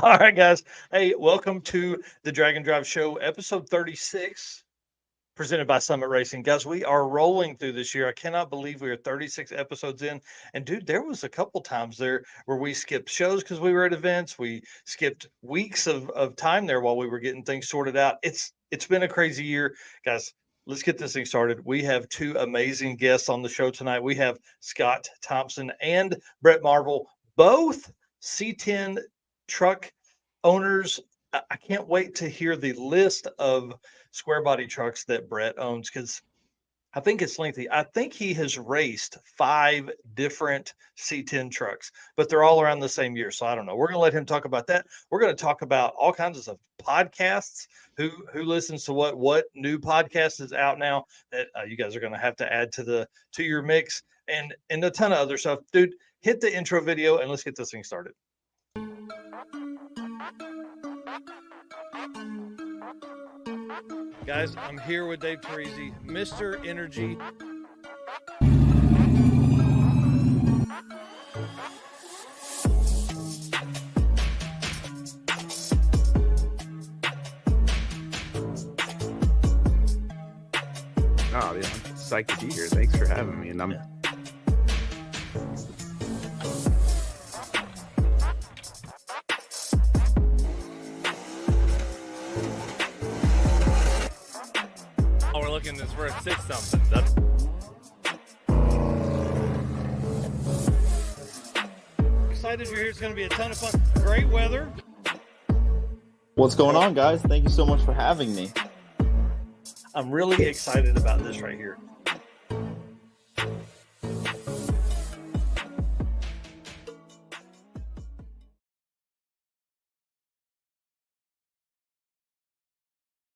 All right, guys. Hey, welcome to the Dragon Drive Show, episode 36, presented by Summit Racing. Guys, we are rolling through this year. I cannot believe we are 36 episodes in. And dude, there was a couple times there where we skipped shows because we were at events. We skipped weeks of time there while we were getting things sorted out. It's been a crazy year. Guys, let's get this thing started. We have two amazing guests on the show tonight. We have Scott Thompson and Bret Marvil, both C10 truck owners. I can't wait to hear the list of square body trucks that Bret owns because I think it's lengthy. I think he has raced five different C10 trucks, but they're all around the same year. So I don't know. We're going to let him talk about that. We're going to talk about all kinds of stuff, podcasts, who listens to what new podcast is out now that you guys are going to have to add to your mix, and a ton of other stuff. Dude, hit the intro video and let's get this thing started. Guys, I'm here with Dave Teresi, Mr. Energy. Oh, yeah, I'm psyched to be here. Thanks for having me. And I'm Oh, we're looking this for a 6 something. That's Excited you're here. It's going to be a ton of fun. Great weather. What's going on, guys? Thank you so much for having me. I'm really excited about this right here.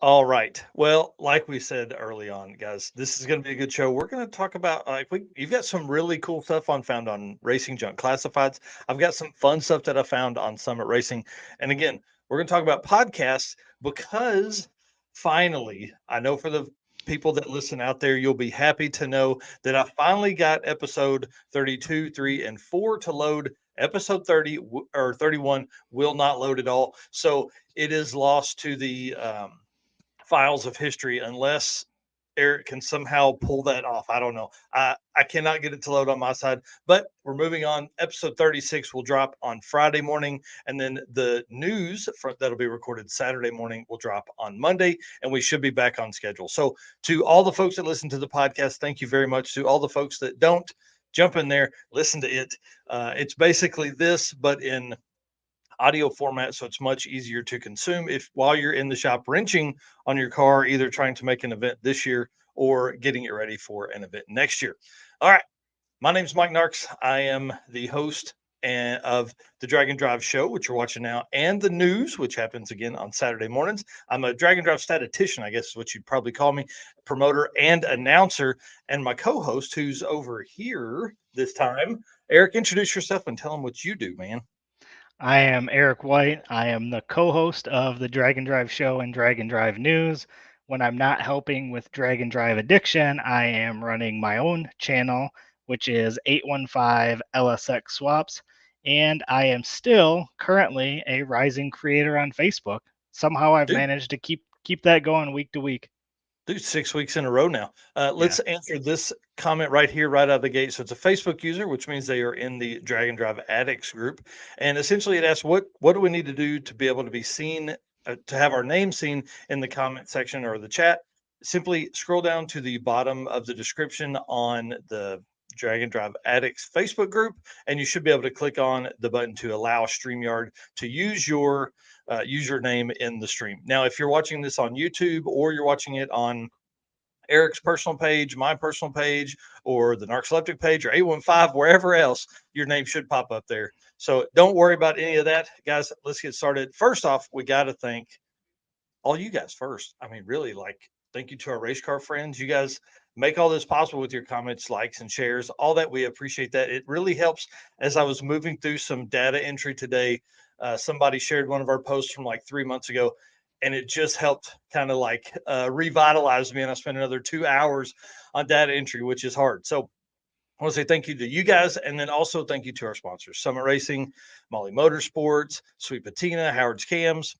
All right. Well, like we said early on, guys, this is going to be a good show. We're going to talk about you've got some really cool stuff found on Racing Junk Classifieds. I've got some fun stuff that I found on Summit Racing, and again, we're going to talk about podcasts because finally, I know for the people that listen out there, you'll be happy to know that I finally got episode 32, 3, and 4 to load. Episode 30 or 31 will not load at all, so it is lost to the files of history unless Eric can somehow pull that off. I don't know. I cannot get it to load on my side, but we're moving on. Episode 36 will drop on Friday morning, and then the news that'll be recorded Saturday morning will drop on Monday, and we should be back on schedule. So to all the folks that listen to the podcast, thank you very much. To all the folks that don't, jump in there, listen to it. It's basically this, but in audio format, so it's much easier to consume if while you're in the shop wrenching on your car, either trying to make an event this year or getting it ready for an event next year. All right, my name's Mike Narks. I am the host of the Dragon Drive show, which you're watching now, and the news, which happens again on Saturday mornings. I'm a Dragon Drive statistician, I guess is what you'd probably call me, promoter and announcer, and my co-host, who's over here this time. Eric, introduce yourself and tell them what you do, man. I am Eric White. I am the co-host of the Dragon Drive Show and Dragon Drive News. When I'm not helping with Dragon Drive Addiction, I am running my own channel, which is 815 LSX Swaps, and I am still currently a rising creator on Facebook. Somehow I've managed to keep that going week to week. Dude, 6 weeks in a row now. Let's answer this comment right here, right out of the gate. So it's a Facebook user, which means they are in the Dragon Drive Addicts group. And essentially it asks, what do we need to do to be able to be seen, to have our name seen in the comment section or the chat? Simply scroll down to the bottom of the description on the Dragon Drive Addicts Facebook group, and you should be able to click on the button to allow StreamYard to use your username in the stream. Now, if you're watching this on YouTube or you're watching it on Eric's personal page, my personal page, or the Narcoleptic page, or 815, wherever else, your name should pop up there. So don't worry about any of that. Guys, let's get started. First off, we got to thank all you guys first. I mean, really, thank you to our race car friends. You guys make all this possible with your comments, likes, and shares, all that. We appreciate that. It really helps. As I was moving through some data entry today, somebody shared one of our posts from like 3 months ago, and it just helped kind of revitalize me. And I spent another 2 hours on data entry, which is hard. So I want to say thank you to you guys, and then also thank you to our sponsors: Summit Racing, Molly Motorsports, Sweet Patina, Howard's Cams,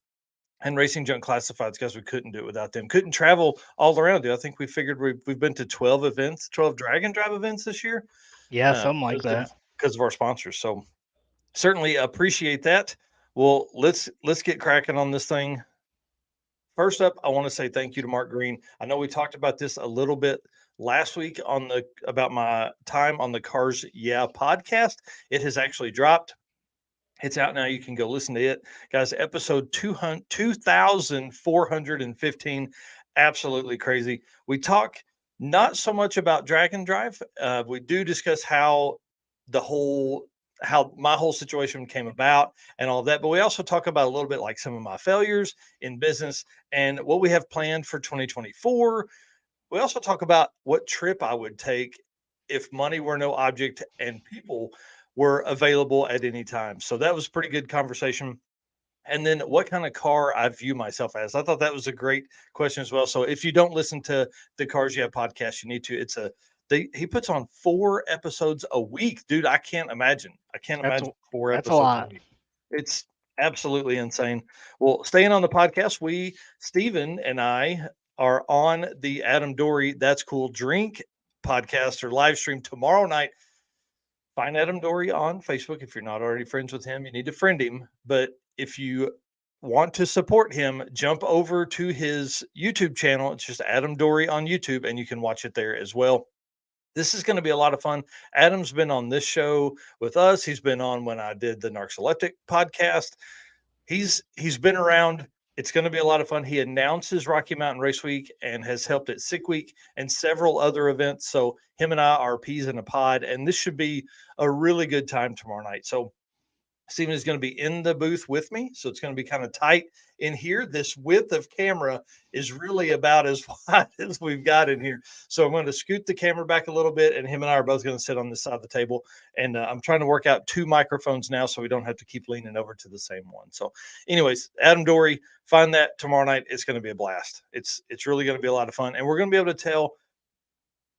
and Racing Junk Classifieds. Guys, we couldn't do it without them. Couldn't travel all around. Dude. I think we figured we've been to 12 events, 12 Drag and Drive events this year. Yeah, something like that. Because of our sponsors. So certainly appreciate that. Well, let's get cracking on this thing. First up, I want to say thank you to Mark Green. I know we talked about this a little bit last week about my time on the Cars Yeah podcast. It has actually dropped. It's out now. You can go listen to it. Guys, episode 2415. Absolutely crazy. We talk not so much about Drag and Drive. We do discuss how my whole situation came about and all of that. But we also talk about a little bit like some of my failures in business and what we have planned for 2024. We also talk about what trip I would take if money were no object and people were available at any time. So that was pretty good conversation. And then what kind of car I view myself as. I thought that was a great question as well. So if you don't listen to the Cars Yeah podcast, you need to. He puts on 4 episodes a week, dude. I can't imagine 4 that's episodes a lot. week. It's absolutely insane. Well, staying on the podcast, Steven and I are on the Adam Dory That's Cool Drink podcast or live stream tomorrow night. Find Adam Dory on Facebook. If you're not already friends with him, you need to friend him. But if you want to support him, jump over to his YouTube channel. It's just Adam Dory on YouTube, and you can watch it there as well. This is going to be a lot of fun. Adam's been on this show with us. He's been on when I did the Narcoleptic podcast. He's been around. It's going to be a lot of fun. He announces Rocky Mountain Race Week and has helped at Sick Week and several other events. So him and I are peas in a pod, and this should be a really good time tomorrow night. So Steven is going to be in the booth with me. So it's going to be kind of tight in here. This width of camera is really about as wide as we've got in here. So I'm going to scoot the camera back a little bit, and him and I are both going to sit on this side of the table. And I'm trying to work out 2 microphones now so we don't have to keep leaning over to the same one. So anyways, Adam Dory, find that tomorrow night. It's going to be a blast. It's really going to be a lot of fun. And we're going to be able to tell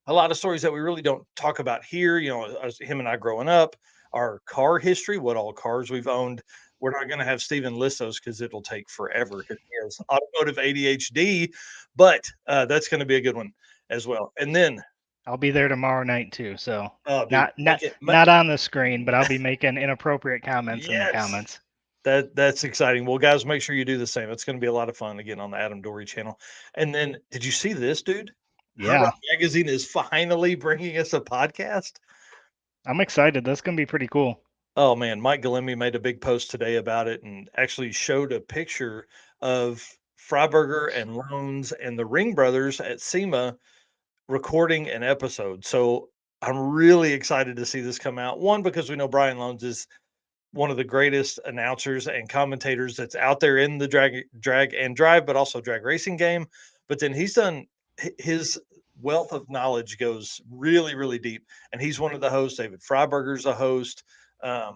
a lot of stories that we really don't talk about here. You know, him and I growing up, our car history, what all cars we've owned. We're not going to have Steven list those because it'll take forever because he has automotive ADHD, but that's going to be a good one as well. And then I'll be there tomorrow night too. So dude, not on the screen, but I'll be making inappropriate comments in the comments. That's exciting. Well, guys, make sure you do the same. It's going to be a lot of fun again on the Adam Dory channel. And then, did you see this, dude? Yeah, Magazine is finally bringing us a podcast. I'm excited. That's going to be pretty cool. Oh man, Mike Galemi made a big post today about it and actually showed a picture of Freiberger and Loans and the Ring brothers at SEMA recording an episode. So I'm really excited to see this come out. One, because we know Brian Loans is one of the greatest announcers and commentators that's out there in the drag and drive, but also drag racing game. But then his wealth of knowledge goes really, really deep. And he's one of the hosts. David Freiberger's a host. There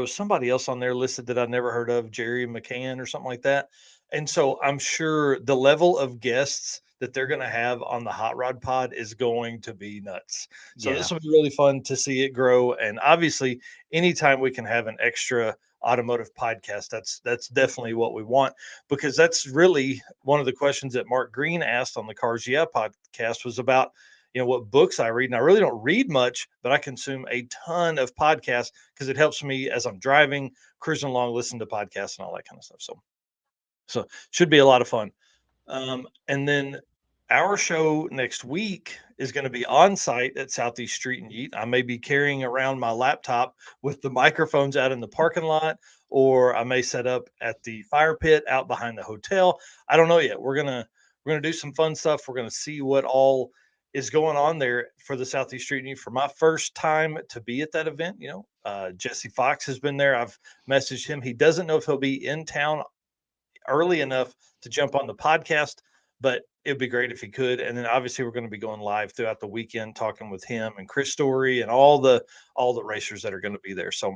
was somebody else on there listed that I'd never heard of, Jerry McCann or something like that. And so I'm sure the level of guests that they're going to have on the Hot Rod Pod is going to be nuts. So this will be really fun to see it grow. And obviously, anytime we can have an extra automotive podcast, that's definitely what we want, because that's really one of the questions that Mark Green asked on the Cars Yeah podcast was about, you know, what books I read. And I really don't read much, but I consume a ton of podcasts because it helps me as I'm driving, cruising along, listen to podcasts and all that kind of stuff. So should be a lot of fun. And then our show next week is going to be on site at Southeast Street-N-Yeet. I may be carrying around my laptop with the microphones out in the parking lot, or I may set up at the fire pit out behind the hotel. I don't know yet. We're gonna do some fun stuff. We're gonna see what all is going on there for the Southeast Street-N-Yeet. For my first time to be at that event, you know, Jesse Fox has been there. I've messaged him. He doesn't know if he'll be in town early enough to jump on the podcast, but it'd be great if he could. And then obviously we're going to be going live throughout the weekend, talking with him and Chris Story and all the racers that are going to be there. So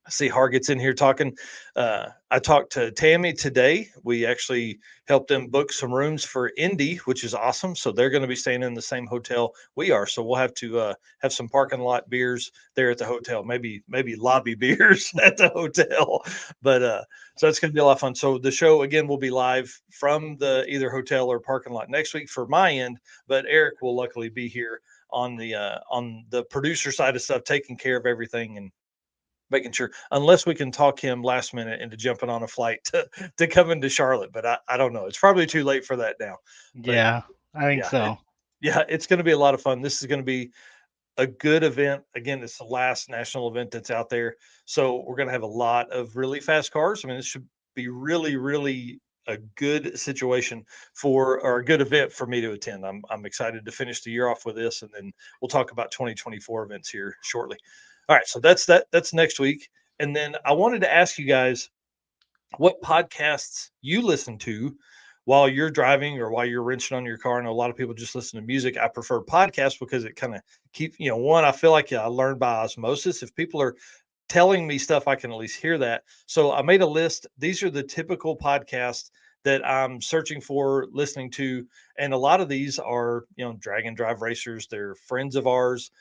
I see Harget's in here talking. I talked to Tammy today. We actually helped them book some rooms for Indy, which is awesome. So they're going to be staying in the same hotel we are. So we'll have to have some parking lot beers there at the hotel. Maybe lobby beers at the hotel. But so it's going to be a lot of fun. So the show again will be live from the either hotel or parking lot next week for my end. But Eric will luckily be here on the producer side of stuff, taking care of everything and making sure, unless we can talk him last minute into jumping on a flight to come into Charlotte. But I don't know. It's probably too late for that now. But Yeah, I think yeah, so. yeah, it's going to be a lot of fun. This is going to be a good event. Again, it's the last national event that's out there. So we're going to have a lot of really fast cars. I mean, this should be really, really a good situation or a good event for me to attend. I'm excited to finish the year off with this, and then we'll talk about 2024 events here shortly. All right, so that's next week. And then I wanted to ask you guys what podcasts you listen to while you're driving or while you're wrenching on your car. I know a lot of people just listen to music. I prefer podcasts because it kind of keeps, one, I feel like I learn by osmosis. If people are telling me stuff, I can at least hear that. So I made a list. These are the typical podcasts that I'm searching for, listening to. And a lot of these are, drag and drive racers. They're friends of ours.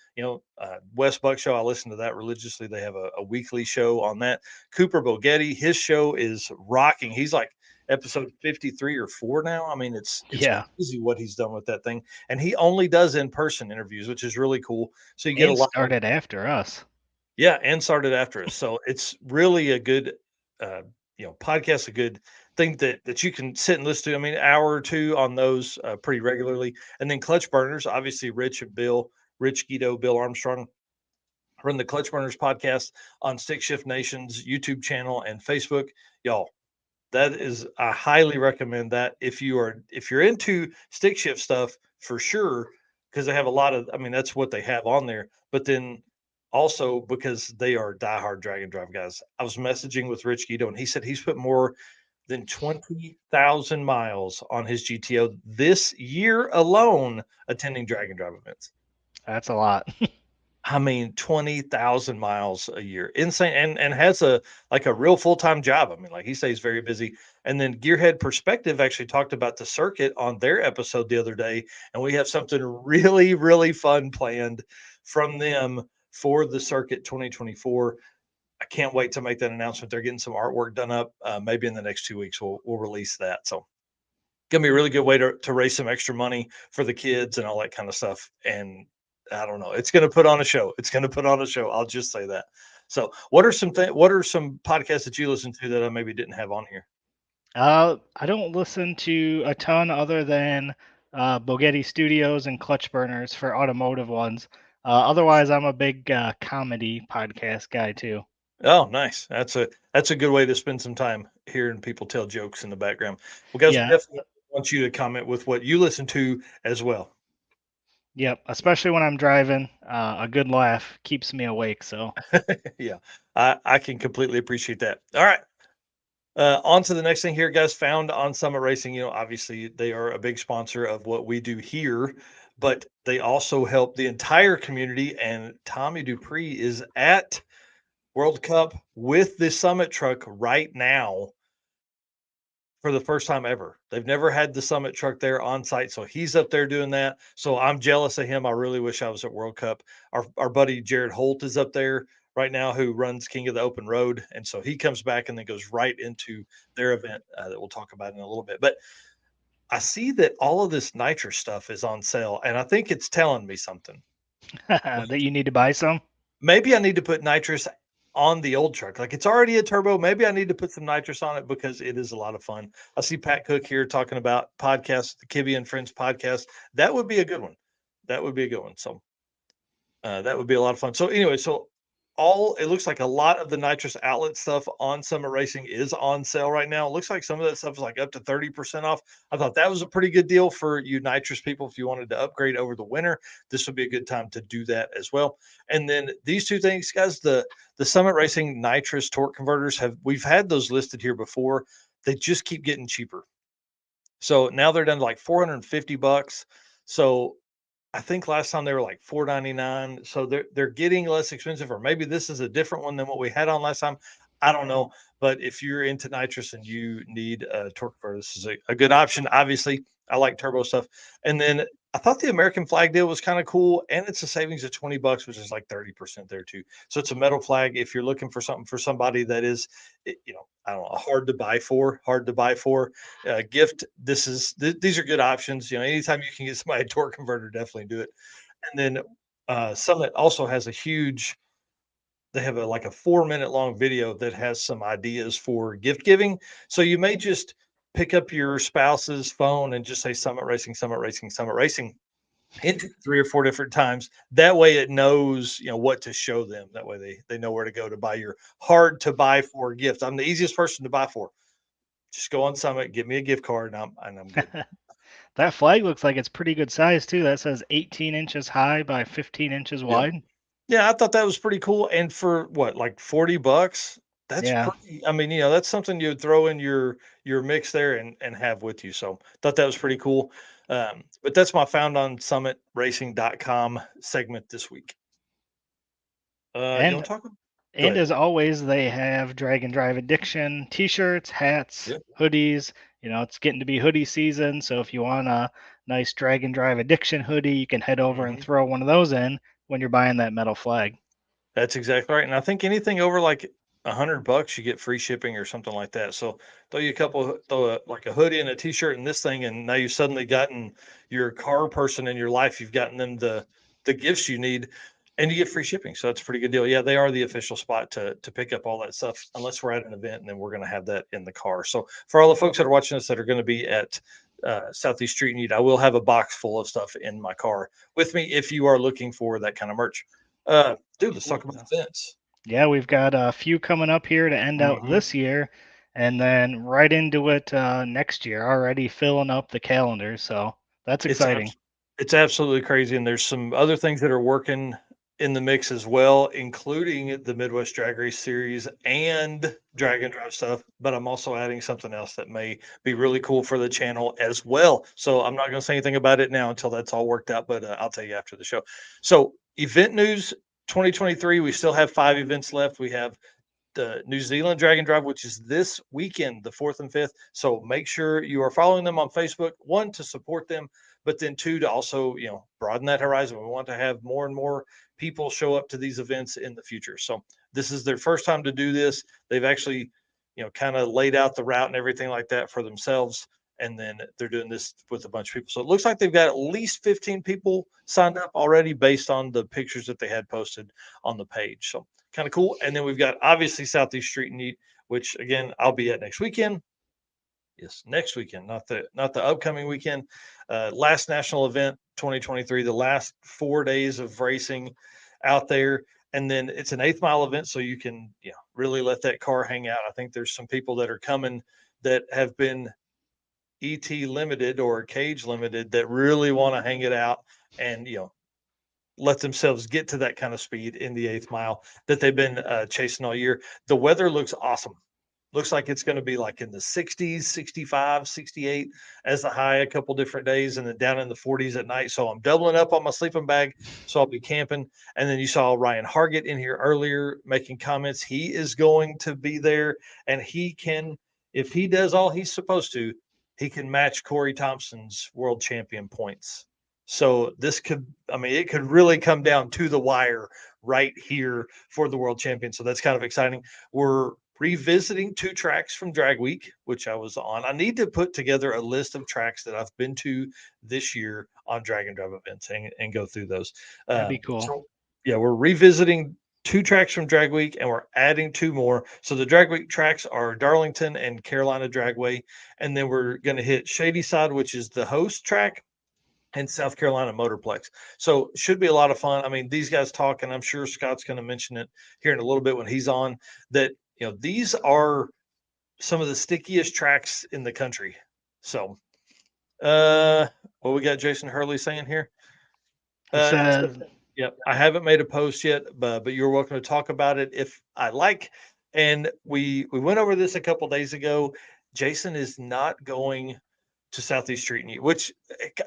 Wes Buck Show, I listen to that religiously. They have a weekly show on that. Cooper Bogetti, his show is rocking. He's like episode 53 or 4 now. I mean, it's Yeah, crazy what he's done with that thing. And he only does in-person interviews, which is really cool. So you get a and lot more. started after us. Yeah, and started after us. So it's really a good, podcast, a good thing that you can sit and listen to. I mean, hour or two on those pretty regularly. And then Clutch Burners, obviously Rich Guido, Bill Armstrong run the Clutch Burners podcast on Stick Shift Nation's YouTube channel and Facebook. Y'all, I highly recommend that if you're into stick shift stuff for sure, because they have a lot of, I mean, that's what they have on there. But then also because they are diehard drag and drive guys. I was messaging with Rich Guido and he said he's put more than 20,000 miles on his GTO this year alone attending drag and drive events. That's a lot. I mean, 20,000 miles a year. Insane. And has a real full-time job. I mean, like he stays very busy. And then Gearhead Perspective actually talked about the circuit on their episode the other day. And we have something really, really fun planned from them for the circuit 2024. I can't wait to make that announcement. They're getting some artwork done up. Maybe in the next 2 weeks, we'll release that. So gonna be a really good way to raise some extra money for the kids and all that kind of stuff. And I don't know, it's going to put on a show. It's going to put on a show. I'll just say that. So what are some podcasts that you listen to that I maybe didn't have on here? I don't listen to a ton other than Bogetti Studios and Clutch Burners for automotive ones. Otherwise, I'm a big comedy podcast guy too. Oh, nice. That's a good way to spend some time hearing people tell jokes in the background. Well, guys, we Yeah, definitely want you to comment with what you listen to as well. yep. Especially when I'm driving, a good laugh keeps me awake. So Yeah, I can completely appreciate that. All right. On to the next thing here, guys. Found on Summit Racing. Obviously they are a big sponsor of what we do here, but they also help the entire community. And Tommy Dupree is at World Cup with the Summit truck right now for the first time ever. They've never had the Summit truck there on site, so he's up there doing that. So I'm jealous of him. I really wish I was at World Cup. Our buddy Jared Holt is up there right now, who runs King of the Open Road, and so he comes back and then goes right into their event that we'll talk about in a little bit. But I see that all of this nitrous stuff is on sale, and I think it's telling me something. that you need to buy some. Maybe I need to put nitrous on the old truck. Like it's already a turbo. Maybe I need to put some nitrous on it because it is a lot of fun. I see Pat Cook here talking about podcasts, the Kibby and Friends podcast. That would be a good one. That would be a good one. So that would be a lot of fun. So anyway, it looks like a lot of the nitrous outlet stuff on Summit Racing is on sale right now. It looks like some of that stuff is like up to 30% off. I thought that was a pretty good deal for you nitrous people. If you wanted to upgrade over the winter, this would be a good time to do that as well. And then these two things, guys, the Summit Racing nitrous torque converters, we've had those listed here before. They just keep getting cheaper. So now they're down to like $450. So I think last time they were like $4.99, so they're getting less expensive, or maybe this is a different one than what we had on last time. I don't know, but if you're into nitrous and you need a torque converter, this is a good option. Obviously, I like turbo stuff. And then I thought the American flag deal was kind of cool, and it's a savings of $20, which is like 30% there too. So it's a metal flag. If you're looking for something for somebody that is, I don't know, hard to buy for gift. These are good options. Anytime you can get somebody a torque converter, definitely do it. And then Summit also has they have like a 4-minute long video that has some ideas for gift giving. So you may just pick up your spouse's phone and just say Summit Racing, Summit Racing, Summit Racing, hit 3 or 4 different times. That way it knows, what to show them. That way they know where to go to buy your hard to buy for gift. I'm the easiest person to buy for. Just go on Summit, give me a gift card, and I'm good. That flag looks like it's pretty good size too. That says 18 inches high by 15 inches Yeah. wide. Yeah, I thought that was pretty cool. And for what, like $40? That's Yeah. pretty. I mean, that's something you would throw in your mix there and have with you. So thought that was pretty cool. But that's my found on summitracing.com segment this week. You want And to talk? Go and ahead. as always, they have Drag and Drive Addiction t-shirts, hats, Yep. hoodies. It's getting to be hoodie season, so if you want a nice Drag and Drive Addiction hoodie, you can head over and Mhm. throw one of those in when you're buying that metal flag. That's exactly right. And I think anything over like $100, you get free shipping or something like that. So throw like a hoodie and a t-shirt and this thing, and now you've suddenly gotten your car person in your life. You've gotten them the gifts you need, and you get free shipping. So that's a pretty good deal. Yeah, they are the official spot to pick up all that stuff, unless we're at an event, and then we're going to have that in the car. So for all the folks that are watching us that are going to be at Southeast Street-N-Yeet, I will have a box full of stuff in my car with me if you are looking for that kind of merch. Dude, let's talk about events. Yeah, we've got a few coming up here to end out Mhm. this year, and then right into it next year. Already filling up the calendar, so that's It's exciting. it's absolutely crazy, and there's some other things that are working in the mix as well, including the Midwest Drag Race Series and drag and drive stuff. But I'm also adding something else that may be really cool for the channel as well. So I'm not going to say anything about it now until that's all worked out, but I'll tell you after the show. So event news 2023, we still have 5 events left. We have the New Zealand Drag and Drive, which is this weekend, the 4th and 5th. So make sure you are following them on Facebook, one, to support them, but then two, to also, broaden that horizon. We want to have more and more people show up to these events in the future. So this is their first time to do this. They've actually, kind of laid out the route and everything like that for themselves. And then they're doing this with a bunch of people. So it looks like they've got at least 15 people signed up already based on the pictures that they had posted on the page. So kind of cool. And then we've got obviously Southeast Street-N-Yeet, which again I'll be at next weekend. Yes, next weekend, not the upcoming weekend. Last national event 2023, the last 4 days of racing out there. And then it's an 8th mile event, so you can really let that car hang out. I think there's some people that are coming that have been ET limited or cage limited that really want to hang it out and let themselves get to that kind of speed in the 8th mile that they've been chasing all year. The weather looks awesome. Looks like it's going to be like in the 60s, 65, 68 as the high a couple different days, and then down in the 40s at night. So I'm doubling up on my sleeping bag. So I'll be camping. And then you saw Ryan Hargett in here earlier making comments. He is going to be there, and he can, if he does all he's supposed to, he can match Corey Thompson's world champion points. So it could really come down to the wire right here for the world champion. So that's kind of exciting. We're revisiting 2 tracks from Drag Week, which I was on. I need to put together a list of tracks that I've been to this year on Drag and Drive events and go through those. That'd be cool. So, yeah, we're revisiting 2 tracks from Drag Week, and we're adding 2 more. So the Drag Week tracks are Darlington and Carolina Dragway, and then we're going to hit Shady Side, which is the host track, and South Carolina Motorplex. So should be a lot of fun. I mean, these guys talk, and I'm sure Scott's going to mention it here in a little bit when he's on, that these are some of the stickiest tracks in the country. So what we got Jason Hurley saying here? He says, yep, I haven't made a post yet, but you're welcome to talk about it if I like. And we went over this a couple days ago. Jason is not going to Southeast Street-N-Yeet, which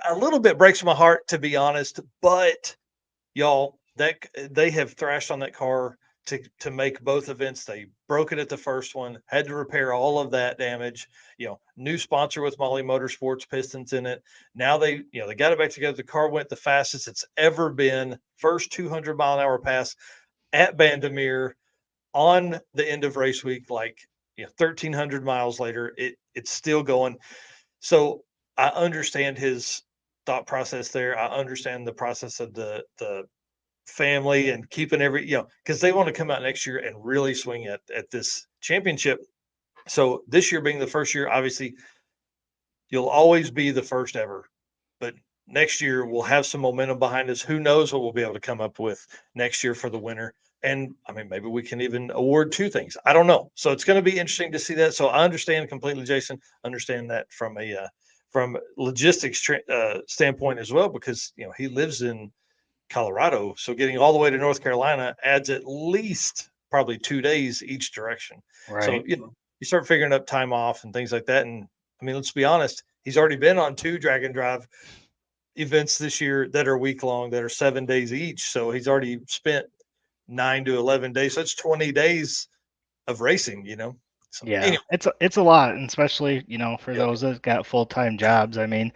a little bit breaks my heart, to be honest. But y'all, that they have thrashed on that car to make both events. They broke it at the first one, had to repair all of that damage. New sponsor with Molly Motorsports, pistons in it. Now they got it back together. The car went the fastest it's ever been. First 200-mile-an-hour pass at Bandamere on the end of race week, 1,300 miles later, it's still going. So I understand his thought process there. I understand the process of the family and keeping because they want to come out next year and really swing at this championship. So this year being the first year, obviously you'll always be the first ever, but next year we'll have some momentum behind us. Who knows what we'll be able to come up with next year for the winner. And I mean, maybe we can even award two things. I don't know. So it's going to be interesting to see that. So I understand completely, Jason, understand that from logistics standpoint as well, because, he lives in Colorado. So getting all the way to North Carolina adds at least probably 2 days each direction. Right. So, you start figuring up time off and things like that. And I mean, let's be honest, he's already been on 2 drag and drive events this year that are week long, that are 7 days each. So he's already spent 9 to 11 days. So it's 20 days of racing, So, Yeah, anyway. it's a lot, and especially for Yep. those that got full-time jobs. I mean,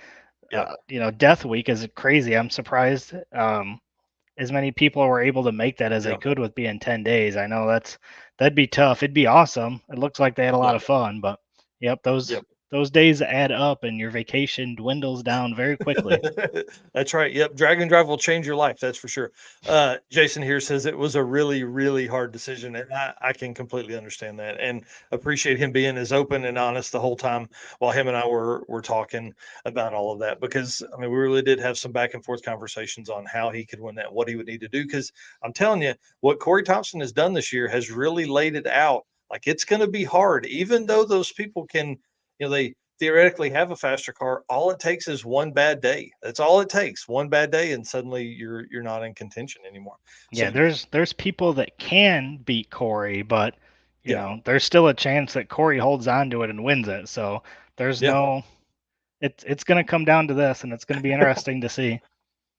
Yep. Death Week is crazy. I'm surprised as many people were able to make that as they Yep. could with being 10 days. I know that'd be tough. It'd be awesome. It looks like they had a lot of fun, but those days add up, and your vacation dwindles down very quickly. That's right. Yep. Drag and drive will change your life. That's for sure. Jason here says it was a really, really hard decision. And I can completely understand that and appreciate him being as open and honest the whole time while him and I were talking about all of that, because I mean, we really did have some back and forth conversations on how he could win that, what he would need to do. Cause I'm telling you, what Corey Thompson has done this year has really laid it out. Like, it's going to be hard, even though those people can, they theoretically have a faster car. All it takes is one bad day. That's all it takes. One bad day, and suddenly you're not in contention anymore. Yeah, So, there's people that can beat Corey, but Yeah. there's still a chance that Corey holds on to it and wins it. So there's Yeah. no it's going to come down to this, and it's going to be interesting to see.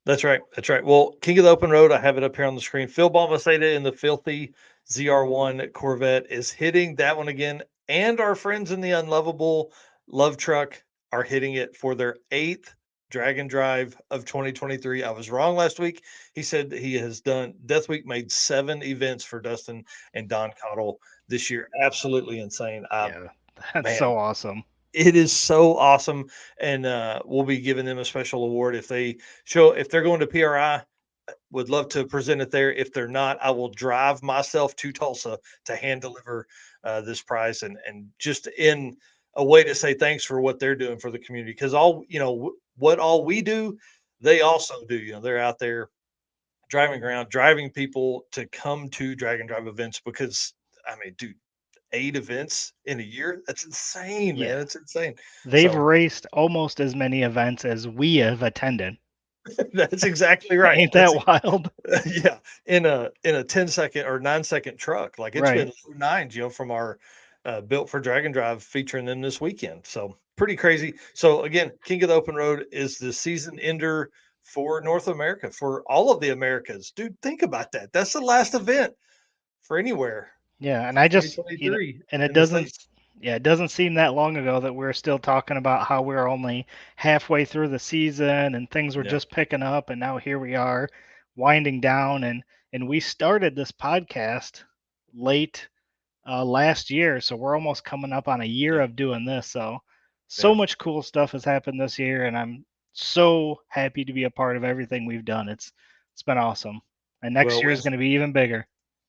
That's right. That's right. Well, King of the Open Road, I have it up here on the screen. Phil Balmaceda in the filthy ZR1 Corvette is hitting that one again. And our friends in the Unlovable Love Truck are hitting it for their 8th drag and drive of 2023. I was wrong last week. He said he has done Death Week, made 7 events for Dustin and Don Cottle this year. Absolutely insane. Yeah, that's Man, so awesome. it is so awesome. And we'll be giving them a special award if they're going to PRI. Would love to present it there. If they're not, I will drive myself to Tulsa to hand deliver this prize, and just in a way to say thanks for what they're doing for the community. Because what all we do, they also do. They're out there driving around, driving people to come to drag and drive events, because I mean, dude, 8 events in a year. That's insane, man. Yeah. It's insane. They've So raced almost as many events as we have attended. that's exactly right. Ain't that wild? Yeah. In a 10-second or 9-second truck. Like, it's Right. been low 9s, from our Built for Drag and Drive featuring them this weekend. So pretty crazy. So again, King of the Open Road is the season ender for North America, for all of the Americas. Dude, think about that. That's the last event for anywhere. Yeah, and I just, 2023 and it in the doesn't, States. yeah, it doesn't seem that long ago that we're still talking about how we're only halfway through the season and things were Yeah. just picking up, and now here we are winding down, and we started this podcast late last year, so we're almost coming up on a year Yeah. of doing this. So Yeah. much cool stuff has happened this year, and I'm so happy to be a part of everything we've done. It's been awesome, and next Well, year is going to be even bigger.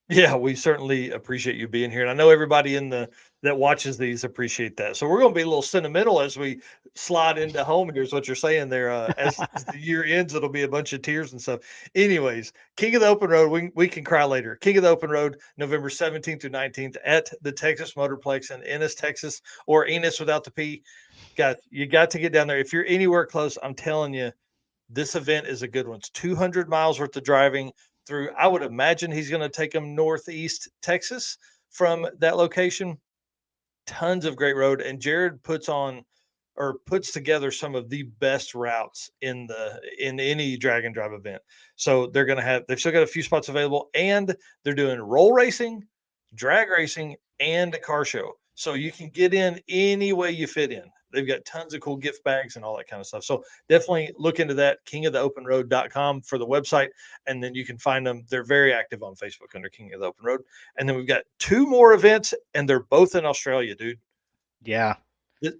Yeah, we certainly appreciate you being here. And I know everybody that watches these appreciate that. So we're going to be a little sentimental as we slide into home. Here's what you're saying there. As the year ends, it'll be a bunch of tears and stuff. Anyways, King of the Open Road, we can cry later. King of the Open Road, November 17th through 19th at the Texas Motorplex in Ennis, Texas, or Enos without the P. You got to get down there. If you're anywhere close, I'm telling you, this event is a good one. It's 200 miles worth of driving through. I would imagine he's going to take them northeast Texas from that location. Tons of great road. And Jared puts on or puts together some of the best routes in any drag and drive event. So they've still got a few spots available, and they're doing roll racing, drag racing, and a car show. So you can get in any way you fit in. They've got tons of cool gift bags and all that kind of stuff. So definitely look into that, kingoftheopenroad.com for the website. And then you can find them. They're very active on Facebook under King of the Open Road. And then we've got 2 more events, and they're both in Australia, dude. Yeah.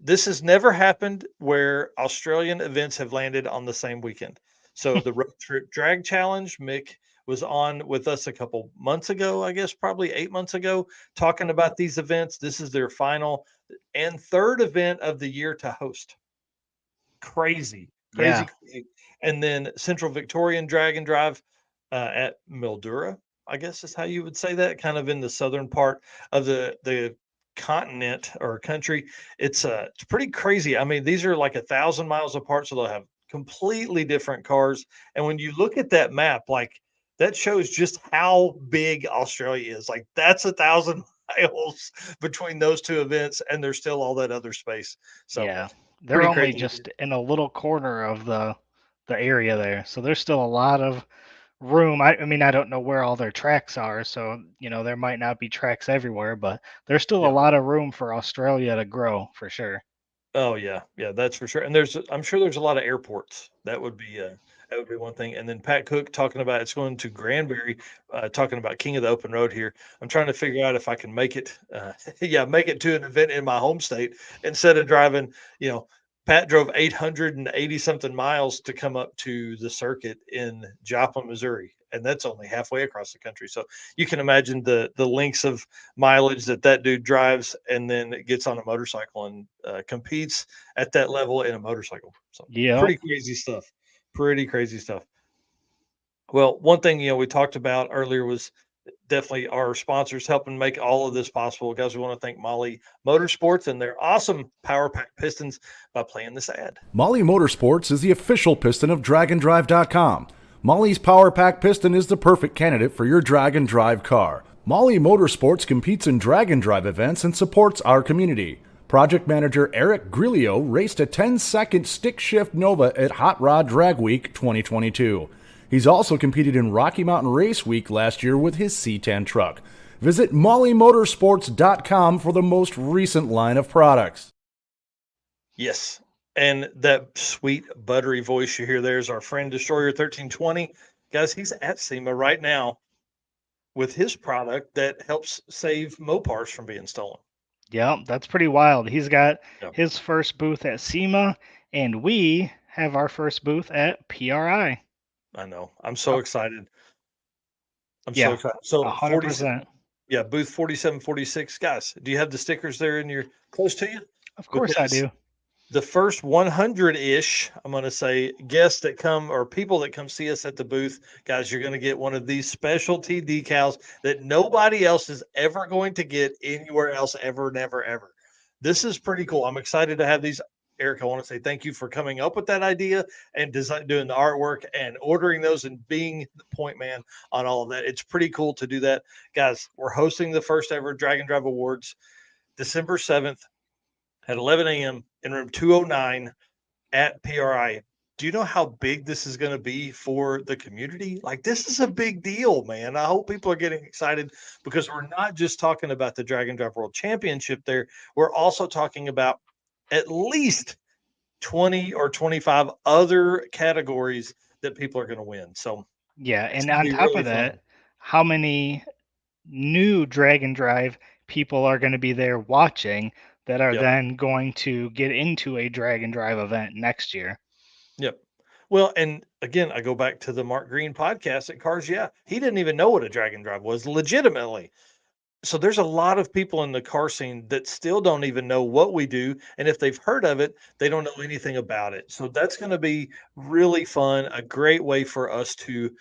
This has never happened where Australian events have landed on the same weekend. So the Road Trip Drag Challenge, Mick was on with us a couple months ago, I guess probably 8 months ago, talking about these events. This is their final and third event of the year to host. Crazy. Yeah. And then Central Victorian Drag and Drive at Mildura, I guess is how you would say that, kind of in the southern part of the continent or country. It's pretty crazy. I mean, these are like 1,000 miles apart, so they'll have completely different cars. And when you look at that map, like that shows just how big Australia is. Like that's 1,000 miles between those 2 events, and there's still all that other space. So Yeah. They're pretty only crazy. just in a little corner of the area there. So there's still a lot of room. I mean, I don't know where all their tracks are, so there might not be tracks everywhere, but there's still a lot of room for Australia to grow for sure. Oh yeah, that's for sure. And I'm sure there's a lot of airports. That would be one thing. And then Pat Cook talking about it's going to Granbury, talking about King of the Open Road here. I'm trying to figure out if I can make it, make it to an event in my home state instead of driving. Pat drove 880 something miles to come up to the circuit in Joplin, Missouri, and that's only halfway across the country. So you can imagine the lengths of mileage that dude drives, and then gets on a motorcycle and competes at that level in a motorcycle. So pretty crazy stuff. Pretty crazy stuff. Well, one thing we talked about earlier was definitely our sponsors helping make all of this possible. Guys, we want to thank Molly Motorsports and their awesome Power Pack pistons by playing this ad. Molly Motorsports is the official piston of DragAndDrive.com. Molly's Power Pack piston is the perfect candidate for your drag and drive car. Molly Motorsports competes in drag and drive events and supports our community. Project manager Eric Grillo raced a 10-second stick shift Nova at Hot Rod Drag Week 2022. He's also competed in Rocky Mountain Race Week last year with his C10 truck. Visit mollymotorsports.com for the most recent line of products. Yes, and that sweet buttery voice you hear there is our friend Destroyer 1320. Guys, he's at SEMA right now with his product that helps save Mopars from being stolen. Yeah, that's pretty wild. He's got his first booth at SEMA, and we have our first booth at PRI. I know. I'm so excited. So excited. So 100%. Booth 4746. Guys, do you have the stickers there close to you? Of course I do. The first 100-ish, I'm going to say, guests that come or people that come see us at the booth, guys, you're going to get one of these specialty decals that nobody else is ever going to get anywhere else ever, never, ever. This is pretty cool. I'm excited to have these. Eric, I want to say thank you for coming up with that idea and doing the artwork and ordering those and being the point man on all of that. It's pretty cool to do that. Guys, we're hosting the first ever Drag and Drive Awards December 7th at 11 a.m. in room 209 at PRI. Do you know how big this is going to be for the community? Like, this is a big deal, man. I hope people are getting excited because we're not just talking about the Drag and Drive World Championship there. We're also talking about at least 20 or 25 other categories that people are going to win. So, yeah. And on top of that, how many new Drag and Drive people are going to be there watching that are then going to get into a Drag and Drive event next year? Yep. Well, and again, I go back to the Mark Green podcast at Cars. Yeah. He didn't even know what a Drag and Drive was legitimately. So there's a lot of people in the car scene that still don't even know what we do. And if they've heard of it, they don't know anything about it. So that's going to be really fun. A great way for us to,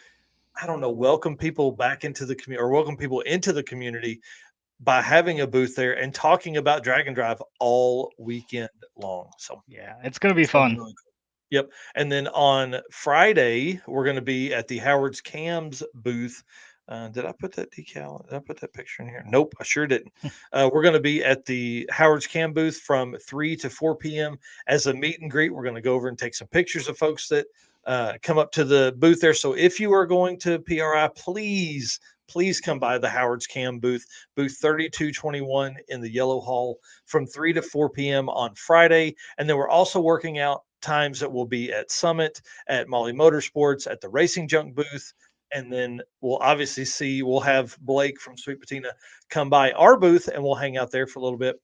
welcome people back into the community or welcome people into the community by having a booth there and talking about Drag and Drive all weekend long. So yeah, it's going to be fun. Really cool. Yep. And then on Friday, we're going to be at the Howard's Cams booth Did I put that decal? Did I put that picture in here? Nope, I sure didn't. We're going to be at the Howard's Cam booth from 3 to 4 p.m. as a meet and greet. We're going to go over and take some pictures of folks that come up to the booth there. So if you are going to PRI, please come by the Howard's Cam booth 3221 in the Yellow Hall from 3 to 4 p.m. on Friday. And then we're also working out times that will be at Summit, at Molly Motorsports, at the Racing Junk booth. And then we'll have Blake from Sweet Patina come by our booth and we'll hang out there for a little bit.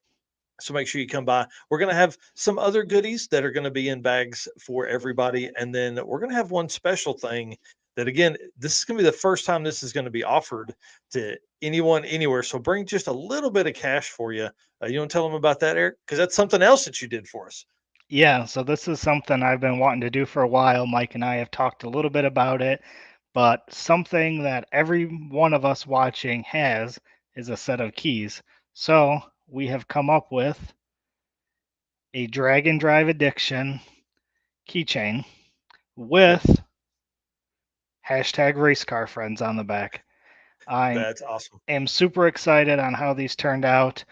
So make sure you come by. We're going to have some other goodies that are going to be in bags for everybody. And then we're going to have one special thing that, again, this is going to be the first time this is going to be offered to anyone, anywhere. So bring just a little bit of cash for you. You want to tell them about that, Eric? Because that's something else that you did for us. Yeah, so this is something I've been wanting to do for a while. Mike and I have talked a little bit about it, but something that every one of us watching has is a set of keys. So we have come up with a Drag and Drive Addiction keychain with hashtag race car friends on the back. That's awesome. Am super excited on how these turned out.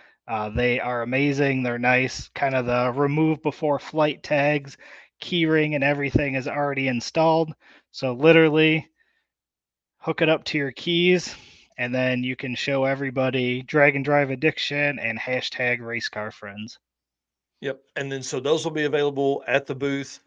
They are amazing. They're nice. Kind of the remove before flight tags, key ring, and everything is already installed. So literally hook it up to your keys, and then you can show everybody Drag and Drive Addiction and hashtag race car friends. Yep. And then so those will be available at the booth.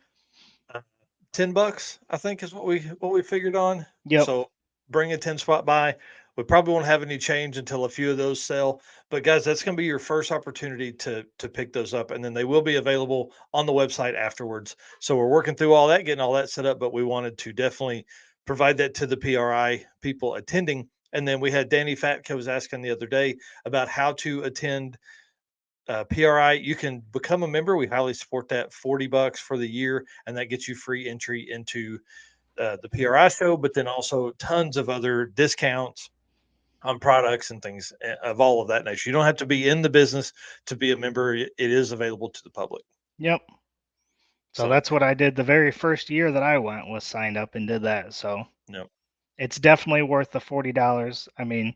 $10, I think, is what we figured on. Yep. So bring a 10 spot by. We probably won't have any change until a few of those sell. But guys, that's going to be your first opportunity to pick those up. And then they will be available on the website afterwards. So we're working through all that, getting all that set up. But we wanted to definitely provide that to the PRI people attending. And then we had Danny Fatco was asking the other day about how to attend PRI. You can become a member. We highly support that. $40 for the year, and that gets you free entry into the PRI show, but then also tons of other discounts on products and things of all of that nature. You don't have to be in the business to be a member. It is available to the public. Yep. So that's what I did the very first year that I went, was signed up and did that. So it's definitely worth the $40. I mean,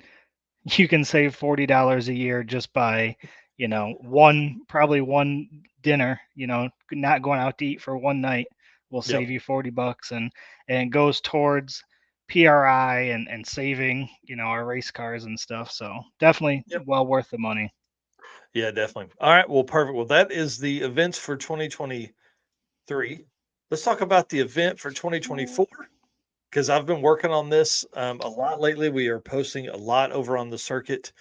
you can save $40 a year just by, probably one dinner, not going out to eat for one night will save you $40, and it goes towards PRI and saving, our race cars and stuff. So definitely well worth the money. Yeah, definitely. All right. Well, perfect. Well, that is the events for 2023. Let's talk about the event for 2024. Because I've been working on this a lot lately. We are posting a lot over on the circuit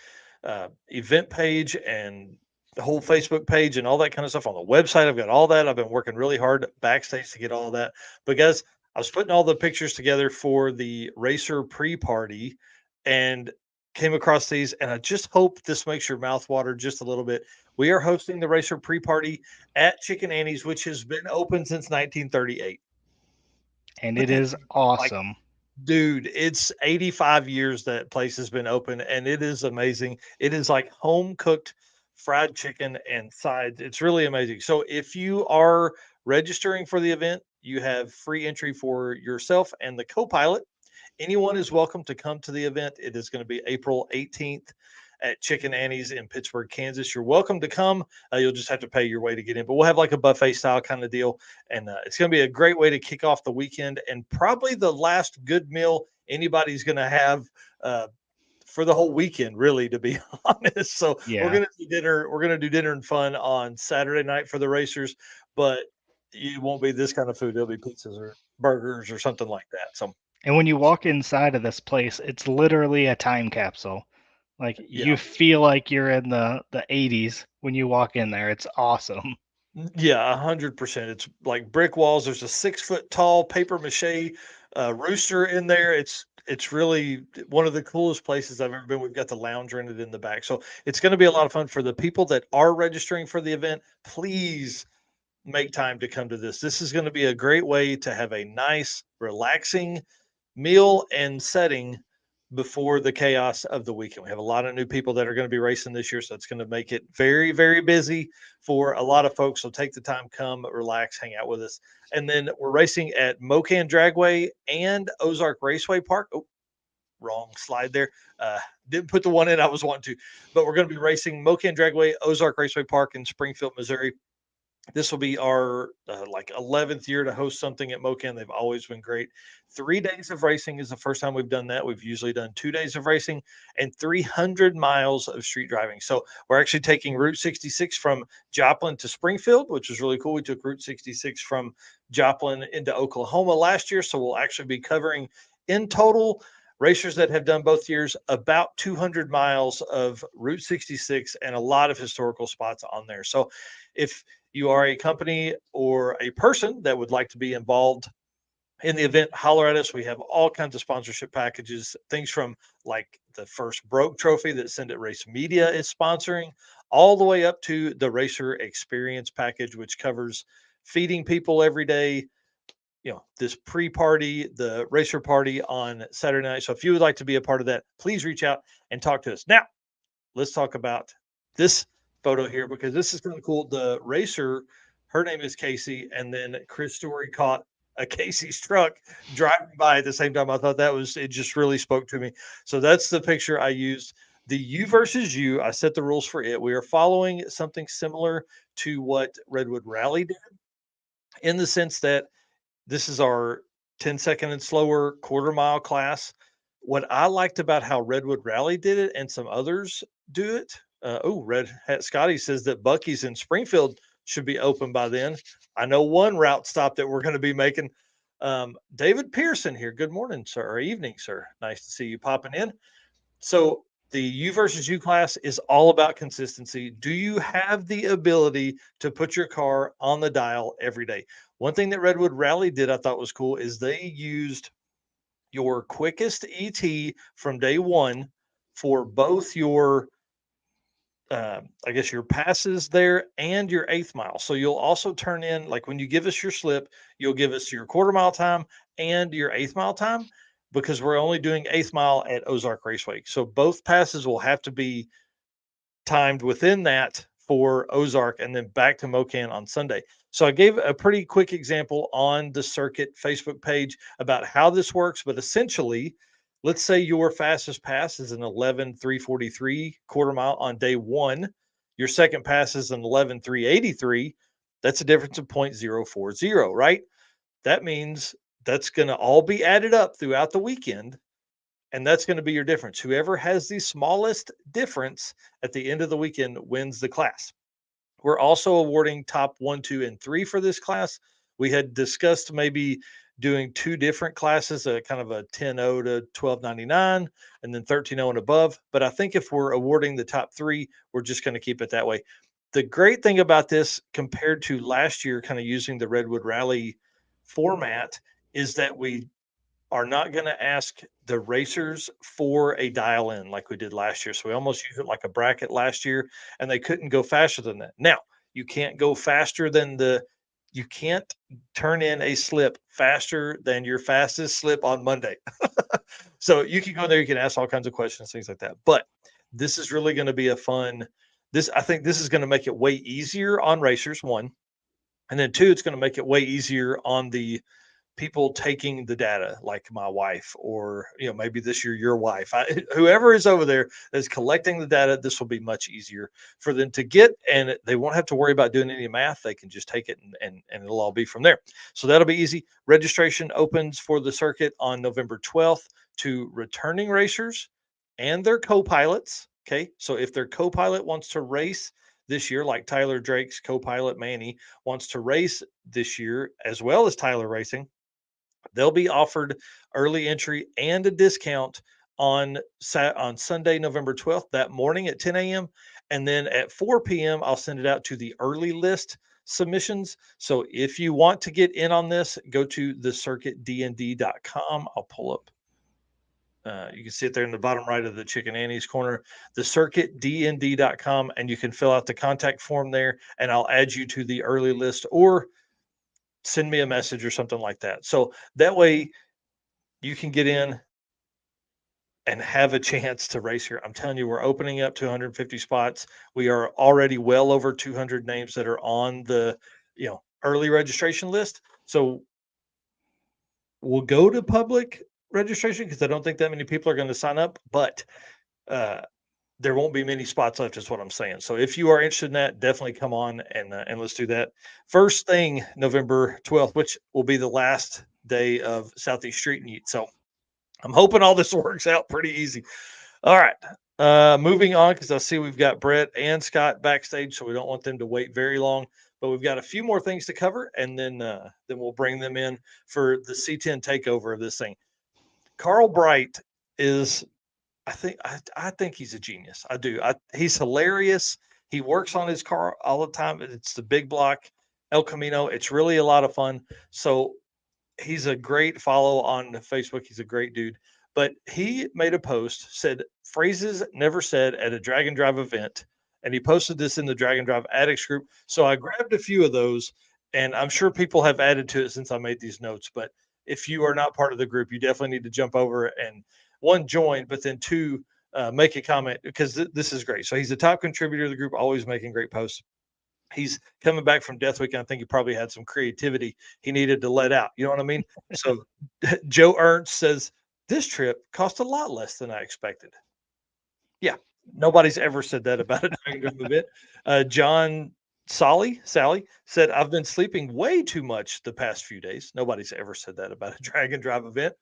event page and the whole Facebook page and all that kind of stuff on the website. I've got all that. I've been working really hard backstage to get all that. But guys, I was putting all the pictures together for the racer pre-party and came across these. And I just hope this makes your mouth water just a little bit. We are hosting the racer pre-party at Chicken Annie's, which has been open since 1938. And it is awesome. Dude, it's 85 years that place has been open, and it is amazing. It is like home cooked fried chicken and sides. It's really amazing. So if you are registering for the event, you have free entry for yourself and the co-pilot. Anyone is welcome to come to the event. It is going to be April 18th at Chicken Annie's in Pittsburgh, Kansas. You're welcome to come. You'll just have to pay your way to get in, but we'll have like a buffet style kind of deal. And it's going to be a great way to kick off the weekend and probably the last good meal anybody's going to have for the whole weekend, really, to be honest. So we're going to do dinner. We're going to do dinner and fun on Saturday night for the racers, but it won't be this kind of food. It'll be pizzas or burgers or something like that. So, and when you walk inside of this place, it's literally a time capsule. Like you feel like you're in the 80s when you walk in there. It's awesome. Yeah, 100%. It's like brick walls. There's a 6-foot tall paper mache rooster in there. It's really one of the coolest places I've ever been. We've got the lounge rented in the back. So it's going to be a lot of fun for the people that are registering for the event. Please make time to come to this. This is going to be a great way to have a nice, relaxing meal and setting before the chaos of the weekend. We have a lot of new people that are going to be racing this year, so it's going to make it very, very busy for a lot of folks. So take the time, come, relax, hang out with us. And then we're racing at Mocan Dragway and Ozark Raceway Park. Oh, wrong slide there. Didn't put the one in I was wanting to, but we're going to be racing Mocan Dragway, Ozark Raceway Park in Springfield, Missouri. This will be our like 11th year to host something at Mocan. They've always been great. 3 days of racing is the first time we've done that. We've usually done 2 days of racing and 300 miles of street driving. So we're actually taking Route 66 from Joplin to Springfield, which is really cool. We took Route 66 from Joplin into Oklahoma last year. So we'll actually be covering in total, racers that have done both years, about 200 miles of Route 66 and a lot of historical spots on there. So if you are a company or a person that would like to be involved in the event, holler at us. We have all kinds of sponsorship packages, things from like the First Broke Trophy that Send It Race Media is sponsoring, all the way up to the Racer Experience package, which covers feeding people every day, this pre-party, the racer party on Saturday night. So if you would like to be a part of that, please reach out and talk to us. Now, let's talk about this photo here, because this is kind of cool. The racer, her name is Casey, and then Chris Story caught a Casey's truck driving by at the same time. I thought it just really spoke to me. So that's the picture I used. The U versus U, I set the rules for it. We are following something similar to what Redwood Rally did, in the sense that this is our 10-second and slower quarter-mile class. What I liked about how Redwood Rally did it and some others do it, Red Hat Scotty says that Bucky's in Springfield should be open by then. I know one route stop that we're going to be making. David Pearson here. Good morning, sir, or evening, sir. Nice to see you popping in. So the U versus U class is all about consistency. Do you have the ability to put your car on the dial every day? One thing that Redwood Rally did I thought was cool is they used your quickest ET from day one for both your I guess your passes there and your 8th mile. So you'll also turn in, like when you give us your slip, you'll give us your quarter-mile time and your 8th mile time, because we're only doing 8th mile at Ozark Raceway. So both passes will have to be timed within that for Ozark and then back to Mocan on Sunday. So I gave a pretty quick example on the circuit Facebook page about how this works, but essentially, let's say your fastest pass is an 11:343 quarter mile on day one. Your second pass is an 11:383. That's a difference of 0.040, right? That means that's going to all be added up throughout the weekend, and that's going to be your difference. Whoever has the smallest difference at the end of the weekend wins the class. We're also awarding top 1, 2, and 3 for this class. We had discussed maybe doing 2 different classes, a kind of a 10.0 to 12.99 and then 13.0 and above. But I think if we're awarding the top 3, we're just going to keep it that way. The great thing about this compared to last year, kind of using the Redwood Rally format, is that we are not going to ask the racers for a dial in like we did last year. So we almost used it like a bracket last year, and they couldn't go faster than that. Now, you can't go faster than you can't turn in a slip faster than your fastest slip on Monday. So you can go there, you can ask all kinds of questions, things like that. But this is really going to be a fun, I think this is going to make it way easier on racers, 1. And then 2, it's going to make it way easier on the people taking the data, like my wife, or maybe this year your wife, whoever is over there that's collecting the data. This will be much easier for them to get, and they won't have to worry about doing any math. They can just take it and it'll all be from there. So that'll be easy. Registration opens for the circuit on November 12th to returning racers and their co-pilots. Okay, so if their co-pilot wants to race this year, like Tyler Drake's co-pilot Manny wants to race this year, as well as Tyler Racing, they'll be offered early entry and a discount on Sunday, November 12th, that morning at 10 a.m. And then at 4 p.m., I'll send it out to the early list submissions. So if you want to get in on this, go to thecircuitdnd.com. I'll pull up. You can see it there in the bottom right of the Chicken Annie's corner, thecircuitdnd.com, and you can fill out the contact form there, and I'll add you to the early list, or send me a message or something like that. So that way you can get in and have a chance to race here. I'm telling you, we're opening up 250 spots. We are already well over 200 names that are on the early registration list. So we'll go to public registration because I don't think that many people are going to sign up, but there won't be many spots left is what I'm saying. So if you are interested in that, definitely come on and let's do that. First thing, November 12th, which will be the last day of Southeast Street-N-Yeet. So I'm hoping all this works out pretty easy. All right. Moving on, because I see we've got Bret and Scott backstage, so we don't want them to wait very long. But we've got a few more things to cover, and then we'll bring them in for the C10 takeover of this thing. Carl Bright is, I think he's a genius. I do. He's hilarious. He works on his car all the time. It's the big block El Camino. It's really a lot of fun. So he's a great follow on Facebook. He's a great dude. But he made a post, said phrases never said at a drag and drive event. And he posted this in the Drag and Drive Addicts group. So I grabbed a few of those, and I'm sure people have added to it since I made these notes. But if you are not part of the group, you definitely need to jump over and one, join, but then two, make a comment because this is great. So he's a top contributor to the group, always making great posts. He's coming back from Death Week, and I think he probably had some creativity he needed to let out. You know what I mean? So Joe Ernst says, this trip cost a lot less than I expected. Yeah, nobody's ever said that about a Dragon Drive event. John Sally said, I've been sleeping way too much the past few days. Nobody's ever said that about a Drag and Drive event.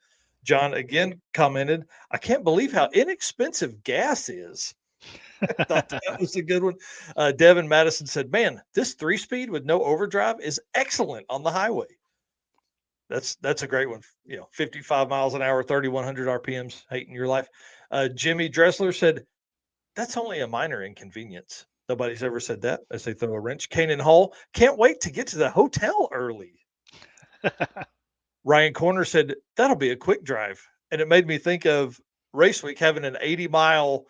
John again commented, I can't believe how inexpensive gas is. I thought that was a good one. Devin Madison said, man, this 3-speed with no overdrive is excellent on the highway. That's a great one. 55 miles an hour, 3,100 RPMs, hating your life. Jimmy Dressler said, that's only a minor inconvenience. Nobody's ever said that as they throw a wrench. Kanan Hall, can't wait to get to the hotel early. Ryan Corner said, that'll be a quick drive. And it made me think of Race Week having an 80-mile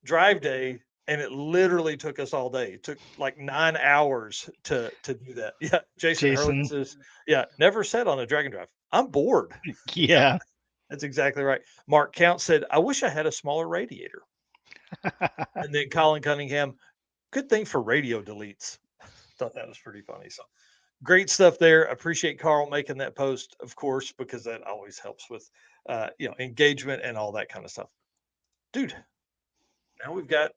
drive day, and it literally took us all day. It took like 9 hours to do that. Yeah, Jason Hurley says, yeah, never said on a Drag and Drive. I'm bored. Yeah. That's exactly right. Mark Count said, I wish I had a smaller radiator. And then Colin Cunningham, good thing for radio deletes. Thought that was pretty funny. So great stuff there. Appreciate Carl making that post, of course, because that always helps with engagement and all that kind of stuff. Dude, now we've got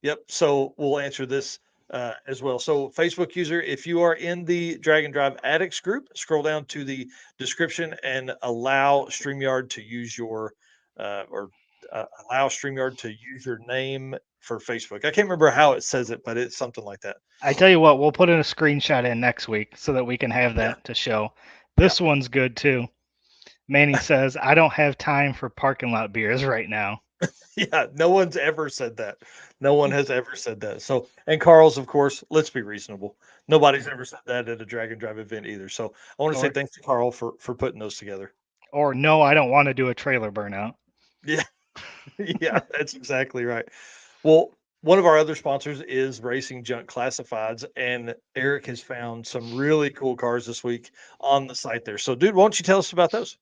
yep. So we'll answer this as well. So Facebook user, if you are in the Drag and Drive Addicts group, scroll down to the description and allow StreamYard to use your allow StreamYard to use your name for Facebook. I can't remember how it says it, but it's something like that. I tell you what, we'll put in a screenshot in next week so that we can have that to show. This one's good too. Manny says, I don't have time for parking lot beers right now. Yeah, no one's ever said that. No one has ever said that. So, and Carl's, of course, let's be reasonable. Nobody's ever said that at a Drag and Drive event either. So I want to say thanks to Carl for putting those together. Or no, I don't want to do a trailer burnout. Yeah. Yeah, that's exactly right. Well, one of our other sponsors is Racing Junk Classifieds, and Eric has found some really cool cars this week on the site there. So, dude, why don't you tell us about those?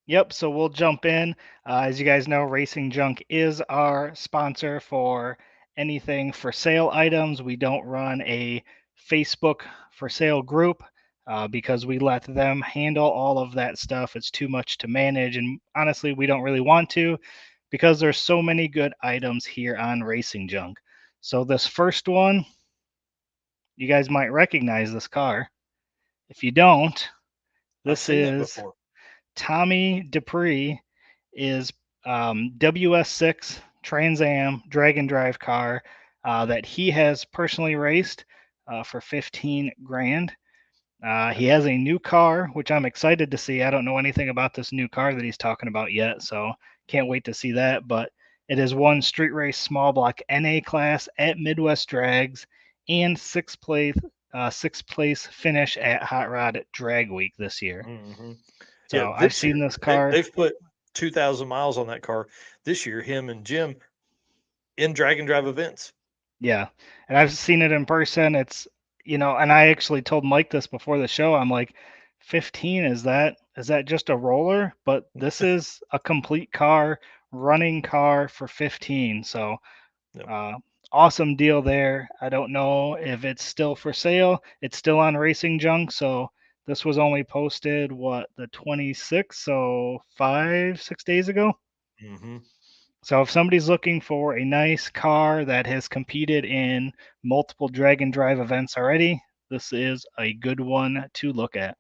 Yep, so we'll jump in. As you guys know, Racing Junk is our sponsor for anything for sale items. We don't run a Facebook for sale group because we let them handle all of that stuff. It's too much to manage, and honestly, we don't really want to because there's so many good items here on Racing Junk. So this first one, you guys might recognize this car. If you don't, this is Tommy Dupree is WS6 Trans Am drag and drive car that he has personally raced for 15 grand. He has a new car, which I'm excited to see. I don't know anything about this new car that he's talking about yet, so can't wait to see that. But it is won street race small block NA class at Midwest Drags and sixth place finish at Hot Rod at Drag Week this year. Mm-hmm. So yeah, I've seen this car. They've put 2,000 miles on that car this year, him and Jim, in drag and drive events. Yeah, and I've seen it in person. It's, and I actually told Mike this before the show. I'm like, 15, is that just a roller? But this is a complete car, running car for 15. So awesome deal there. I don't know if it's still for sale. It's still on Racing Junk, so This was only posted, the 26th, so 6 days ago. Mm-hmm. So if somebody's looking for a nice car that has competed in multiple drag and drive events already, this is a good one to look at.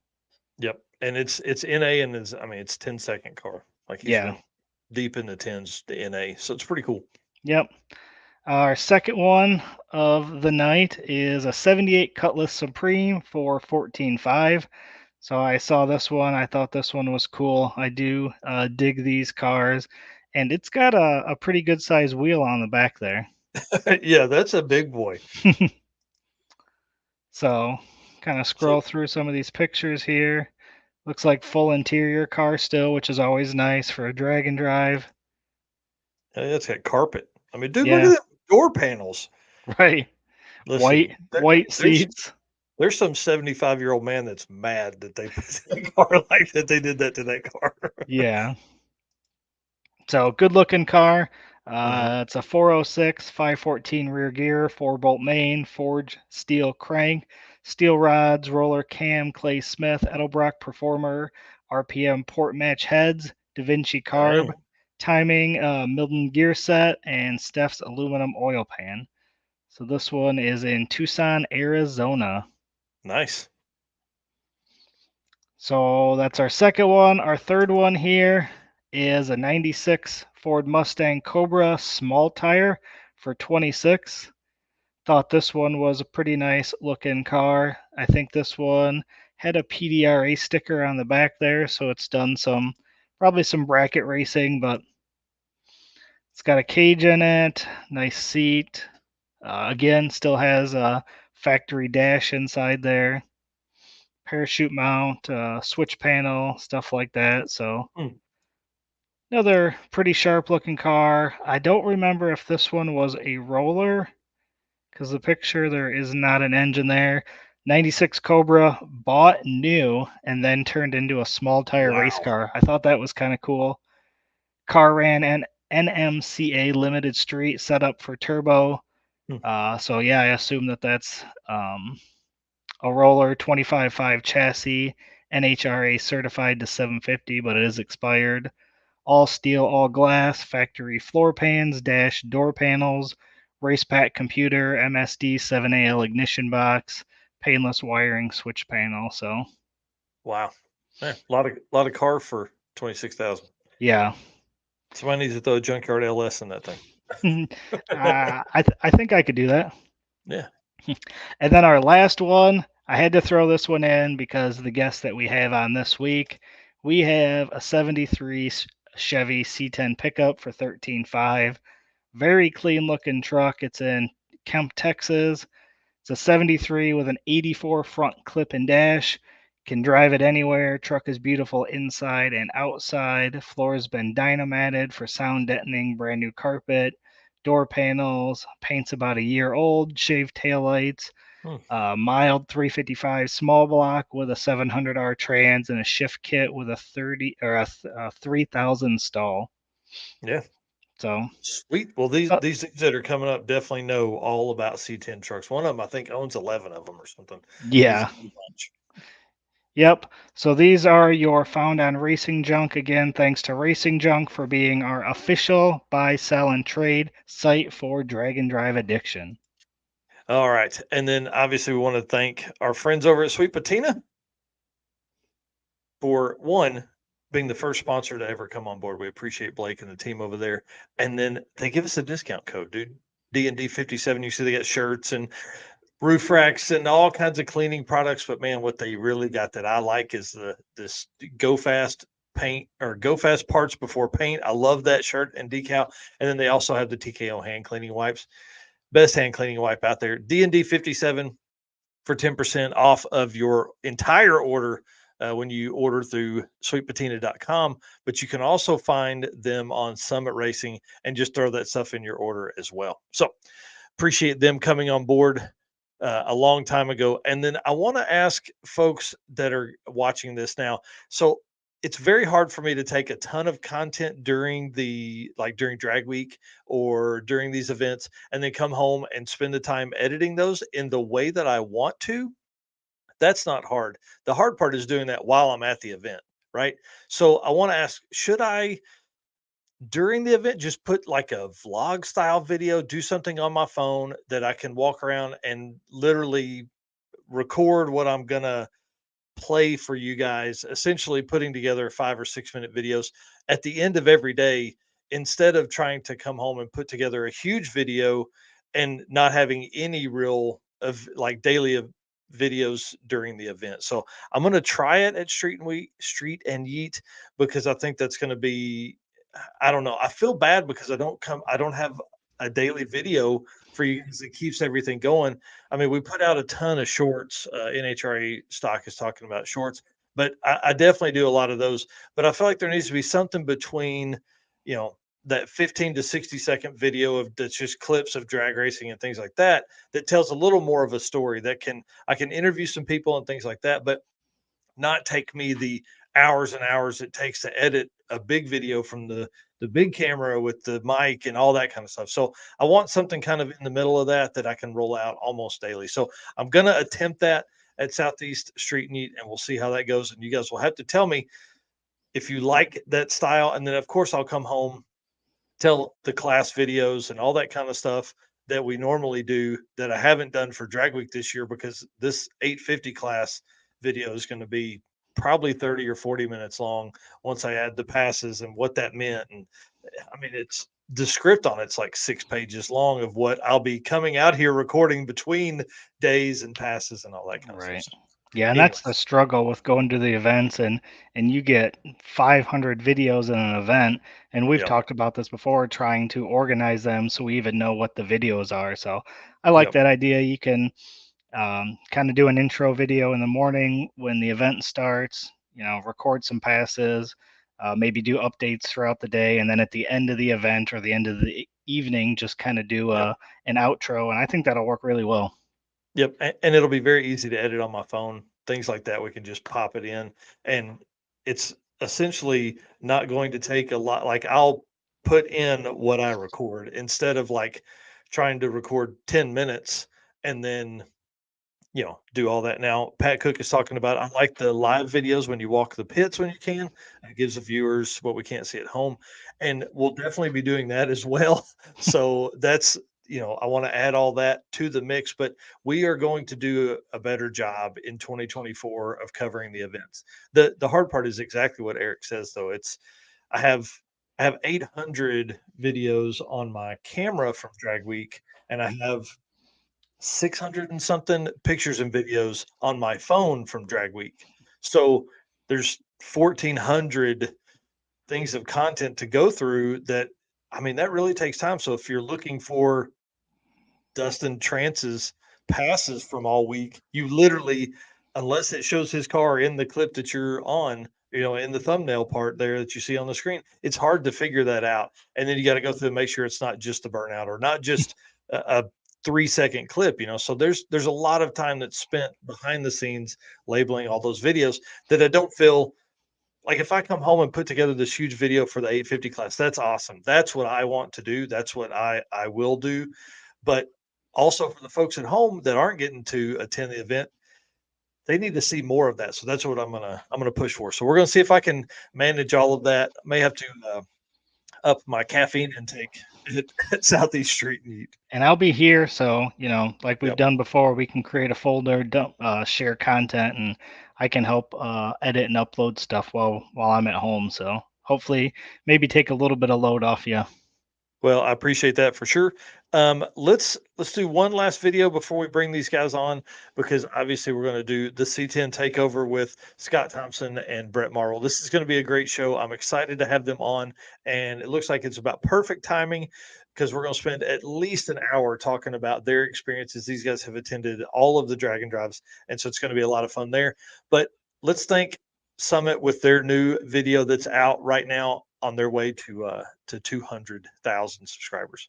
Yep. And it's NA and it's 10-second car. Like he's Yeah. been deep in the tens, the NA. So it's pretty cool. Yep. Our second one of the night is a 78 Cutlass Supreme for $14,500. So I saw this one. I thought this one was cool. I do dig these cars, and it's got a pretty good size wheel on the back there. Yeah, that's a big boy. So kind of scroll through some of these pictures here. Looks like full interior car still, which is always nice for a drag and drive. That's got carpet. I mean, dude, Yeah. look at the door panels. Right. Listen, White seats. There's some 75-year-old man that's mad that they put that car like that. They did that to that car. Yeah. So good looking car. Mhm. It's a 406, 514 rear gear, 4-bolt main, forged steel crank, steel rods, roller cam, Clay Smith, Edelbrock Performer, RPM port match heads, Da Vinci carb, Dang. timing, Milton gear set, and Steph's aluminum oil pan. So this one is in Tucson, Arizona. Nice. So that's our second one. Our third one here is a 96 Ford Mustang Cobra small tire for 26. Thought this one was a pretty nice looking car. I think this one had a PDRA sticker on the back there, so it's done probably some bracket racing, but it's got a cage in it, nice seat. Again, still has a factory dash inside there, parachute mount, switch panel, stuff like that. So another pretty sharp looking car. I don't remember if this one was a roller because the picture there is not an engine there. 96 Cobra bought new and then turned into a small tire race car. I thought that was kind of cool. Car ran an NMCA limited street set up for turbo. So yeah, I assume that's a roller 25.5 chassis, NHRA certified to 750, but it is expired. All steel, all glass, factory floor pans, dash door panels, race pack computer, MSD 7AL ignition box, painless wiring switch panel. So Wow. Yeah, a lot of car for 26,000. yeah. Somebody needs to throw a junkyard LS in that thing. I think I could do that. Yeah. And then our last one, I had to throw this one in because the guest that we have on this week, we have a 73 Chevy C10 pickup for $13,500. Very clean looking truck. It's in Kemp, Texas. It's a 73 with an 84 front clip and dash. Can drive it anywhere. Truck is beautiful inside and outside. Floor has been dynamatted for sound deadening. Brand new carpet. Door panels. Paint's about a year old. Shaved taillights. Mild 355 small block with a 700R trans and a shift kit with a 3000 stall. Yeah. So sweet. Well, these things that are coming up definitely know all about C10 trucks. One of them, I think, owns 11 of them or something. Yeah. Yep. So these are your found on Racing Junk. Again, thanks to Racing Junk for being our official buy, sell, and trade site for drag and drive addiction. All right. And then obviously we want to thank our friends over at Sweet Patina for being the first sponsor to ever come on board. We appreciate Blake and the team over there. And then they give us a discount code, dude. D&D 57. You see they got shirts and roof racks and all kinds of cleaning products. But man, what they really got that I like is this Go Fast paint or Go Fast parts before paint. I love that shirt and decal. And then they also have the TKO hand cleaning wipes. Best hand cleaning wipe out there. D&D 57 for 10% off of your entire order when you order through sweetpatina.com. But you can also find them on Summit Racing and just throw that stuff in your order as well. So appreciate them coming on board a long time ago. And then I want to ask folks that are watching this now. So it's very hard for me to take a ton of content during drag week or during these events and then come home and spend the time editing those in the way that I want to. That's not hard. The hard part is doing that while I'm at the event, right? So I want to ask, should I during the event just put like a vlog style video, do something on my phone that I can walk around and literally record what I'm going to play for you guys, essentially putting together 5 or 6 minute videos at the end of every day, instead of trying to come home and put together a huge video and not having any real of like daily of videos during the event. So I'm going to try it at Street and Yeet, because I think that's going to be, I don't know. I feel bad because I don't have a daily video for you because it keeps everything going. I mean, we put out a ton of shorts. NHRA stock is talking about shorts, but I definitely do a lot of those. But I feel like there needs to be something between, that 15 to 60-second video of that's just clips of drag racing and things like that, that tells a little more of a story I can interview some people and things like that, but not take me the hours and hours it takes to edit a big video from the big camera with the mic and all that kind of stuff. So I want something kind of in the middle of that I can roll out almost daily. So I'm going to attempt that at Southeast Street-N-Yeet, and we'll see how that goes. And you guys will have to tell me if you like that style. And then of course I'll come home, tell the class videos and all that kind of stuff that we normally do that I haven't done for Drag Week this year, because this 850 class video is going to be probably 30 or 40 minutes long once I add the passes and what that meant. And I mean, it's the script on it's like 6 pages long of what I'll be coming out here recording between days and passes and all that kind of stuff. Yeah, and that's the struggle with going to the events, and you get 500 videos in an event, and we've talked about this before, trying to organize them so we even know what the videos are. So I like that idea. You can kind of do an intro video in the morning when the event starts, record some passes, maybe do updates throughout the day, and then at the end of the event or the end of the evening, just kind of do an outro, and I think that'll work really well. Yep. And it'll be very easy to edit on my phone, things like that. We can just pop it in, and it's essentially not going to take a lot. Like, I'll put in what I record instead of like trying to record 10 minutes and then, do all that. Now, Pat Cook is talking about, I like the live videos when you walk the pits when you can. It gives the viewers what we can't see at home. And we'll definitely be doing that as well. So that's, I want to add all that to the mix, but we are going to do a better job in 2024 of covering the events. The hard part is exactly what Eric says, though. I have 800 videos on my camera from Drag Week, and I have 600 and something pictures and videos on my phone from Drag Week. So there's 1,400 things of content to go through that. I mean, that really takes time. So if you're looking for Dustin Trance's passes from all week, you literally, unless it shows his car in the clip that you're on, in the thumbnail part there that you see on the screen, it's hard to figure that out. And then you got to go through and make sure it's not just the burnout or not just a 3-second clip, So there's a lot of time that's spent behind the scenes labeling all those videos that I don't feel like, if I come home and put together this huge video for the 850 class, that's awesome. That's what I want to do. That's what I will do. But also for the folks at home that aren't getting to attend the event, they need to see more of that. So that's what I'm gonna push for. So we're gonna see if I can manage all of that. I may have to up my caffeine intake at Southeast Street-N-Yeet. And I'll be here, so like we've done before, we can create a folder, share content, and I can help edit and upload stuff while I'm at home. So hopefully, maybe take a little bit of load off you. Well, I appreciate that for sure. Let's do one last video before we bring these guys on, because obviously we're going to do the C10 takeover with Scott Thompson and Bret Marvil. This is going to be a great show. I'm excited to have them on, and it looks like it's about perfect timing, because we're going to spend at least an hour talking about their experiences. These guys have attended all of the Drag and Drives, and so it's going to be a lot of fun there. But let's thank Summit with their new video that's out right now on their way to 200,000 subscribers.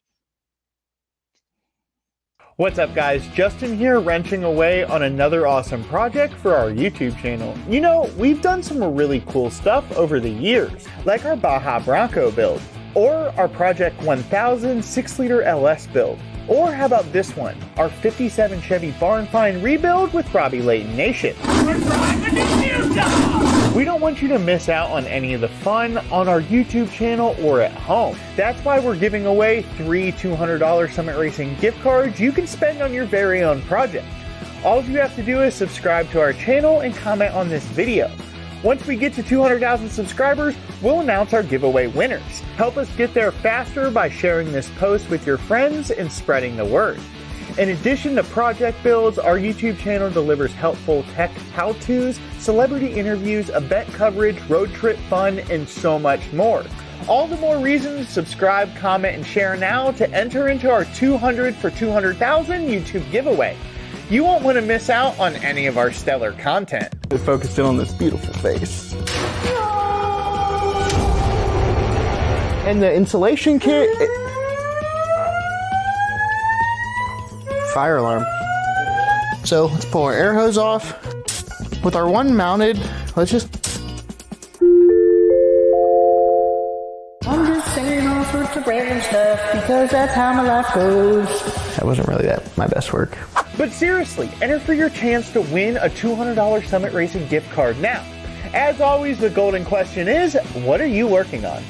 What's up, guys? Justin here, wrenching away on another awesome project for our YouTube channel. We've done some really cool stuff over the years, like our Baja Bronco build, or our Project 1000 6-liter LS build. Or how about this one, our 57 Chevy Barn Find rebuild with Robbie Layton Nation. We don't want you to miss out on any of the fun on our YouTube channel or at home. That's why we're giving away 3 $200 Summit Racing gift cards you can spend on your very own project. All you have to do is subscribe to our channel and comment on this video. Once we get to 200,000 subscribers, we'll announce our giveaway winners. Help us get there faster by sharing this post with your friends and spreading the word. In addition to project builds, our YouTube channel delivers helpful tech how-tos, celebrity interviews, event coverage, road trip fun, and so much more. All the more reasons to subscribe, comment, and share now to enter into our 200 for 200,000 YouTube giveaway. You won't want to miss out on any of our stellar content. Focused in on this beautiful face. And the insulation kit. Fire alarm. So let's pull our air hose off. With our one mounted, let's just. I'm just saying all sorts of random stuff because that's how my life goes. That wasn't really my best work. But seriously, enter for your chance to win a $200 Summit Racing gift card now. As always, the golden question is, what are you working on?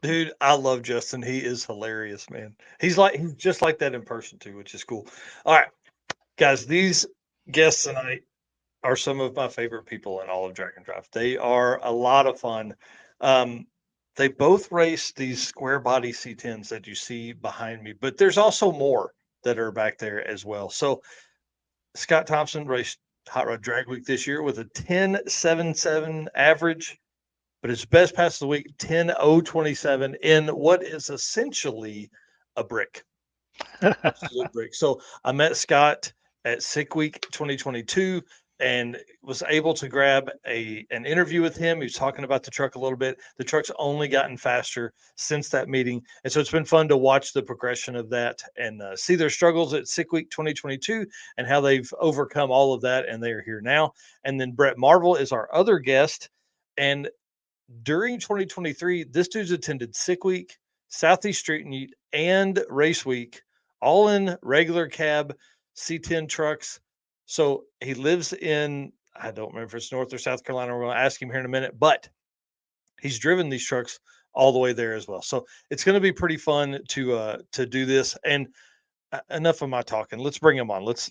Dude, I love Justin. He is hilarious, man. He's just like that in person too, which is cool. All right, guys, these guests tonight are some of my favorite people in all of Drag and Drive. They are a lot of fun. They both race these square body C10s that you see behind me, but there's also more that are back there as well. So Scott Thompson raced Hot Rod Drag Week this year with a 10.77 average, but his best pass of the week, 10.027 in what is essentially a brick. Absolute brick. So I met Scott at Sick Week 2022 and was able to grab an interview with him. He was talking about the truck a little bit. The truck's only gotten faster since that meeting. And so it's been fun to watch the progression of that and see their struggles at Sick Week 2022 and how they've overcome all of that. And they are here now. And then Bret Marvil is our other guest. And during 2023, this dude's attended Sick Week, Southeast Street-N-Yeet, and Race Week, all in regular cab C10 trucks. So he lives in, I don't remember if it's North or South Carolina. We're going to ask him here in a minute, but he's driven these trucks all the way there as well. So it's going to be pretty fun to do this. And enough of my talking. Let's bring him on. Let's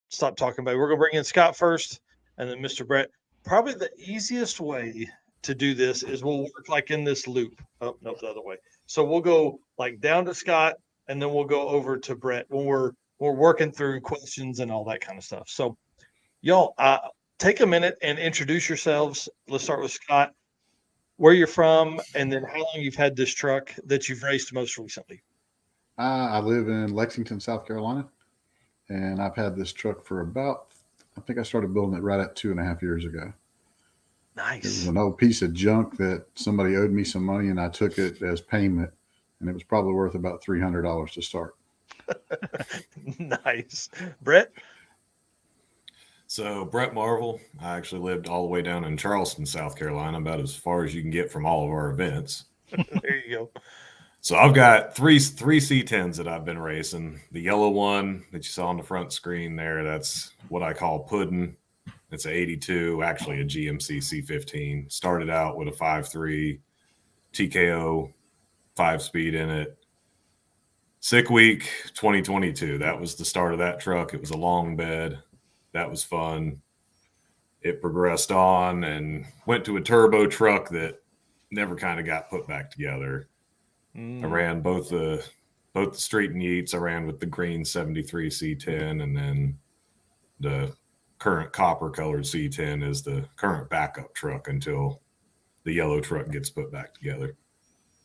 stop talking about it. We're going to bring in Scott first and then Mr. Bret. Probably the easiest way to do this is we'll work like in this loop. Oh, no, the other way. So we'll go like down to Scott and then we'll go over to Bret when we're working through questions and all that kind of stuff. So y'all take a minute and introduce yourselves. Let's start with Scott, where you're from, and then how long you've had this truck that you've raced most recently. I live in Lexington, South Carolina, and I've had this truck for I think I started building it right at 2.5 years ago. Nice. It was an old piece of junk that somebody owed me some money, and I took it as payment, and it was probably worth about $300 to start. Nice. Bret? So Bret Marvil, I actually lived all the way down in Charleston, South Carolina, about as far as you can get from all of our events. There you go. So I've got three C10s that I've been racing. The yellow one that you saw on the front screen there, that's what I call pudding. It's a 82, actually a GMC C15. Started out with a 5.3 TKO 5-speed in it. Sick Week 2022. That was the start of that truck. It was a long bed. That was fun. It progressed on and went to a turbo truck that never kind of got put back together. I ran both the Street-N-Yeets. I ran with the green 73 C10, and then the current copper colored C10 is the current backup truck until the yellow truck gets put back together.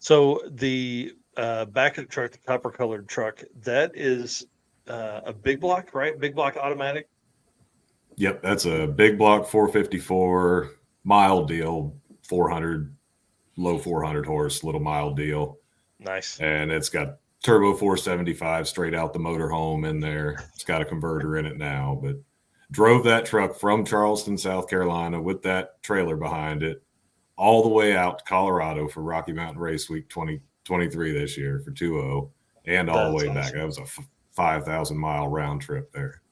So the backup truck, the copper colored truck, that is a big block, right? Big block automatic. Yep, that's a big block 454 mild deal, 400, low 400 horse, little mild deal. Nice. And it's got turbo 475 straight out the motorhome in there. It's got a converter in it now, but drove that truck from Charleston, South Carolina with that trailer behind it all the way out to Colorado for Rocky Mountain Race Week 2023 this year for 2.0. and all the That's way back. awesome. That was a 5,000-mile round trip there.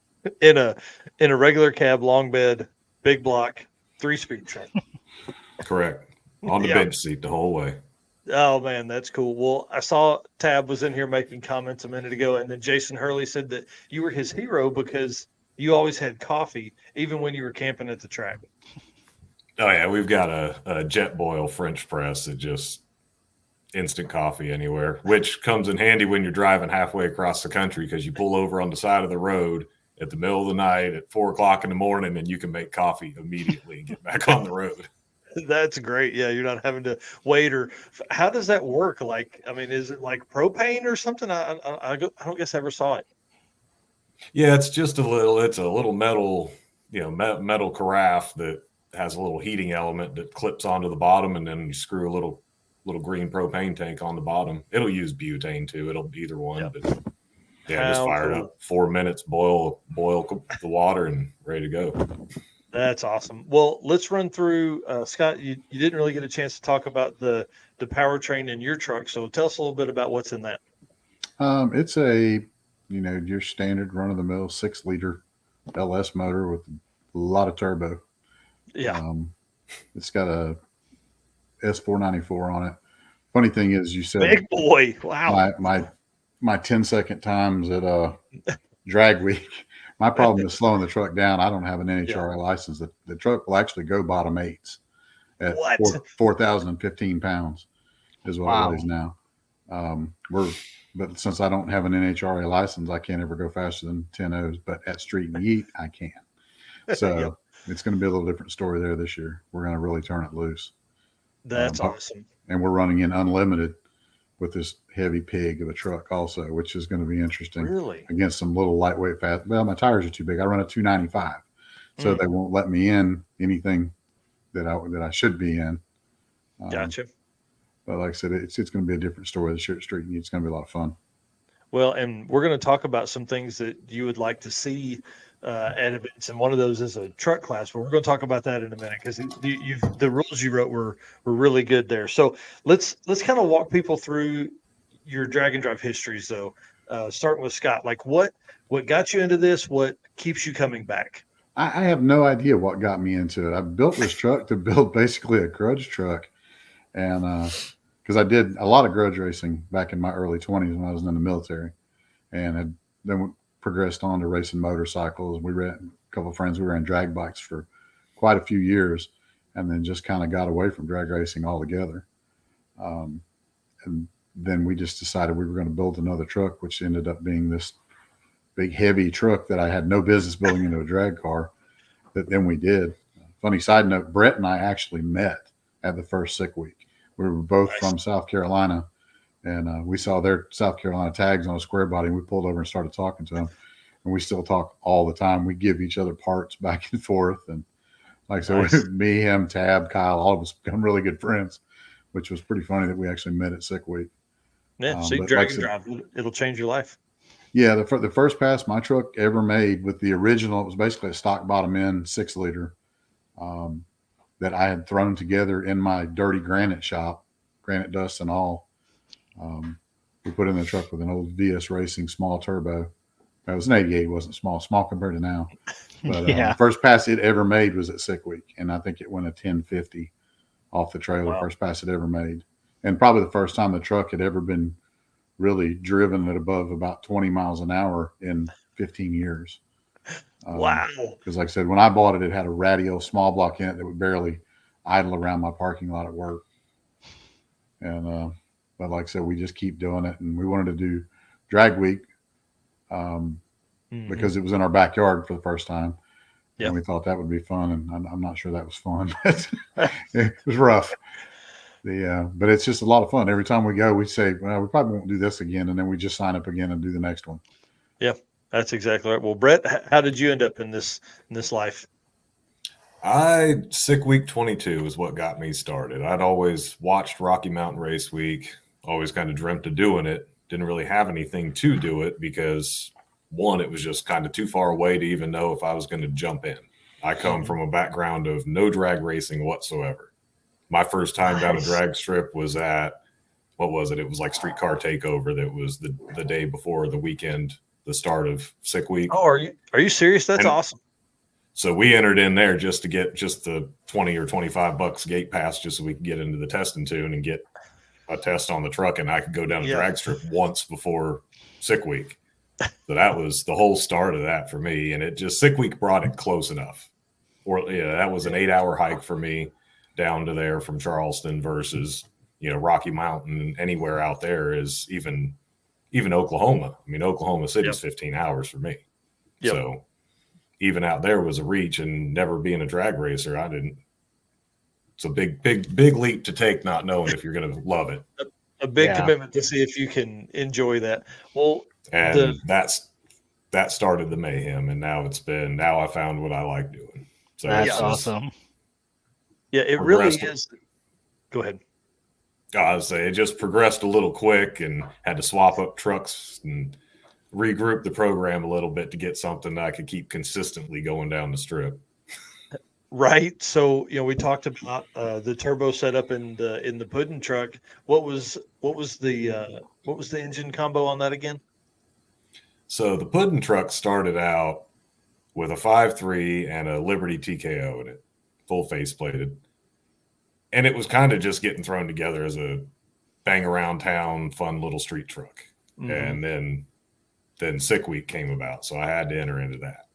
In a regular cab, long bed, big block, 3-speed truck. Correct. On the Yeah. bench seat the whole way. Oh man, that's cool. Well, I saw Tab was in here making comments a minute ago, and then Jason Hurley said that you were his hero because you always had coffee, even when you were camping at the track. Oh yeah, we've got a jet boil French press that just instant coffee anywhere, which comes in handy when you're driving halfway across the country because you pull over on the side of the road at the middle of the night at 4 o'clock in the morning, and you can make coffee immediately and get back on the road. That's great. Yeah, you're not having to wait. Or how does that work? Like, I mean, is it like propane or something? I don't guess I ever saw it. Yeah, it's a little metal, metal carafe that has a little heating element that clips onto the bottom, and then you screw a little green propane tank on the bottom. It'll use butane too. It'll be either one. Yep. But yeah, just fire it up. 4 minutes, boil the water, and ready to go. That's awesome. Well, let's run through, Scott, you didn't really get a chance to talk about the powertrain in your truck. So tell us a little bit about what's in that. It's a, your standard run-of-the-mill 6-liter LS motor with a lot of turbo. Yeah. It's got a S494 on it. Funny thing is, you said big boy. Wow. My 10-second times at drag week. My problem is slowing the truck down. I don't have an NHRA license. The truck will actually go bottom 8s at 4,015 pounds is what it weighs now. But since I don't have an NHRA license, I can't ever go faster than 10 O's. But at Street-N-Yeet, I can. So it's going to be a little different story there this year. We're going to really turn it loose. That's awesome. And we're running in unlimited with this heavy pig of a truck also, which is going to be interesting. Really? Against some little lightweight fast. Well, my tires are too big. I run a 295, so they won't let me in anything that I should be in. Gotcha. But like I said, it's going to be a different story this year at Street-N-Yeet. It's going to be a lot of fun. Well, and we're going to talk about some things that you would like to see at events, and one of those is a truck class. But we're going to talk about that in a minute because the rules you wrote were really good there. So let's kind of walk people through your drag and drive histories, though. Starting with Scott, like what got you into this? What keeps you coming back? I have no idea what got me into it. I built this truck to build basically a grudge truck, and because I did a lot of grudge racing back in my early 20s when I was in the military, and then progressed on to racing motorcycles. We ran a couple of friends. We ran drag bikes for quite a few years, and then just kind of got away from drag racing altogether. And then we just decided we were going to build another truck, which ended up being this big, heavy truck that I had no business building into a drag car. That then we did. Funny side note: Bret and I actually met at the first Sick Week. We were both from South Carolina. And we saw their South Carolina tags on a square body, and we pulled over and started talking to them. And we still talk all the time. We give each other parts back and forth. And like I said, me, him, Tab, Kyle, all of us become really good friends, which was pretty funny that we actually met at Sick Week. Yeah, so drag and drive, it'll change your life. Yeah, the first pass my truck ever made with the original, it was basically a stock bottom end 6-liter that I had thrown together in my dirty granite shop, granite dust and all. We put in the truck with an old VS Racing small turbo. It was an 88, it wasn't small compared to now. But the first pass it ever made was at Sick Week, and I think it went a 1050 off the trailer. Wow. First pass it ever made, and probably the first time the truck had ever been really driven at above about 20 miles an hour in 15 years. Wow! Because like I said, when I bought it, it had a radio small block in it that would barely idle around my parking lot at work, and but like I said, we just keep doing it, and we wanted to do drag week because it was in our backyard for the first time. Yep. And we thought that would be fun, and I'm not sure that was fun. It was rough. But it's just a lot of fun. Every time we go, we say, well, we probably won't do this again, and then we just sign up again and do the next one. Yeah, that's exactly right. Well, Bret, how did you end up in this life? Sick Week 22 is what got me started. I'd always watched Rocky Mountain Race Week, always kind of dreamt of doing it. Didn't really have anything to do it because, one, it was just kind of too far away to even know if I was going to jump in. I come from a background of no drag racing whatsoever. My first time down a drag strip was at what was it? It was like Streetcar Takeover. That was the day before the weekend, the start of Sick Week. Oh, are you serious? That's awesome. So we entered in there just to get just the 20 or 25 bucks gate pass, just so we could get into the testing tune and get a test on the truck, and I could go down a drag strip once before Sick Week. So that was the whole start of that for me, and it just Sick Week brought it close enough. Or that was an 8-hour hike for me down to there from Charleston versus Rocky Mountain. Anywhere out there is even Oklahoma. I mean, Oklahoma City is 15 hours for me. Yep. So even out there was a reach, and never being a drag racer, I didn't. It's a big leap to take, not knowing if you're going to love it. A big commitment to see if you can enjoy that. Well, and that started the mayhem, and now I found what I like doing. So that's awesome. Yeah, it really is. Go ahead. I would say it just progressed a little quick, and had to swap up trucks and regroup the program a little bit to get something that I could keep consistently going down the strip. Right. So, we talked about the turbo setup in the pudding truck. What was the engine combo on that again? So the pudding truck started out with a 5.3 and a Liberty TKO in it, full face plated. And it was kind of just getting thrown together as a bang around town, fun little street truck. Mm-hmm. And then Sick Week came about, so I had to enter into that.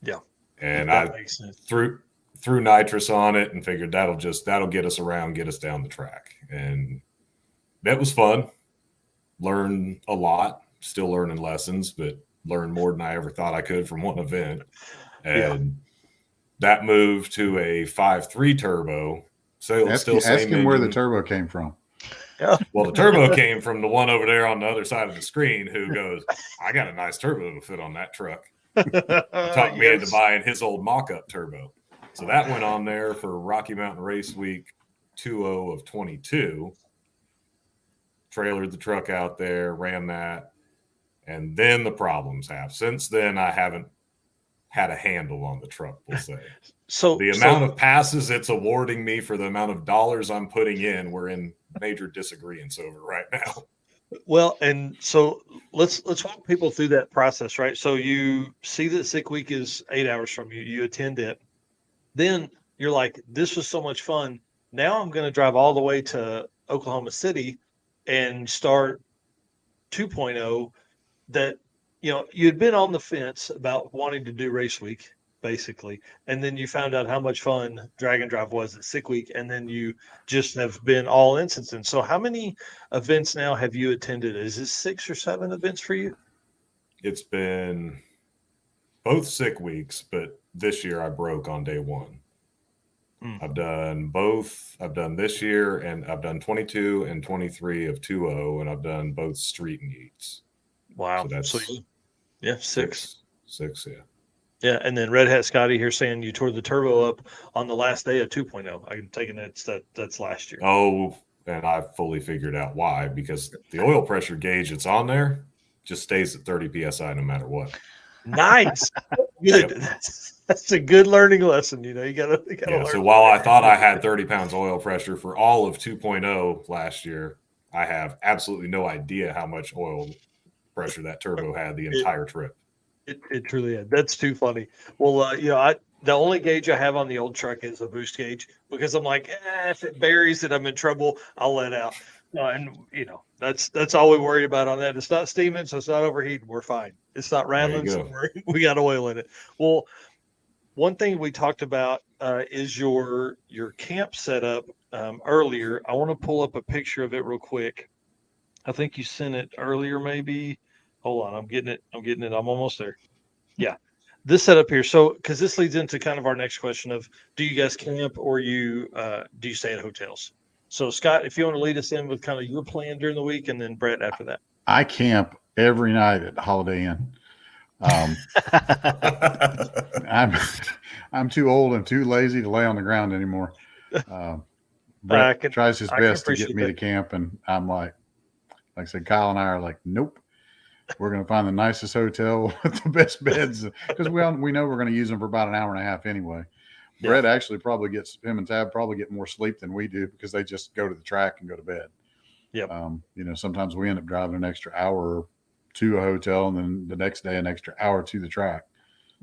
Yeah. And I threw nitrous on it and figured that'll get us around, get us down the track. And that was fun. Learned a lot, still learning lessons, but learned more than I ever thought I could from one event. And that moved to a 5.3 turbo. So ask him where the turbo came from. Yeah. Well, the turbo came from the one over there on the other side of the screen who goes, I got a nice turbo to fit on that truck. Talked me into buying his old mock-up turbo. So that went on there for Rocky Mountain Race Week 20 of 22. Trailered the truck out there, ran that, and then the problems happened. Since then, I haven't had a handle on the truck, we'll say. So the amount of passes it's awarding me for the amount of dollars I'm putting in, we're in major disagreements over right now. Well, and so let's walk people through that process, right? So you see that Sick Week is 8 hours from you. You attend it. Then you're like, this was so much fun. Now I'm going to drive all the way to Oklahoma City and start 2.0 that, you had been on the fence about wanting to do Race Week, basically. And then you found out how much fun Drag and Drive was at Sick Week. And then you just have been all in since then. So how many events now have you attended? Is this 6 or 7 events for you? It's been both Sick Weeks, but this year I broke on day one. I've done both. I've done this year, and I've done 22 and 23 of 2.0, and I've done both Street-N-Yeets. Wow. So that's 6. 6, yeah. Yeah, and then Red Hat Scotty here saying you tore the turbo up on the last day of 2.0. I'm taking that's last year. Oh, and I fully figured out why, because the oil pressure gauge that's on there just stays at 30 PSI no matter what. Nice. Good. Yep. That's a good learning lesson. You gotta learn. So while I thought I had 30 pounds oil pressure for all of 2.0 last year, I have absolutely no idea how much oil pressure that turbo had the entire trip. It truly is. That's too funny. Well, the only gauge I have on the old truck is a boost gauge, because I'm like, if it buries it, I'm in trouble. I'll let out. And that's all we worry about on that. It's not steaming, so it's not overheating. We're fine. It's not rattling, so we got oil in it. Well, one thing we talked about is your camp setup earlier. I want to pull up a picture of it real quick. I think you sent it earlier, maybe. Hold on, I'm getting it. I'm almost there. Yeah, this setup here. So, because this leads into kind of our next question of, do you guys camp or do you stay at hotels? So, Scott, if you want to lead us in with kind of your plan during the week, and then Bret after that. I camp every night at Holiday Inn. I'm too old and too lazy to lay on the ground anymore. Bret tries his best to get me to camp, and I'm like I said, Kyle and I are like, nope. We're going to find the nicest hotel with the best beds, because we know we're going to use them for about an hour and a half anyway. Yeah. Bret actually him and Tab probably get more sleep than we do, because they just go to the track and go to bed. Yep. You know, sometimes we end up driving an extra hour to a hotel and then the next day an extra hour to the track.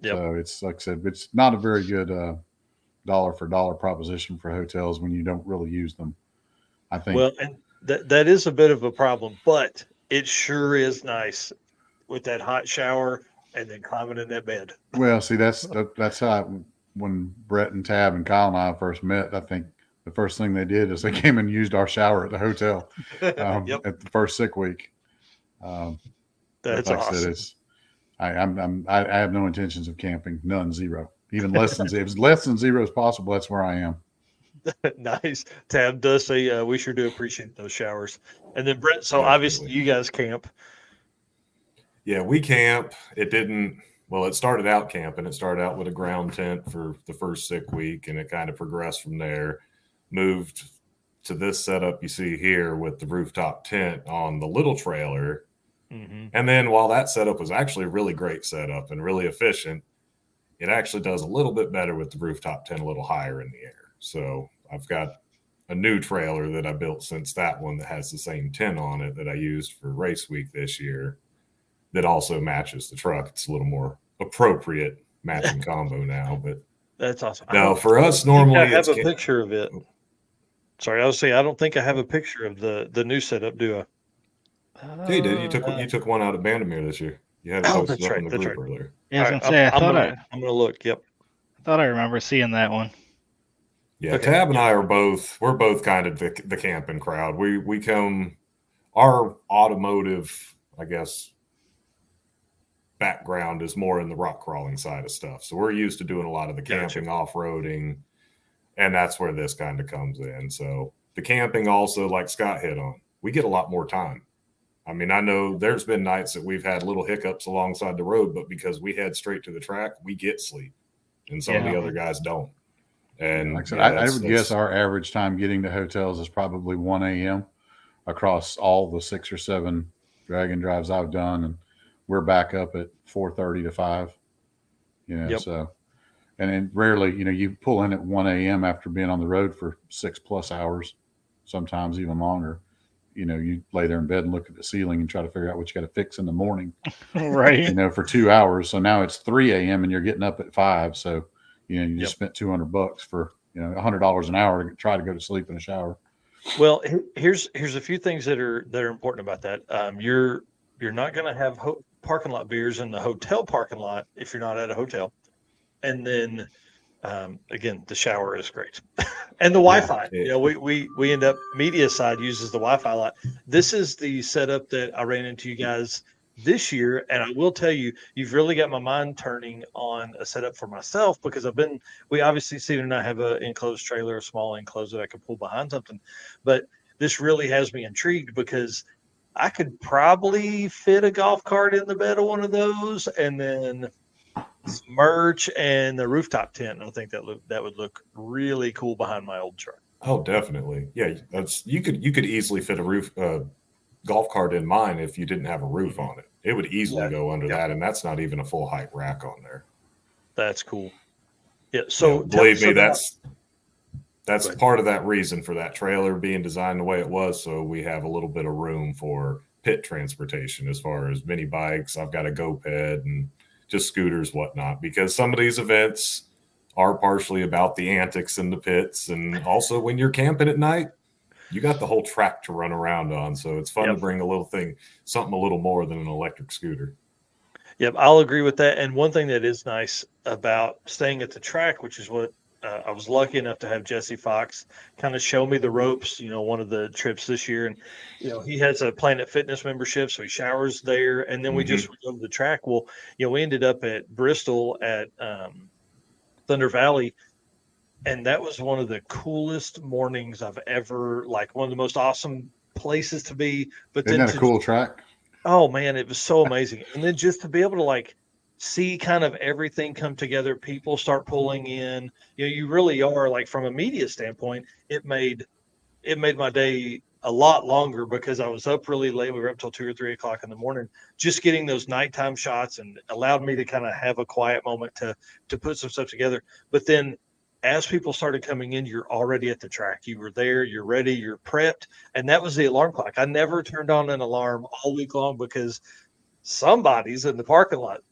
Yep. So it's like I said, it's not a very good dollar for dollar proposition for hotels when you don't really use them. I think. Well, and that is a bit of a problem, but it sure is nice with that hot shower and then climbing in that bed. Well, see, that's how when Bret and Tab and Kyle and I first met, I think the first thing they did is they came and used our shower at the hotel at the first sick week. That's like awesome. I said, I have no intentions of camping, none, zero, even less than if it's less than zero as possible. That's where I am. Nice. Tab does say we sure do appreciate those showers. And then Bret, so obviously you guys camp. Yeah, we camp. It started out camping. It started out with a ground tent for the first sick week, and it kind of progressed from there. Moved to this setup you see here with the rooftop tent on the little trailer. Mm-hmm. And then while that setup was actually a really great setup and really efficient, it actually does a little bit better with the rooftop tent a little higher in the air. So I've got a new trailer that I built since that one that has the same tent on it that I used for race week this year that also matches the truck. It's a little more appropriate matching combo now, but that's awesome. No, for us normally I have a picture of it. Sorry, I was saying I don't think I have a picture of the new setup, do I? Yeah, you did. You took one out at Bandamere this year. You had it posted up in the group earlier. Yeah, I was gonna say, I'm gonna look. Yep. I thought I remember seeing that one. Yeah, okay. Tab and I we're both kind of the camping crowd. We come, our automotive, I guess, background is more in the rock crawling side of stuff. So we're used to doing a lot of the camping, off-roading, and that's where this kind of comes in. So the camping also, like Scott hit on, we get a lot more time. I mean, I know there's been nights that we've had little hiccups alongside the road, but because we head straight to the track, we get sleep, and some of the other guys don't. And like I said, I would guess our average time getting to hotels is probably 1 a.m. across all the 6 or 7 Dragon drives I've done, and we're back up at 4:30 to 5. You know, so and then rarely, you know, you pull in at 1 a.m. after being on the road for 6+ hours, sometimes even longer. You know, you lay there in bed and look at the ceiling and try to figure out what you got to fix in the morning. Right. You know, for 2 hours. So now it's 3 a.m. and you're getting up at 5. So, you know, you just spent $200 for, you know, $100 an hour to try to go to sleep in a shower. Well, here's a few things that are important about that. You're not going to have parking lot beers in the hotel parking lot if you're not at a hotel. And then, again, the shower is great. And the Wi-Fi, you know, we end up, media side uses the Wi-Fi a lot. This is the setup that I ran into you guys this year. And I will tell you, you've really got my mind turning on a setup for myself, because we obviously, Steven and I have an enclosed trailer, a small enclosed that I could pull behind something. But this really has me intrigued, because I could probably fit a golf cart in the bed of one of those, and then some merch and the rooftop tent. And I think that would look really cool behind my old truck. Oh, definitely. Yeah, you could easily fit a golf cart in mine if you didn't have a roof on it. It would easily go under that, and that's not even a full height rack on there. That's cool. Yeah. So believe me, that's part of that reason for that trailer being designed the way it was. So we have a little bit of room for pit transportation as far as mini bikes. I've got a GoPed and just scooters, whatnot, because some of these events are partially about the antics in the pits. And also when you're camping at night, you got the whole track to run around on. So it's fun to bring something a little more than an electric scooter. Yep, I'll agree with that. And one thing that is nice about staying at the track, which is what I was lucky enough to have Jesse Fox kind of show me the ropes, you know, one of the trips this year. And, you know, he has a Planet Fitness membership, so he showers there. And then we go to the track. Well, you know, we ended up at Bristol at Thunder Valley. And that was one of the coolest mornings I've ever, like one of the most awesome places to be. But isn't that a cool track? Oh man, it was so amazing. And then just to be able to like see kind of everything come together, people start pulling in, you know, you really are like, from a media standpoint, it made my day a lot longer, because I was up really late. We were up till 2 or 3 o'clock in the morning, just getting those nighttime shots, and allowed me to kind of have a quiet moment to put some stuff together. But then as people started coming in, you're already at the track. You were there, you're ready, you're prepped. And that was the alarm clock. I never turned on an alarm all week long because somebody's in the parking lot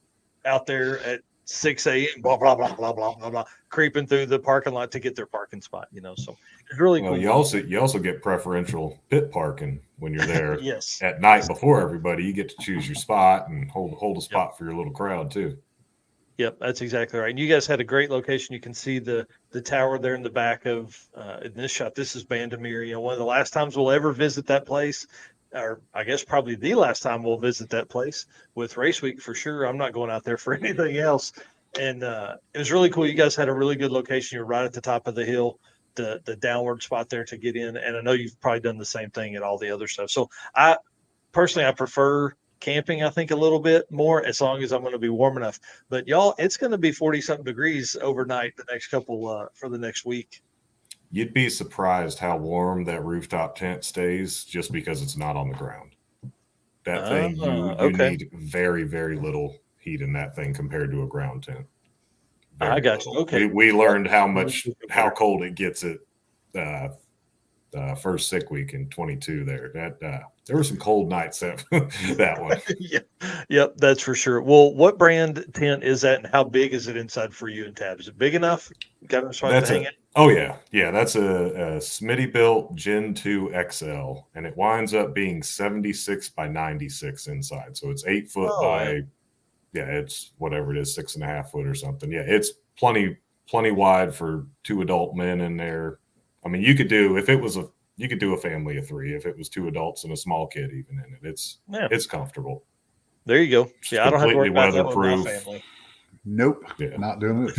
out there at 6 a.m. blah blah blah blah blah blah blah, creeping through the parking lot to get their parking spot. So it's really cool. You also get preferential pit parking when you're there. Yes. At night before everybody. You get to choose your spot and hold a spot for your little crowd too. Yep, that's exactly right. And you guys had a great location. You can see the tower there in the back of in this shot. This is Bandamere. One of the last times we'll ever visit that place, or I guess probably the last time we'll visit that place with Race Week for sure. I'm not going out there for anything else. And it was really cool. You guys had a really good location. You're right at the top of the hill, the downward spot there to get in. And I know you've probably done the same thing at all the other stuff. So I prefer camping, I think, a little bit more, as long as I'm going to be warm enough. But y'all, it's going to be 40-something degrees overnight the next couple for the next week. You'd be surprised how warm that rooftop tent stays just because it's not on the ground. That thing, you need very, very little heat in that thing compared to a ground tent. I got you. Okay. We learned how cold it gets at first sick week in 22 there. There were some cold nights that one. Yep, that's for sure. Well, what brand tent is that, and how big is it inside for you and Tab? Is it big enough? Got enough spot to hang it? Oh yeah. That's a Smitty built Gen 2 XL, and it winds up being 76 by 96 inside. So it's 8 foot by it's whatever it is, 6.5 foot or something. Yeah, it's plenty wide for 2 adult men in there. I mean, you could do a family of 3 if it was 2 adults and a small kid even in it. It's comfortable. There you go. Yeah, I don't have to worry about that with my family. Nope, not doing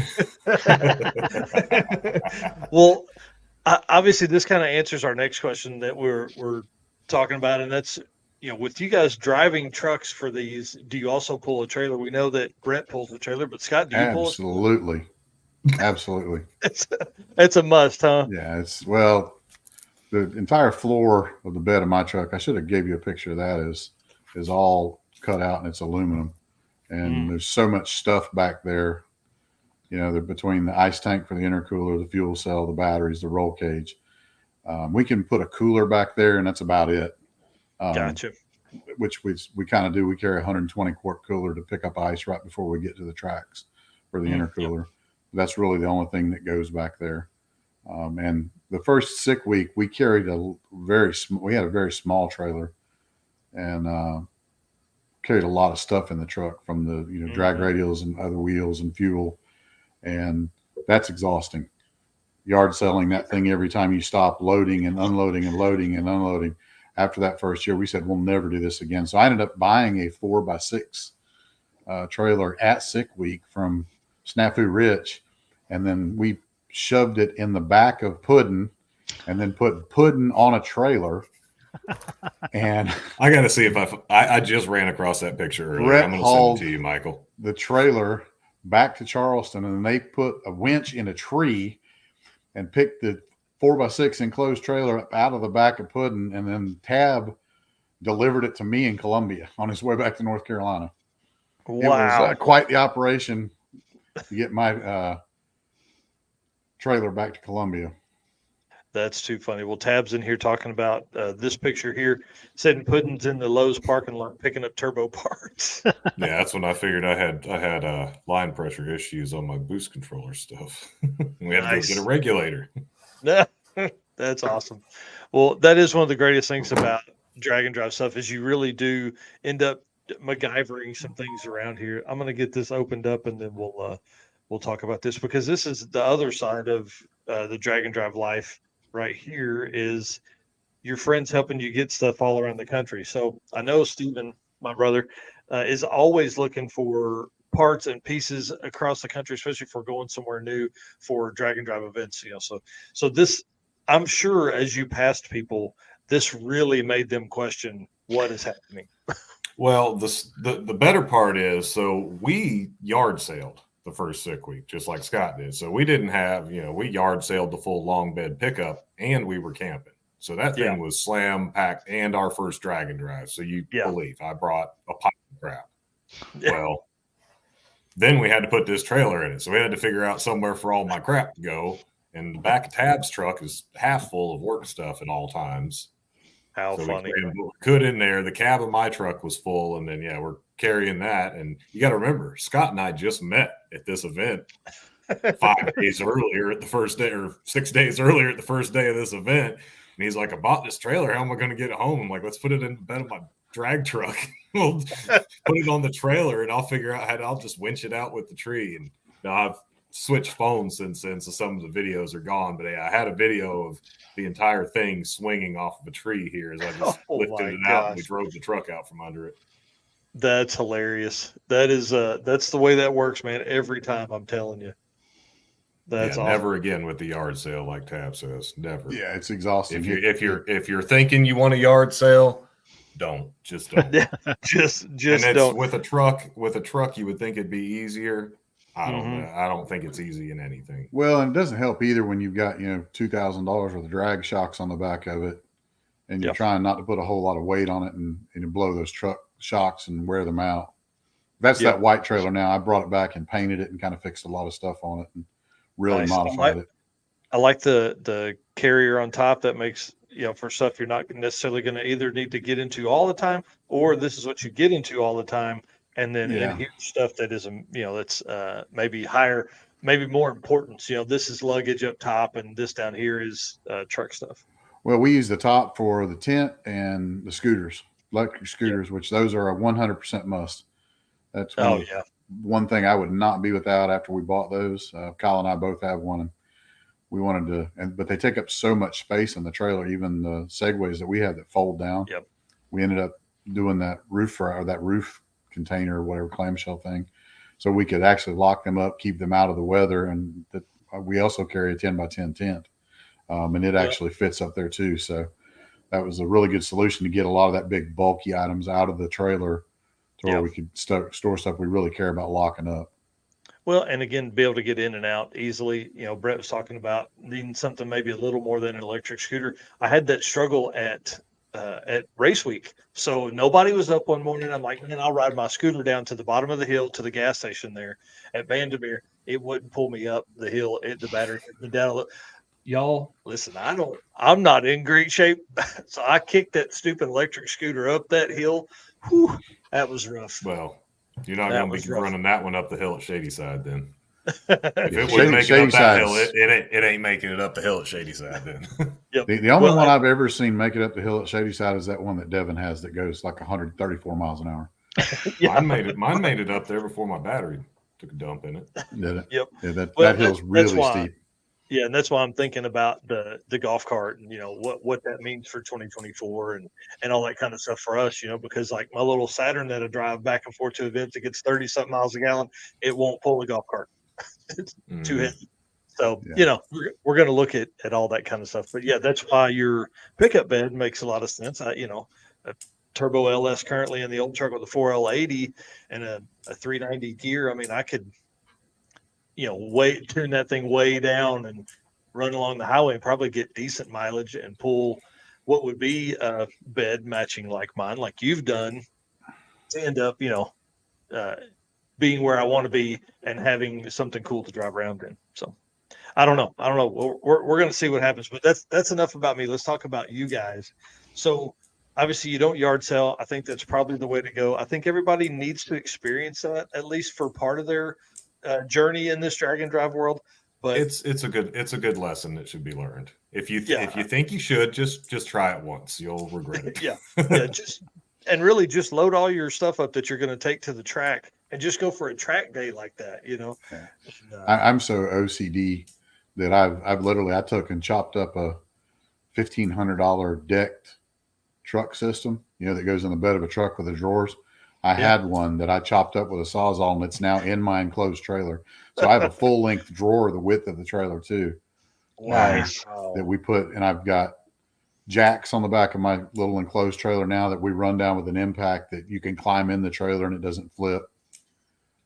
it. Well, obviously, this kind of answers our next question that we're talking about, and that's, with you guys driving trucks for these, do you also pull a trailer? We know that Bret pulls a trailer, but Scott, do you pull it? Absolutely. It's a must, huh? Yeah, the entire floor of the bed of my truck, I should have gave you a picture of that, is all cut out and it's aluminum. And there's so much stuff back there, they're between the ice tank for the intercooler, the fuel cell, the batteries, the roll cage. We can put a cooler back there and that's about it. Gotcha. Which we kind of do. We carry a 120 quart cooler to pick up ice right before we get to the tracks for the intercooler. Yep. That's really the only thing that goes back there. And the first sick week, we carried we had a very small trailer and carried a lot of stuff in the truck, from the drag radials and other wheels and fuel. And that's exhausting. Yard selling that thing every time you stop, loading and unloading and loading and unloading. After that first year, we said, we'll never do this again. So I ended up buying a 4x6 trailer at sick week from Snafu Rich. And then we shoved it in the back of Puddin' and then put Puddin' on a trailer. And I got to see if I just ran across that picture earlier. Bret I'm going to send it to you, Michael. The trailer back to Charleston, and they put a winch in a tree and picked the 4x6 enclosed trailer up out of the back of Puddin', and then Tab delivered it to me in Columbia on his way back to North Carolina. Wow. It was quite the operation to get my trailer back to Columbia. That's too funny. Well, Tab's in here talking about this picture here, said Puddin's in the Lowe's parking lot picking up turbo parts. Yeah, that's when I figured I had line pressure issues on my boost controller stuff. We had to go get a regulator. That's awesome. Well, that is one of the greatest things about drag and drive stuff, is you really do end up MacGyvering some things around here. I'm going to get this opened up and then we'll talk about this, because this is the other side of the drag and drive life. Right here is your friends helping you get stuff all around the country. So I know Steven, my brother, is always looking for parts and pieces across the country, especially if we're going somewhere new for drag and drive events. So this, I'm sure, as you passed people, this really made them question what is happening. Well, the better part is, so we yard sailed the first sick week, just like Scott did. So we didn't have, we yard sailed the full long bed pickup, and we were camping. So that thing was slam packed, and our first drag and drive. So you believe I brought a pile of crap. Yeah. Well, then we had to put this trailer in it. So we had to figure out somewhere for all my crap to go. And the back of Tab's truck is half full of work stuff at all times. How so funny. We could in there. The cab of my truck was full. And then, we're carrying that. And you got to remember, Scott and I just met at this event 5 days earlier at the first day, or 6 days earlier at the first day of this event. And he's like, I bought this trailer. How am I going to get it home? I'm like, let's put it in the bed of my drag truck. We'll put it on the trailer and I'll figure out I'll just winch it out with the tree. And now I've switched phones since then, so some of the videos are gone. But I had a video of the entire thing swinging off of a tree here as I just lifted it out and we drove the truck out from under it. That's hilarious. That is that's the way that works, man. Every time, I'm telling you. That's awesome. Never again with the yard sale, like Tab says. Never. Yeah, it's exhausting. If you're thinking you want a yard sale, don't. Just don't. just and don't. With a truck, you would think it'd be easier. I don't know. I don't think it's easy in anything. Well, and it doesn't help either when you've got $2,000 worth of drag shocks on the back of it, and you're trying not to put a whole lot of weight on it and blow those truck shocks and wear them out. That's that white trailer now. I brought it back and painted it and kind of fixed a lot of stuff on it and really modified it. I like the carrier on top that makes, for stuff you're not necessarily going to either need to get into all the time, or this is what you get into all the time. And then here's stuff that is, that's maybe higher, maybe more importance. This is luggage up top and this down here is truck stuff. Well, we use the top for the tent and the scooters, electric scooters, which those are a 100% must. That's one thing I would not be without after we bought those. Kyle and I both have one. And we wanted to, but they take up so much space in the trailer, even the Segways that we have that fold down. Yep. We ended up doing that roof container or whatever clamshell thing, so we could actually lock them up, keep them out of the weather. And we also carry a 10x10 tent, and it actually fits up there too. So that was a really good solution to get a lot of that big bulky items out of the trailer to where we could store stuff we really care about locking up. Well, and again, be able to get in and out easily. Brett was talking about needing something maybe a little more than an electric scooter. I had that struggle at race week. So nobody was up one morning. I'm like, man, I'll ride my scooter down to the bottom of the hill to the gas station there at Vandermeer. It wouldn't pull me up the hill. The battery had been down. Y'all, listen, I'm not in great shape. So I kicked that stupid electric scooter up that hill. Whew, that was rough. Well, you're not going to be running that one up the hill at Shady Side then. If it was making up that hill, it ain't making it up the hill at Shady Side then. Yep. The only one I've ever seen make it up the hill at Shady Side is that one that Devin has that goes like 134 miles an hour. Mine made it up there before my battery took a dump in it. Did it? Yep. Yeah, that hill's really steep. Yeah, and that's why I'm thinking about the golf cart and what that means for 2024 and all that kind of stuff for us, because like my little Saturn that I drive back and forth to events, it gets 30-something miles a gallon. It won't pull a golf cart. It's too heavy. So, we're going to look at all that kind of stuff. But yeah, that's why your pickup bed makes a lot of sense. A turbo LS currently in the old truck with a 4L80 and a 390 gear. I mean, I could, tune that thing way down and run along the highway and probably get decent mileage and pull what would be a bed matching like mine, like you've done, to end up, being where I want to be and having something cool to drive around in. So I don't know. We're going to see what happens, but that's enough about me. Let's talk about you guys. So obviously you don't yard sell. I think that's probably the way to go. I think everybody needs to experience that at least for part of their journey in this drag and drive world. But it's a good lesson that should be learned. If you think you should, just try it once. You'll regret it. Just load all your stuff up that you're going to take to the track and just go for a track day like that. I'm so OCD that I took and chopped up a $1,500 decked truck system, that goes in the bed of a truck with the drawers. I had one that I chopped up with a Sawzall, and it's now in my enclosed trailer. So I have a full length drawer, the width of the trailer too. Nice. That we put, and I've got jacks on the back of my little enclosed trailer now that we run down with an impact that you can climb in the trailer and it doesn't flip.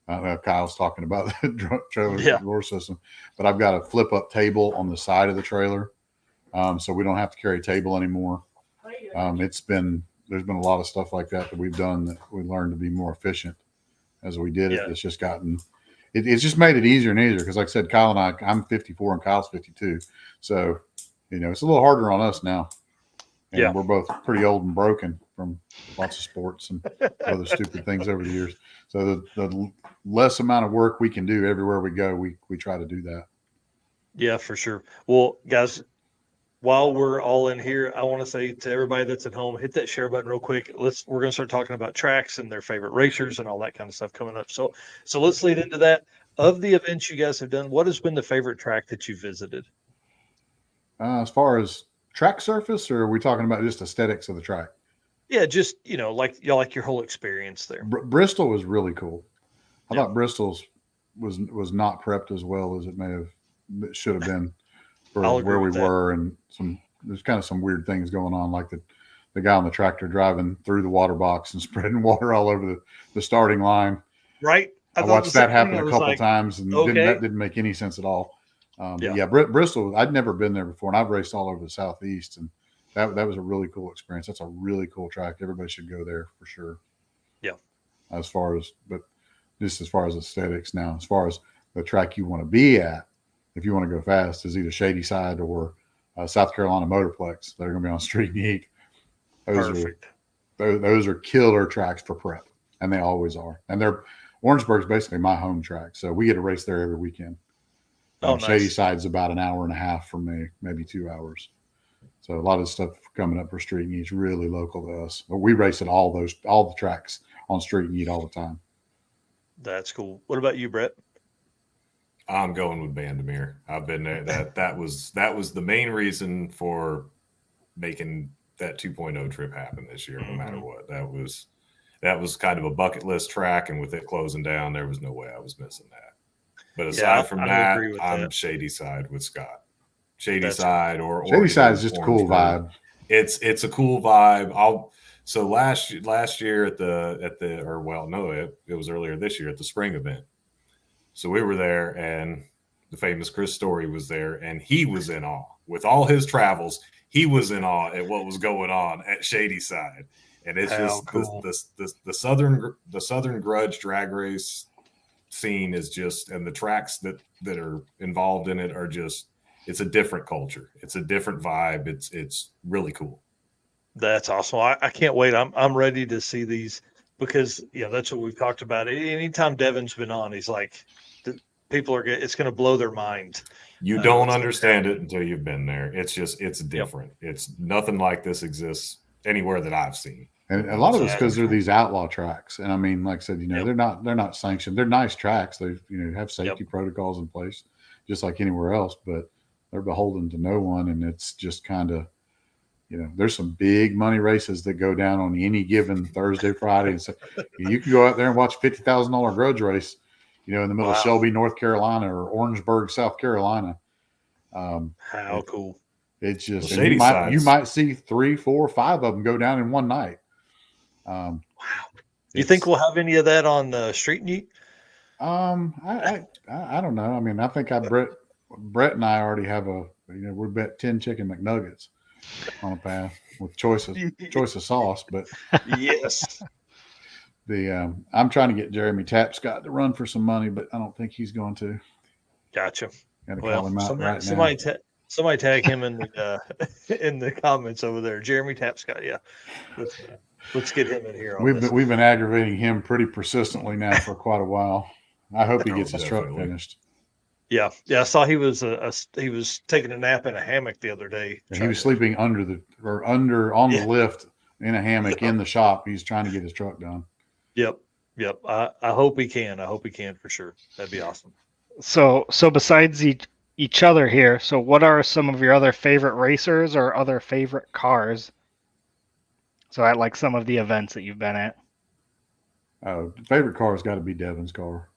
Kyle's talking about the trailer drawer system, but I've got a flip up table on the side of the trailer. So we don't have to carry a table anymore. There's been a lot of stuff like that we've done that we learned to be more efficient as we did it. It's just gotten, it's just made it easier and easier because, like I said, Kyle and I'm 54 and Kyle's 52, so it's a little harder on us now. And we're both pretty old and broken from lots of sports and other stupid things over the years. So the less amount of work we can do everywhere we go, we try to do that. Yeah, for sure. Well, guys, while we're all in here, I want to say to everybody that's at home, hit that share button real quick. We're going to start talking about tracks and their favorite racers and all that kind of stuff coming up. So let's lead into that. Of the events you guys have done, what has been the favorite track that you visited? As far as track surface, or are we talking about just aesthetics of the track? Yeah, just like your whole experience there. Bristol was really cool. I thought Bristol's was not prepped as well as it should have been for where we were, and there's kind of some weird things going on, like the guy on the tractor driving through the water box and spreading water all over the starting line. Right. I watched that happen a couple times, and that didn't make any sense at all. Bristol, I'd never been there before, and I've raced all over the Southeast, and that was a really cool experience. That's a really cool track. Everybody should go there for sure. Yeah. As far as aesthetics now, as far as the track you want to be at, if you want to go fast, is either Shady Side or South Carolina Motorplex. They're going to be on Street-N-Yeet. Perfect. Those are killer tracks for prep, and they always are. And Orangeburg's basically my home track, so we get to race there every weekend. Nice. Shady Side's about an hour and a half from me, maybe 2 hours. So a lot of stuff coming up for Street-N-Yeet is really local to us. But we race at all the tracks on Street-N-Yeet all the time. That's cool. What about you, Bret? I'm going with Bandamere. I've been there. That was the main reason for making that 2.0 trip happen this year, no matter what. That was kind of a bucket list track, and with it closing down, there was no way I was missing that. But aside from that, I'm Shady Side with Scott. Shady Side or Shady Side is just a cool vibe. It's a cool vibe. So last year it was earlier this year at the spring event. So we were there, and the famous Chris Story was there, and he was in awe with all his travels. He was in awe at what was going on at Shady Side, and it's cool. the Southern Grudge drag race scene is just, and the tracks that are involved in it are just, it's a different culture. It's a different vibe. It's really cool. That's awesome. I can't wait. I'm ready to see these, because that's what we've talked about. Anytime Devin's been on, he's like, it's going to blow their mind. You don't understand it until you've been there. It's different. It's nothing like this exists anywhere that I've seen. And a lot of it's because they're these outlaw tracks. And I mean, like I said, they're not sanctioned. They're nice tracks. They have safety protocols in place, just like anywhere else, but they're beholden to no one. And it's just kind of, there's some big money races that go down on any given Thursday, Friday. And so you can go out there and watch $50,000 grudge race, in the middle of Shelby, North Carolina, or Orangeburg, South Carolina. How cool. It's just, you might see 3, 4, 5 of them go down in one night. Wow. You think we'll have any of that on the Street-N-Yeet? I don't know. I mean, I think Bret and I already have we bet 10 chicken McNuggets on a path with choice of sauce, but yes. I'm trying to get Jeremy Tapscott to run for some money, but I don't think he's going to. Gotcha. Gotta call him out right now. Somebody tag him in the comments over there. Jeremy Tapscott. Yeah. Let's get him in here. We've been aggravating him pretty persistently now for quite a while. I hope he gets his truck finished. Yeah. I saw he was taking a nap in a hammock the other day. He was sleeping on the lift in a hammock in the shop. He's trying to get his truck done. Yep. I hope he can. I hope he can for sure. That'd be awesome. So besides each other here, so what are some of your other favorite racers or other favorite cars? So at like some of the events that you've been at. Favorite car has got to be Devin's car.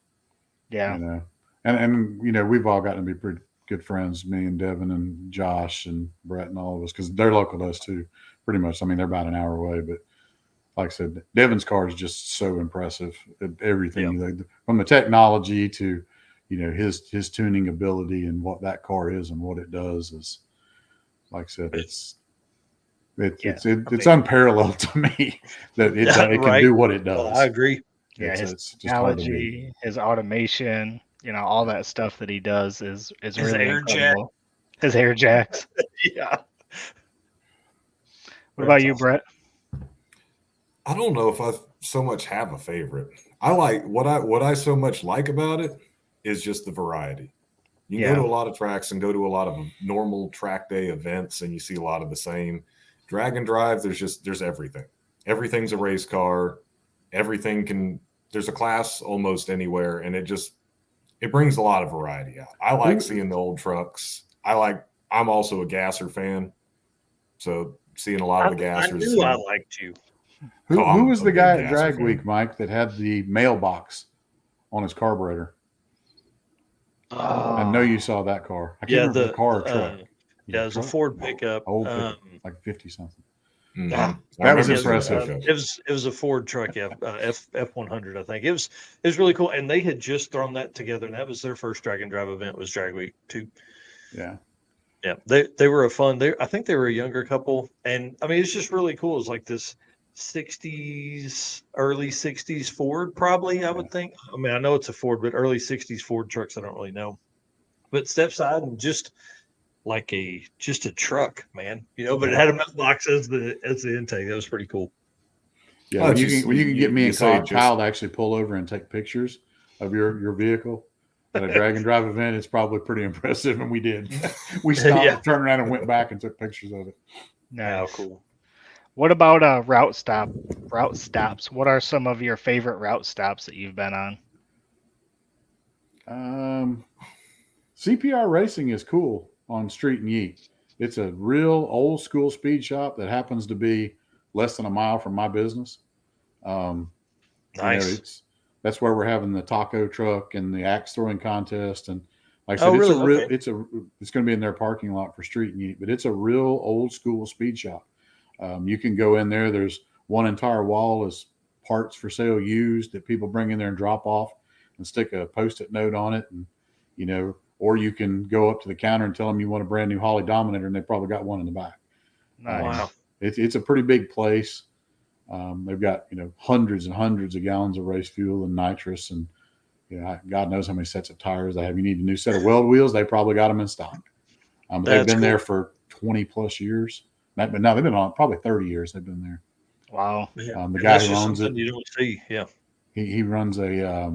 Yeah. And we've all gotten to be pretty good friends, me and Devin and Josh and Bret and all of us, because they're local to us too, pretty much. I mean, they're about an hour away, but like I said, Devin's car is just so impressive at everything, from the technology to, his tuning ability and what that car is and what it does is, like I said, it's unparalleled to me that it can do what it does. Well, I agree. Yeah, his technology, his automation. all that stuff that he does is His really air incredible. His air jacks. Yeah. What about you, Bret? I don't know if I so much have a favorite. I like what I so much like about it is just the variety. You can go to a lot of tracks and go to a lot of normal track day events, and you see a lot of the same. Drag and drive, there's everything. Everything's a race car. There's a class almost anywhere, and it brings a lot of variety out. I like seeing the old trucks. I'm also a gasser fan, so seeing a lot of the gassers. I knew I liked you. Who was the guy at Drag Week, Mike, that had the mailbox on his carburetor? I know you saw that car. I can't remember the car or truck. It was a Ford pickup. Old like 50 something. Mm-hmm. That was impressive. It was a Ford truck, F100, I think. It was really cool, and they had just thrown that together, and that was their first Drag and Drive event. Was Drag Week 2. Yeah. Yeah, they were a fun. I think they were a younger couple, and I mean it's just really cool. It's like this early 60s Ford, probably, I would think. I mean, I know it's a Ford, but early 60s Ford trucks, I don't really know. But step side and just like a truck, man. But it had a mailbox as the intake. That was pretty cool. Yeah, when you can get me and Kyle to actually pull over and take pictures of your vehicle at a Drag and Drive event, it's probably pretty impressive, and we did. We stopped, turned around, and went back and took pictures of it. No, cool. What about route stops? What are some of your favorite route stops that you've been on? CPR Racing is cool on Street-N-Yeet. It's a real old school speed shop that happens to be less than a mile from my business. Nice. That's where we're having the taco truck and the axe throwing contest, and like I said, it's going to be in their parking lot for Street-N-Yeet, but it's a real old school speed shop. You can go in there. There's one entire wall is parts for sale used that people bring in there and drop off and stick a Post-it note on it, and or you can go up to the counter and tell them you want a brand new Holly Dominator, and they probably got one in the back. Nice. Wow. It's a pretty big place. They've got hundreds and hundreds of gallons of race fuel and nitrous, and God knows how many sets of tires they have. You need a new set of weld wheels. They probably got them in stock. But they've been there for 20 plus years. But no, they've been on probably 30 years. They've been there. Wow. The guy who owns it, you don't see. Yeah. He runs a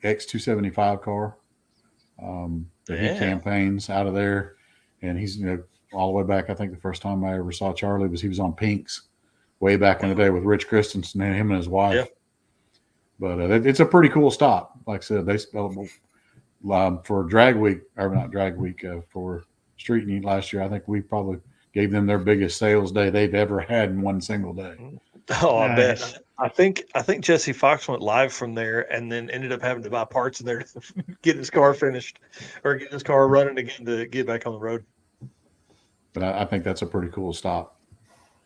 X275 car. That he campaigns out of there, and he's all the way back. I think the first time I ever saw Charlie he was on Pink's way back in the day with Rich Christensen and him and his wife. Yeah. But it's a pretty cool stop. Like I said, they for Drag Week, or not Drag Week, for Street-N-Yeet last year. I think we probably gave them their biggest sales day they've ever had in one single day. Oh, I bet. I think Jesse Fox went live from there and then ended up having to buy parts in there to get his car finished or get his car running again to get back on the road. But I think that's a pretty cool stop.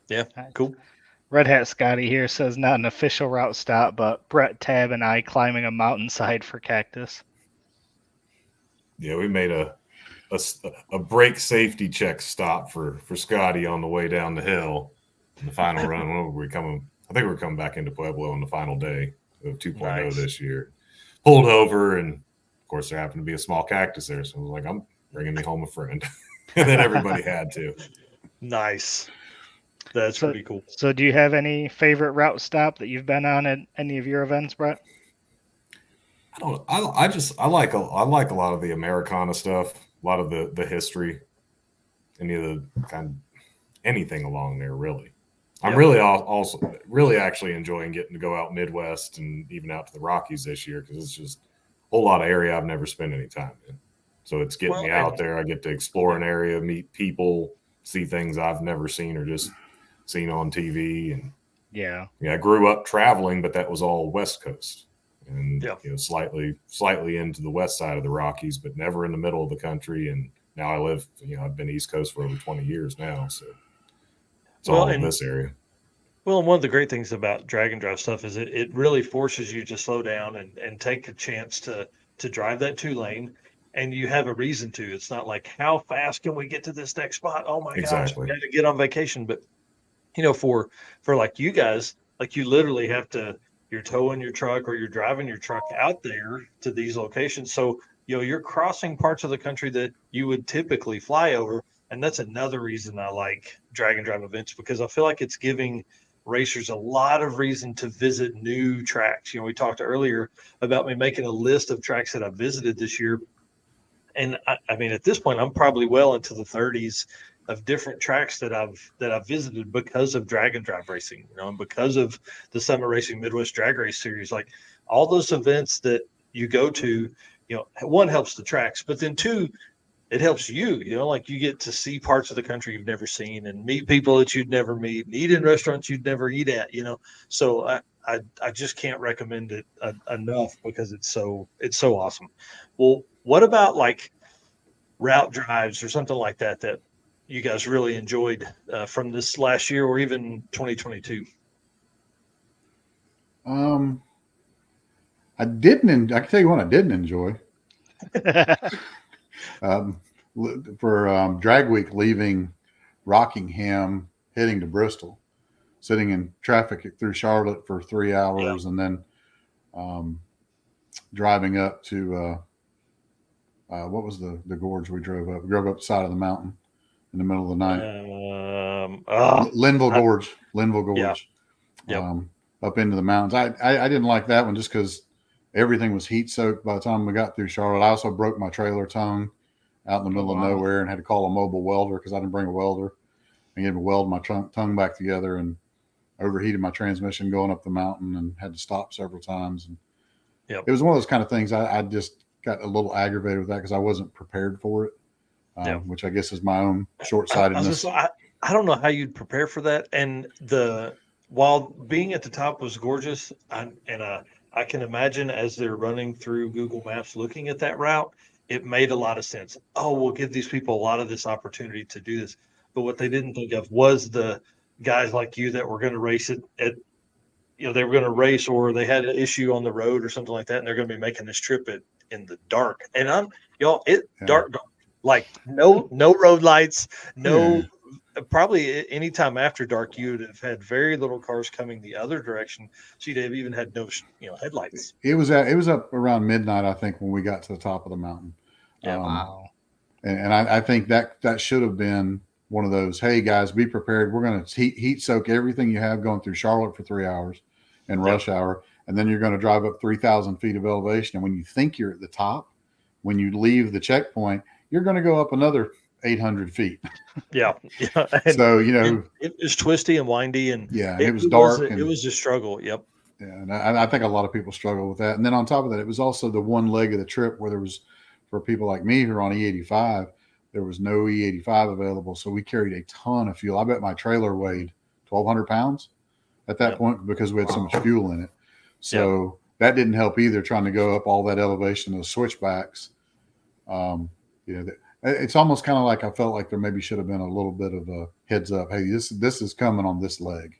Yeah, cool. Red Hat Scotty here says not an official route stop, but Bret, Tab, and I climbing a mountainside for Cactus. Yeah, we made a brake safety check stop for Scotty on the way down the hill. In the final run, I think we're coming back into Pueblo on the final day of 2.0 this year. Pulled over, and of course there happened to be a small cactus there, so I was like, I'm bringing me home a friend. And then everybody had to. Nice. That's pretty cool. So do you have any favorite route stop that you've been on at any of your events, Bret? I like a lot of the Americana stuff, a lot of the history, anything along there really. I'm really also actually enjoying getting to go out Midwest and even out to the Rockies this year, because it's just a whole lot of area I've never spent any time in. So it's getting me out there. I get to explore an area, meet people, see things I've never seen or just seen on TV. And I grew up traveling, but that was all West Coast, and slightly into the west side of the Rockies, but never in the middle of the country. And now I live, I've been East Coast for over 20 years now, so. It's all in this area. Well, and one of the great things about drag and drive stuff is it really forces you to slow down and take a chance to drive that 2-lane, and you have a reason to. It's not like, how fast can we get to this next spot? Oh my gosh, we got to get on vacation. But for like you guys, like you literally have to you're towing your truck or you're driving your truck out there to these locations. So, you're crossing parts of the country that you would typically fly over. And that's another reason I like drag and drive events, because I feel like it's giving racers a lot of reason to visit new tracks. We talked earlier about me making a list of tracks that I visited this year. And I mean, at this point, I'm probably well into the 30s of different tracks that I've visited because of drag and drive racing, and because of the Summit Racing Midwest Drag Race Series. Like all those events that you go to, one, helps the tracks, but then two, it helps you, like you get to see parts of the country you've never seen and meet people that you'd never meet, and eat in restaurants you'd never eat at, So I just can't recommend it enough because it's so awesome. Well, what about like route drives or something like that you guys really enjoyed from this last year or even 2022? I can tell you one I didn't enjoy. For Drag Week, leaving Rockingham, heading to Bristol, sitting in traffic through Charlotte for 3 hours, and then driving up to what was the gorge we drove up? We drove up the side of the mountain in the middle of the night. Linville Gorge. Yeah. Up into the mountains. I didn't like that one just because everything was heat soaked by the time we got through Charlotte. I also broke my trailer tongue out in the middle of nowhere and had to call a mobile welder because I didn't bring a welder. I had to weld my tongue back together and overheated my transmission going up the mountain and had to stop several times. And it was one of those kind of things. I just got a little aggravated with that because I wasn't prepared for it, which I guess is my own short-sightedness. I don't know how you'd prepare for that. And while being at the top was gorgeous, I can imagine as they're running through Google Maps looking at that route, it made a lot of sense. Oh, we'll give these people a lot of this opportunity to do this. But what they didn't think of was the guys like you that were going to race it at, they were going to race, or they had an issue on the road or something like that, and they're going to be making this trip in the dark. And dark, like no road lights, probably any time after dark, you would have had very little cars coming the other direction. So you'd have even had no, headlights. It was up around midnight, I think, when we got to the top of the mountain. Yeah. Wow. And I think that should have been one of those, hey guys, be prepared. We're going to heat soak everything you have going through Charlotte for 3 hours in rush hour. And then you're going to drive up 3,000 feet of elevation. And when you think you're at the top, when you leave the checkpoint, you're going to go up another 800 feet. Yeah. So, it was twisty and windy, and it was dark. It was a struggle. Yep. Yeah. And I think a lot of people struggle with that. And then on top of that, it was also the one leg of the trip where there was, for people like me who are on E85, there was no E85 available. So we carried a ton of fuel. I bet my trailer weighed 1,200 pounds at that point because we had so much fuel in it. So that didn't help either, trying to go up all that elevation of switchbacks. It's almost kind of like I felt like there maybe should have been a little bit of a heads up. Hey, this is coming on this leg.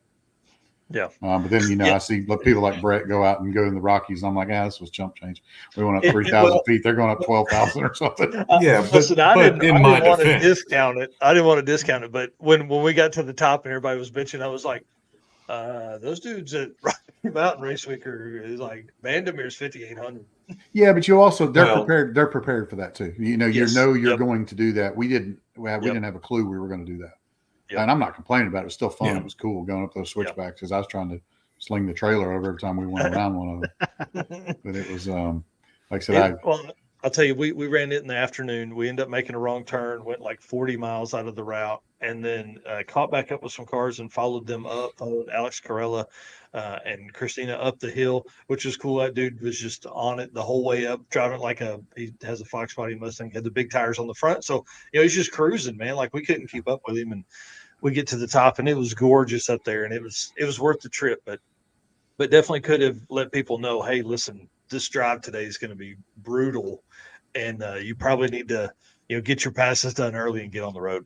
Yeah. But then, I see people like Bret go out and go in the Rockies. And I'm like, this was chump change. We went up 3,000 feet. They're going up 12,000 or something. Listen, I didn't want to discount it. I didn't want to discount it. But when we got to the top and everybody was bitching, I was like, those dudes at Rocky Mountain Race Week are like Vandermeer's 5,800. Yeah, but prepared. They're prepared for that too. You're going to do that. We didn't have a clue we were going to do that. Yep. And I'm not complaining about it. It was still fun. Yeah. It was cool going up those switchbacks because I was trying to sling the trailer over every time we went around one of them. But it was like I said, I'll tell you, we ran it in the afternoon. We ended up making a wrong turn, went like 40 miles out of the route, and then caught back up with some cars and followed Alex Carella and Christina up the hill, which was cool. That dude was just on it the whole way up, driving he has a Fox body Mustang, had the big tires on the front. So, he's just cruising, man. Like we couldn't keep up with him. And we get to the top and it was gorgeous up there, and it was worth the trip, but definitely could have let people know, hey, listen, this drive today is going to be brutal, and you probably need to, get your passes done early and get on the road.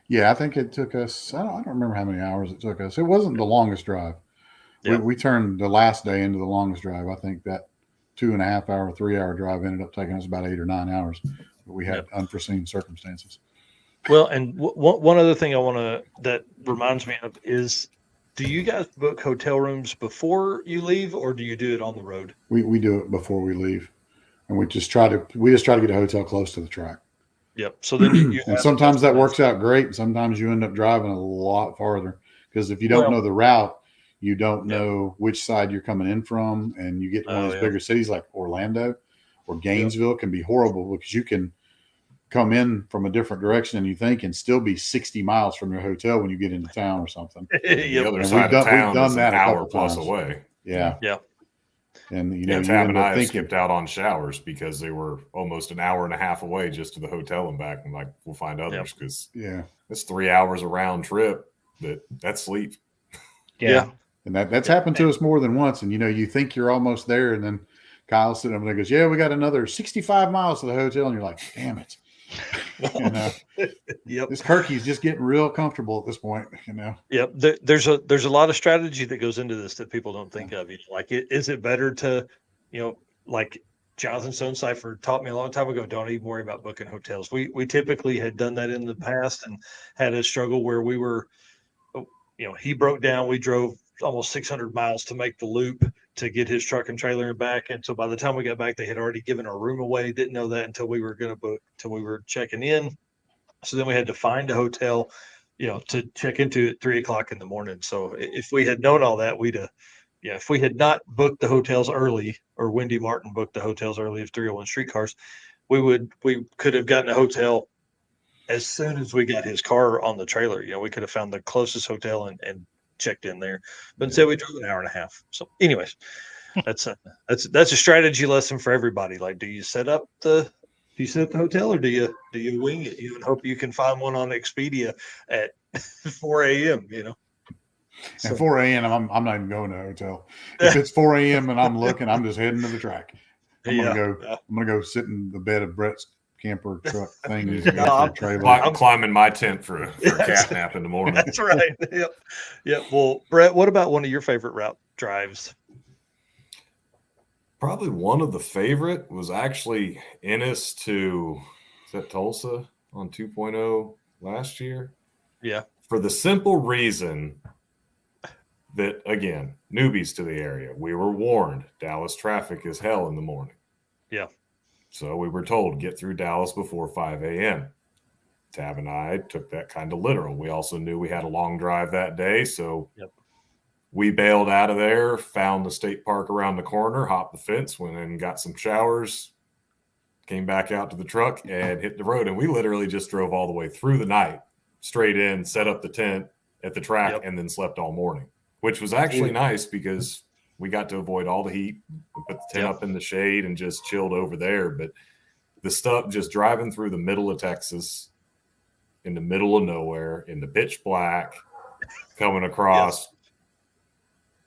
Yeah, I think it took us, I don't remember how many hours it took us. It wasn't the longest drive. Yeah. We turned the last day into the longest drive. I think that 2.5 hour, 3 hour drive ended up taking us about 8 or 9 hours, but we had unforeseen circumstances. Well, and one other thing that reminds me of is Do you guys book hotel rooms before you leave, or do you do it on the road? We do it before we leave, and we just try to get a hotel close to the track. Yep. So then you and sometimes that works out great. Sometimes you end up driving a lot farther because if you don't know the route, you don't know which side you're coming in from, and you get to one of these bigger cities like Orlando or Gainesville can be horrible because you can come in from a different direction than you think and still be 60 miles from your hotel when you get into town or something. The other side of town is an hour plus away. Yeah. Yeah. And Tab and I skipped out on showers because they were almost an hour and a half away just to the hotel and back. I'm like, we'll find others because it's 3 hours a round trip. That's sleep. Yeah. And that's happened to us more than once. And you think you're almost there, and then Kyle's sitting over there and goes, "Yeah, we got another 65 miles to the hotel," and you're like, "Damn it." This Kirky's just getting real comfortable at this point, Yep. There's a lot of strategy that goes into this that people don't think of. Like, is it better to, like Jonathan Stonecipher taught me a long time ago, don't even worry about booking hotels. We typically had done that in the past and had a struggle where we were, he broke down. We drove almost 600 miles to make the loop to get his truck and trailer and back. And so by the time we got back, they had already given our room away. Didn't know that until we were going to book, till we were checking in. So then we had to find a hotel, to check into at 3:00 in the morning. So if we had known all that, if we had not booked the hotels early, or Wendy Martin booked the hotels early of 301 Streetcars, we could have gotten a hotel as soon as we got his car on the trailer. We could have found the closest hotel and checked in there, but instead we drove an hour and a half. So anyways, that's a strategy lesson for everybody. Like, do you set up the hotel, or do you wing it? And hope you can find one on Expedia at 4 a.m. At 4 a.m. I'm not even going to a hotel. If it's 4 a.m. and I'm looking, I'm just heading to the track. I'm gonna go sit in the bed of Bret's camper truck thing. I'm climbing my tent for a cat nap in the morning. That's right. Yep. Well, Bret, what about one of your favorite route drives? Probably one of the favorite was actually Ennis to Tulsa on 2.0 last year. Yeah. For the simple reason that, again, newbies to the area, we were warned Dallas traffic is hell in the morning. Yeah. So we were told, get through Dallas before 5 a.m. Tab and I took that kind of literal. We also knew we had a long drive that day. So we bailed out of there, found the state park around the corner, hopped the fence, went in and got some showers, came back out to the truck and hit the road. And we literally just drove all the way through the night, straight in, set up the tent at the track, and then slept all morning, which was actually nice because we got to avoid all the heat. We put the tent up in the shade and just chilled over there. But the stuff, just driving through the middle of Texas, in the middle of nowhere, in the pitch black, coming across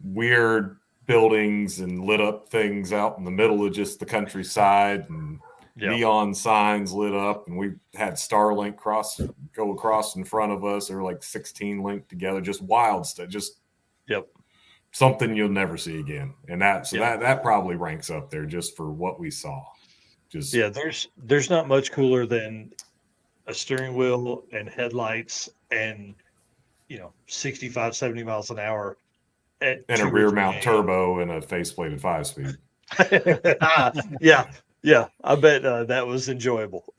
weird buildings and lit up things out in the middle of just the countryside, and neon signs lit up. And we had Starlink go across in front of us. They were like 16 linked together, just wild stuff. Just something you'll never see again. And that probably ranks up there just for what we saw. There's not much cooler than a steering wheel and headlights and 65, 70 miles an hour and a rear mount turbo and a faceplated 5-speed. Yeah, I bet that was enjoyable.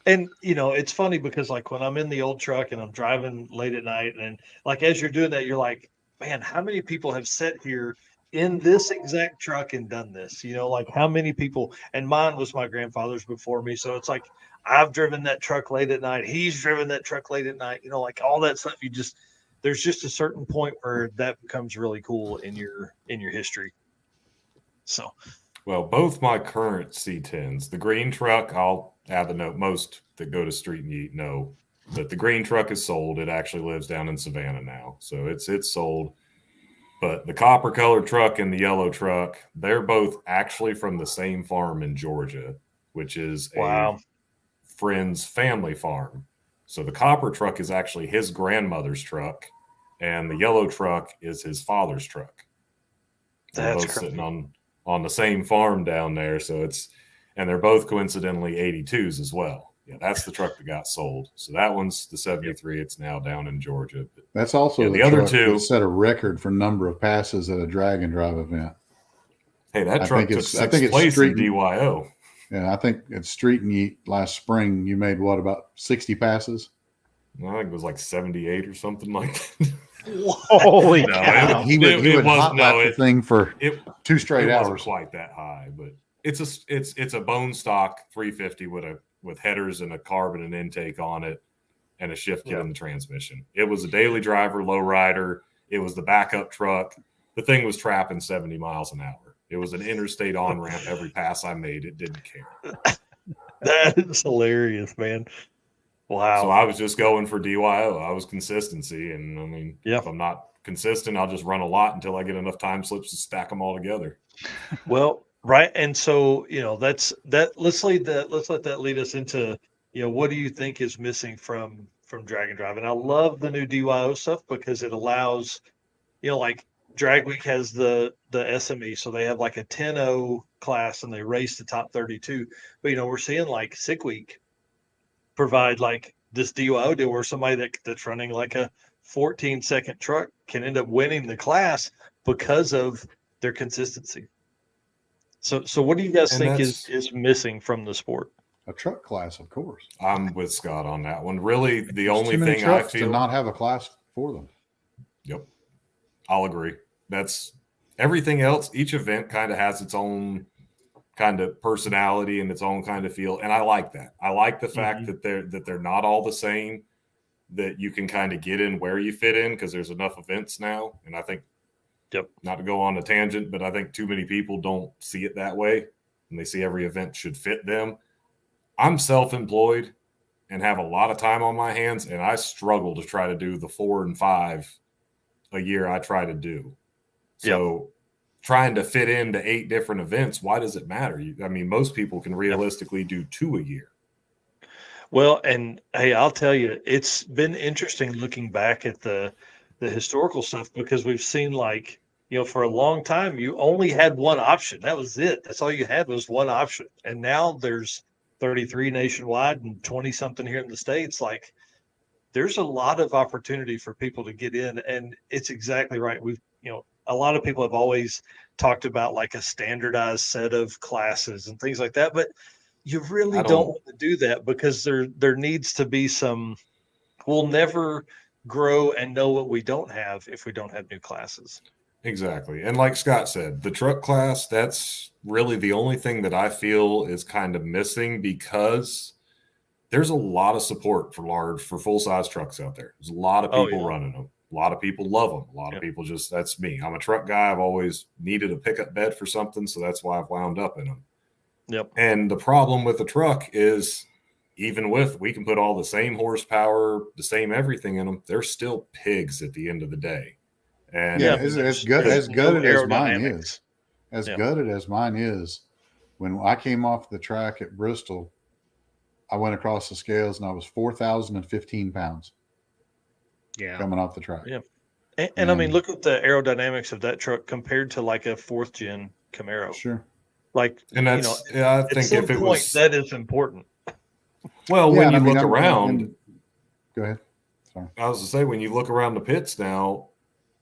And it's funny because like when I'm in the old truck and I'm driving late at night, and like as you're doing that, you're like, man, how many people have sat here in this exact truck and done this? Like how many people? And mine was my grandfather's before me, so it's like I've driven that truck late at night. He's driven that truck late at night. Like all that stuff. There's just a certain point where that becomes really cool in your history. So, well, both my current C10s, the green truck, I'll add the note. Most that go to Street-N-Yeet know that the green truck is sold. It actually lives down in Savannah now, so it's sold. But the copper colored truck and the yellow truck, they're both actually from the same farm in Georgia, which is a friend's family farm. So the copper truck is actually his grandmother's truck, and the yellow truck is his father's truck. They're both sitting on the same farm down there. So and they're both coincidentally 82s as well. Yeah, that's the truck that got sold. So that one's the 73. It's now down in Georgia. But that's also the other truck two that set a record for number of passes at a drag and drive event. Hey, that truck took sixth place in DYO. Yeah, I think at Street-N-Yeet last spring, you made what, about 60 passes? I think it was like 78 or something like that. Holy cow! He would hot lap the thing for 2 straight hours. It wasn't quite that high, but it's a bone stock 350 with headers and a carb and an intake on it and a shift kit in the transmission. It was a daily driver, low rider. It was the backup truck. The thing was trapping 70 miles an hour. It was an interstate on-ramp. Every pass I made, it didn't care. That is hilarious, man. Wow. So I was just going for DYO. I was consistency. And I mean, if I'm not consistent, I'll just run a lot until I get enough time slips to stack them all together. Well, right. And so, let's let that lead us into, what do you think is missing from drag and drive? And I love the new DYO stuff because it allows, like Drag Week has the SME. So they have like a 10-0 class and they race the top 32. But, we're seeing like Sick Week provide like this DYO deal where somebody that's running like a 14-second truck can end up winning the class because of their consistency. So what do you guys think is missing from the sport? A truck class, of course. I'm with Scott on that one. Really, the only too many thing I trucks feel to not have a class for them. Yep, I'll agree. That's everything else. Each event kind of has its own kind of personality and its own kind of feel, and I like that. I like the fact that they're not all the same. That you can kind of get in where you fit in because there's enough events now, and I think. Yep. Not to go on a tangent, but I think too many people don't see it that way, and they see every event should fit them. I'm self-employed and have a lot of time on my hands, and I struggle to try to do the 4 and 5 a year I try to do. So trying to fit into 8 different events, why does it matter? I mean, most people can realistically do 2 a year. Well, and hey, I'll tell you, it's been interesting looking back at the historical stuff because we've seen like, for a long time, you only had one option. That was it. That's all you had was one option. And now there's 33 nationwide and 20 something here in the States. Like there's a lot of opportunity for people to get in. And it's exactly right. We've, a lot of people have always talked about like a standardized set of classes and things like that, but you really don't want to do that because there needs to be we'll never grow and know what we don't have if we don't have new classes. Exactly. And like Scott said, the truck class, that's really the only thing that I feel is kind of missing because there's a lot of support for full-size trucks out there. There's a lot of people running them. A lot of people love them. A lot of people that's me. I'm a truck guy. I've always needed a pickup bed for something, so that's why I've wound up in them. Yep. And the problem with the truck is even we can put all the same horsepower, the same everything in them, they're still pigs at the end of the day. And as gutted as mine is, when I came off the track at Bristol, I went across the scales and I was 4,015 pounds. Yeah. Coming off the track. Yeah. And I mean, look at the aerodynamics of that truck compared to like a 4th gen Camaro. Sure. Like, and that's, I think if it was, that is important. Well, when you look around, go ahead. Sorry. I was to say, when you look around the pits now,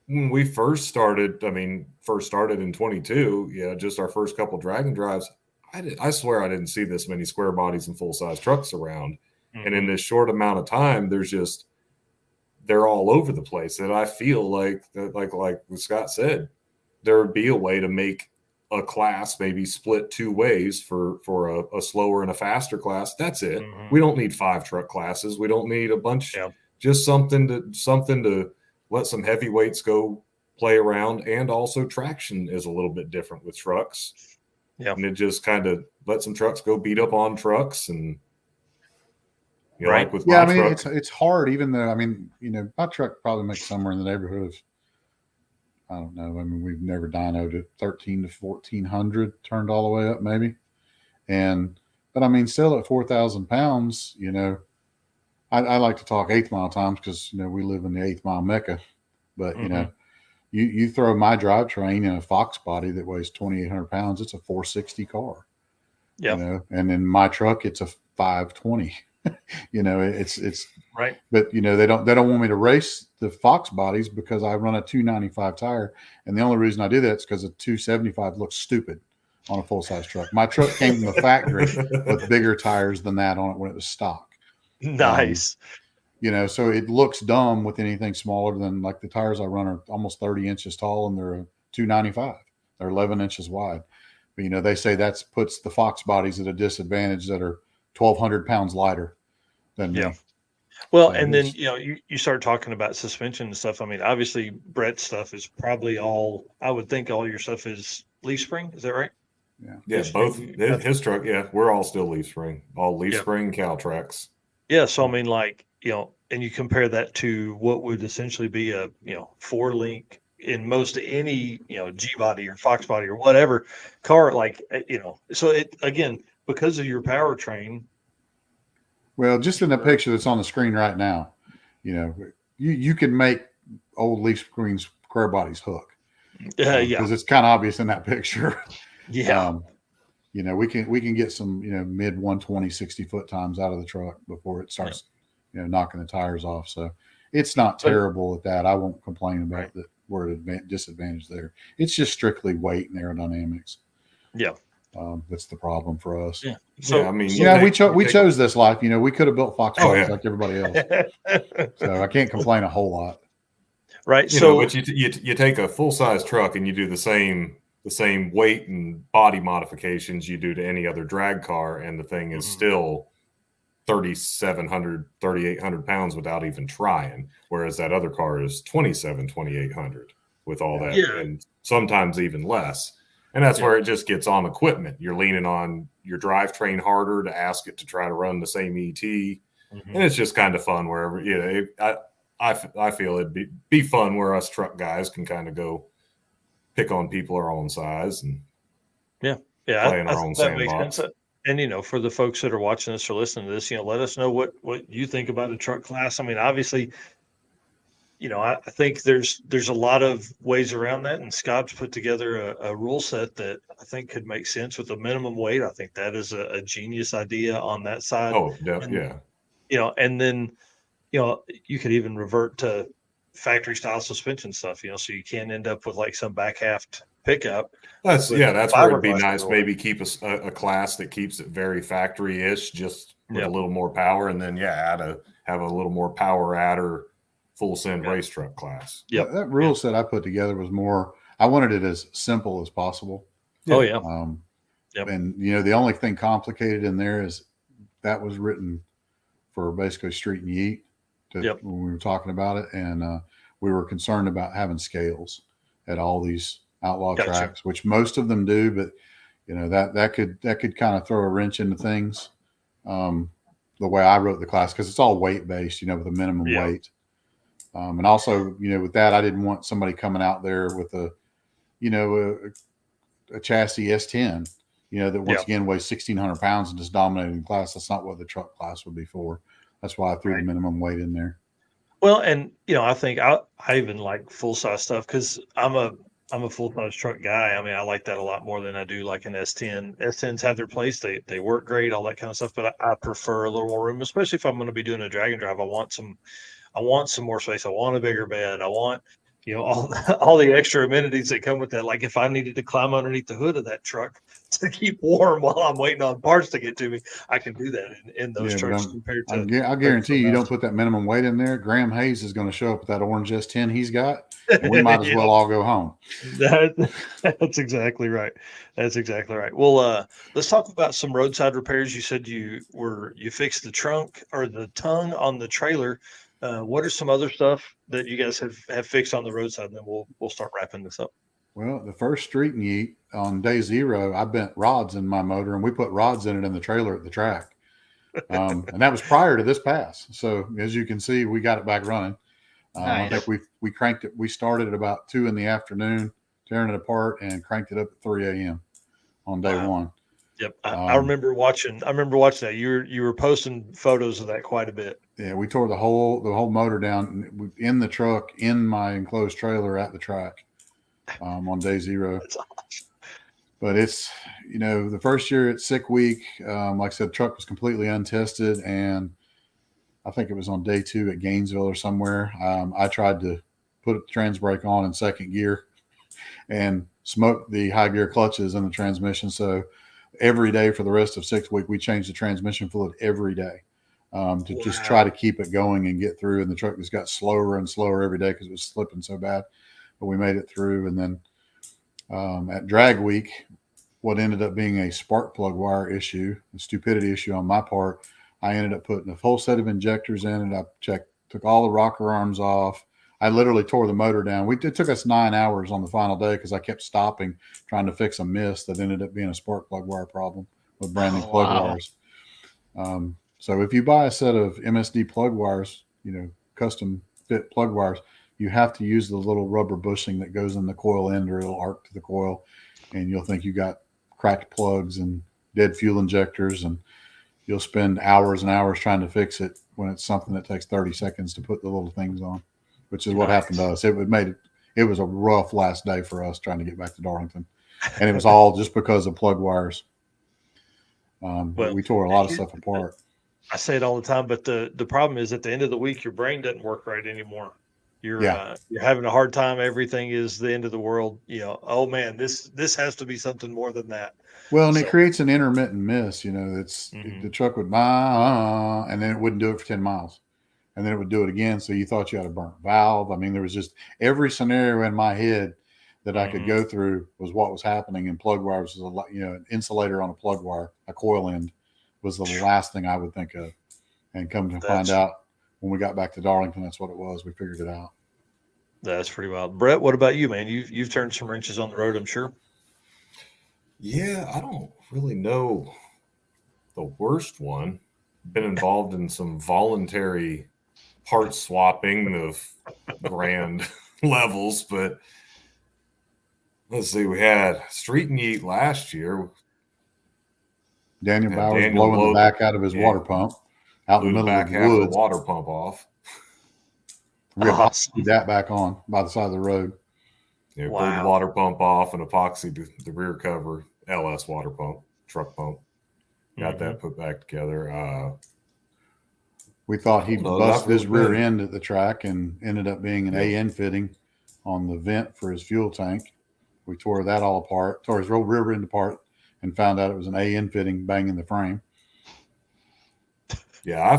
when we first started in 22, just our first couple drag and drives, I swear I didn't see this many square bodies and full-size trucks around. Mm-hmm. And in this short amount of time, they're all over the place. And I feel like what Scott said, there would be a way to make a class maybe split 2 ways for a slower and a faster class. That's it. Mm-hmm. We don't need 5 truck classes. We don't need a bunch. Yeah. Just something to let some heavyweights go play around. And also traction is a little bit different with trucks. Yeah. And it just kind of let some trucks go beat up on trucks. And like with my truck, it's hard, even though, my truck probably makes somewhere in the neighborhood of, I don't know. We've never dynoed it 13 to 1,400, turned all the way up maybe. But still at 4,000 pounds, I like to talk 8th mile times because, we live in the 8th mile Mecca. But, you throw my drivetrain in a Fox body that weighs 2,800 pounds, it's a 460 car. Yeah. And in my truck, it's a 520. It's right. But they don't want me to race the Fox bodies because I run a 295 tire, and the only reason I do that is because a 275 looks stupid on a full size truck. My truck came from the factory with bigger tires than that on it when it was stock. Nice. So it looks dumb with anything smaller than, like, the tires I run are almost 30 inches tall and they're a 295. They're 11 inches wide. But, they say that puts the Fox bodies at a disadvantage that are 1,200 pounds lighter than me. Well, and then, you start talking about suspension and stuff. I mean, obviously Brett's stuff is probably I would think all your stuff is leaf spring. Is that right? Yeah. Both his truck. Yeah. We're all still leaf spring, all leaf spring Caltrax. Yeah. So, I mean, like, and you compare that to what would essentially be a, 4-link in most any, G body or Fox body or whatever car, like, so it, again, because of your powertrain. Well, just in the picture that's on the screen right now, you can make old leaf spring square bodies hook. Because it's kind of obvious in that picture. Yeah. We can get some, mid 120, 60 foot times out of the truck before it starts, knocking the tires off. So it's not terrible at that. I won't complain about that. We're at a disadvantage there. It's just strictly weight and aerodynamics. Yeah. That's the problem for us. Yeah. So, we chose this life. We could have built Fox bodies like everybody else. So I can't complain a whole lot. Right. But you take a full size truck and you do the same weight and body modifications you do to any other drag car, and the thing is still 3,700, 3,800 pounds without even trying. Whereas that other car is 2,800 with all that, and sometimes even less. And that's where it just gets on equipment. You're leaning on your drivetrain harder to ask it to try to run the same ET. And it's just kind of fun wherever, I feel it'd be fun where us truck guys can kind of go pick on people our own size and play in our own sandbox. And, for the folks that are watching this or listening to this, let us know what you think about the truck class. I mean, obviously, I think there's a lot of ways around that, and Scott's put together a rule set that I think could make sense with a minimum weight. I think that is a genius idea on that side. Oh, yeah. And then, you could even revert to factory style suspension stuff, so you can't end up with like some back half pickup. That's where it'd be nice. Maybe keep a class that keeps it very factory-ish, just with a little more power, and then have a little more power adder full send race truck class. Yeah, that rule set I put together was more, I wanted it as simple as possible. Oh yeah. And the only thing complicated in there is that was written for basically Street-N-Yeet when we were talking about it, and we were concerned about having scales at all these outlaw tracks, which most of them do, but that could kind of throw a wrench into things. The way I wrote the class, because it's all weight based, with a minimum weight. And also, with that, I didn't want somebody coming out there with a chassis S10, that once again weighs 1,600 pounds and just dominating the class. That's not what the truck class would be for. That's why I threw the minimum weight in there. Well, and I think I even like full size stuff because I'm a full size truck guy. I mean, I like that a lot more than I do like an S10. S10s have their place. They work great, all that kind of stuff. But I prefer a little more room, especially if I'm going to be doing a drag and drive. I want some more space. I want a bigger bed. I want, all the extra amenities that come with that. Like if I needed to climb underneath the hood of that truck to keep warm while I'm waiting on parts to get to me, I can do that in those trucks compared to. I guarantee you don't put that minimum weight in there. Graham Hayes is going to show up with that orange S10 he's got, and we might as well all go home. That's exactly right. That's exactly right. Well, let's talk about some roadside repairs. You said you fixed the trunk or the tongue on the trailer. What are some other stuff that you guys have fixed on the roadside? And then we'll start wrapping this up. Well, the first Street-N-Yeet on day 0, I bent rods in my motor, and we put rods in it in the trailer at the track. And that was prior to this pass. So as you can see, we got it back running. Nice. I think we cranked it. We started at about 2 p.m, tearing it apart, and cranked it up at 3 a.m. on day 1. Yep. I remember watching that. You were posting photos of that quite a bit. Yeah, we tore the whole motor down in the truck in my enclosed trailer at the track on day 0. That's awesome. But it's, the first year at sick week, like I said, the truck was completely untested. And I think it was on day 2 at Gainesville or somewhere. I tried to put the trans brake on in second gear and smoked the high gear clutches in the transmission. So every day for the rest of 6 weeks, we changed the transmission fluid every day to just try to keep it going and get through. And the truck just got slower and slower every day because it was slipping so bad. But we made it through. And then at drag week, what ended up being a spark plug wire issue, a stupidity issue on my part, I ended up putting a whole set of injectors in and I took all the rocker arms off. I literally tore the motor down. It took us 9 hours on the final day because I kept stopping trying to fix a miss that ended up being a spark plug wire problem with brand new plug wires. So if you buy a set of MSD plug wires, custom fit plug wires, you have to use the little rubber bushing that goes in the coil end or it'll arc to the coil and you'll think you got cracked plugs and dead fuel injectors and you'll spend hours and hours trying to fix it when it's something that takes 30 seconds to put the little things on, which is what happened to us. It was a rough last day for us trying to get back to Darlington. And it was all just because of plug wires. We tore a lot of stuff apart. I say it all the time, but the problem is at the end of the week, your brain doesn't work right anymore. You're having a hard time. Everything is the end of the world. Oh man, this has to be something more than that. Well, and it creates an intermittent miss. It's the truck would and then it wouldn't do it for 10 miles, and then it would do it again. So you thought you had a burnt valve. I mean, there was just every scenario in my head that I could go through was what was happening. And plug wires was an insulator on a plug wire, a coil end was the last thing I would think of. And come to find out when we got back to Darlington, that's what it was. We figured it out. That's pretty wild. Bret, what about you, man? You've turned some wrenches on the road, I'm sure. Yeah, I don't really know the worst one. Been involved in some voluntary part swapping of grand levels, but let's see, we had Street-N-Yeet last year. Daniel Bowers blowing the back out of his water pump out in the middle of the woods. The water pump off. We epoxied that back on by the side of the road. Yeah, pulled the water pump off and epoxied the rear cover, LS water pump, truck pump. Got that put back together. We thought he busted his rear end at the track and ended up being an AN fitting on the vent for his fuel tank. We tore that all apart, tore his rear end apart, and found out it was an AN fitting banging the frame. Yeah,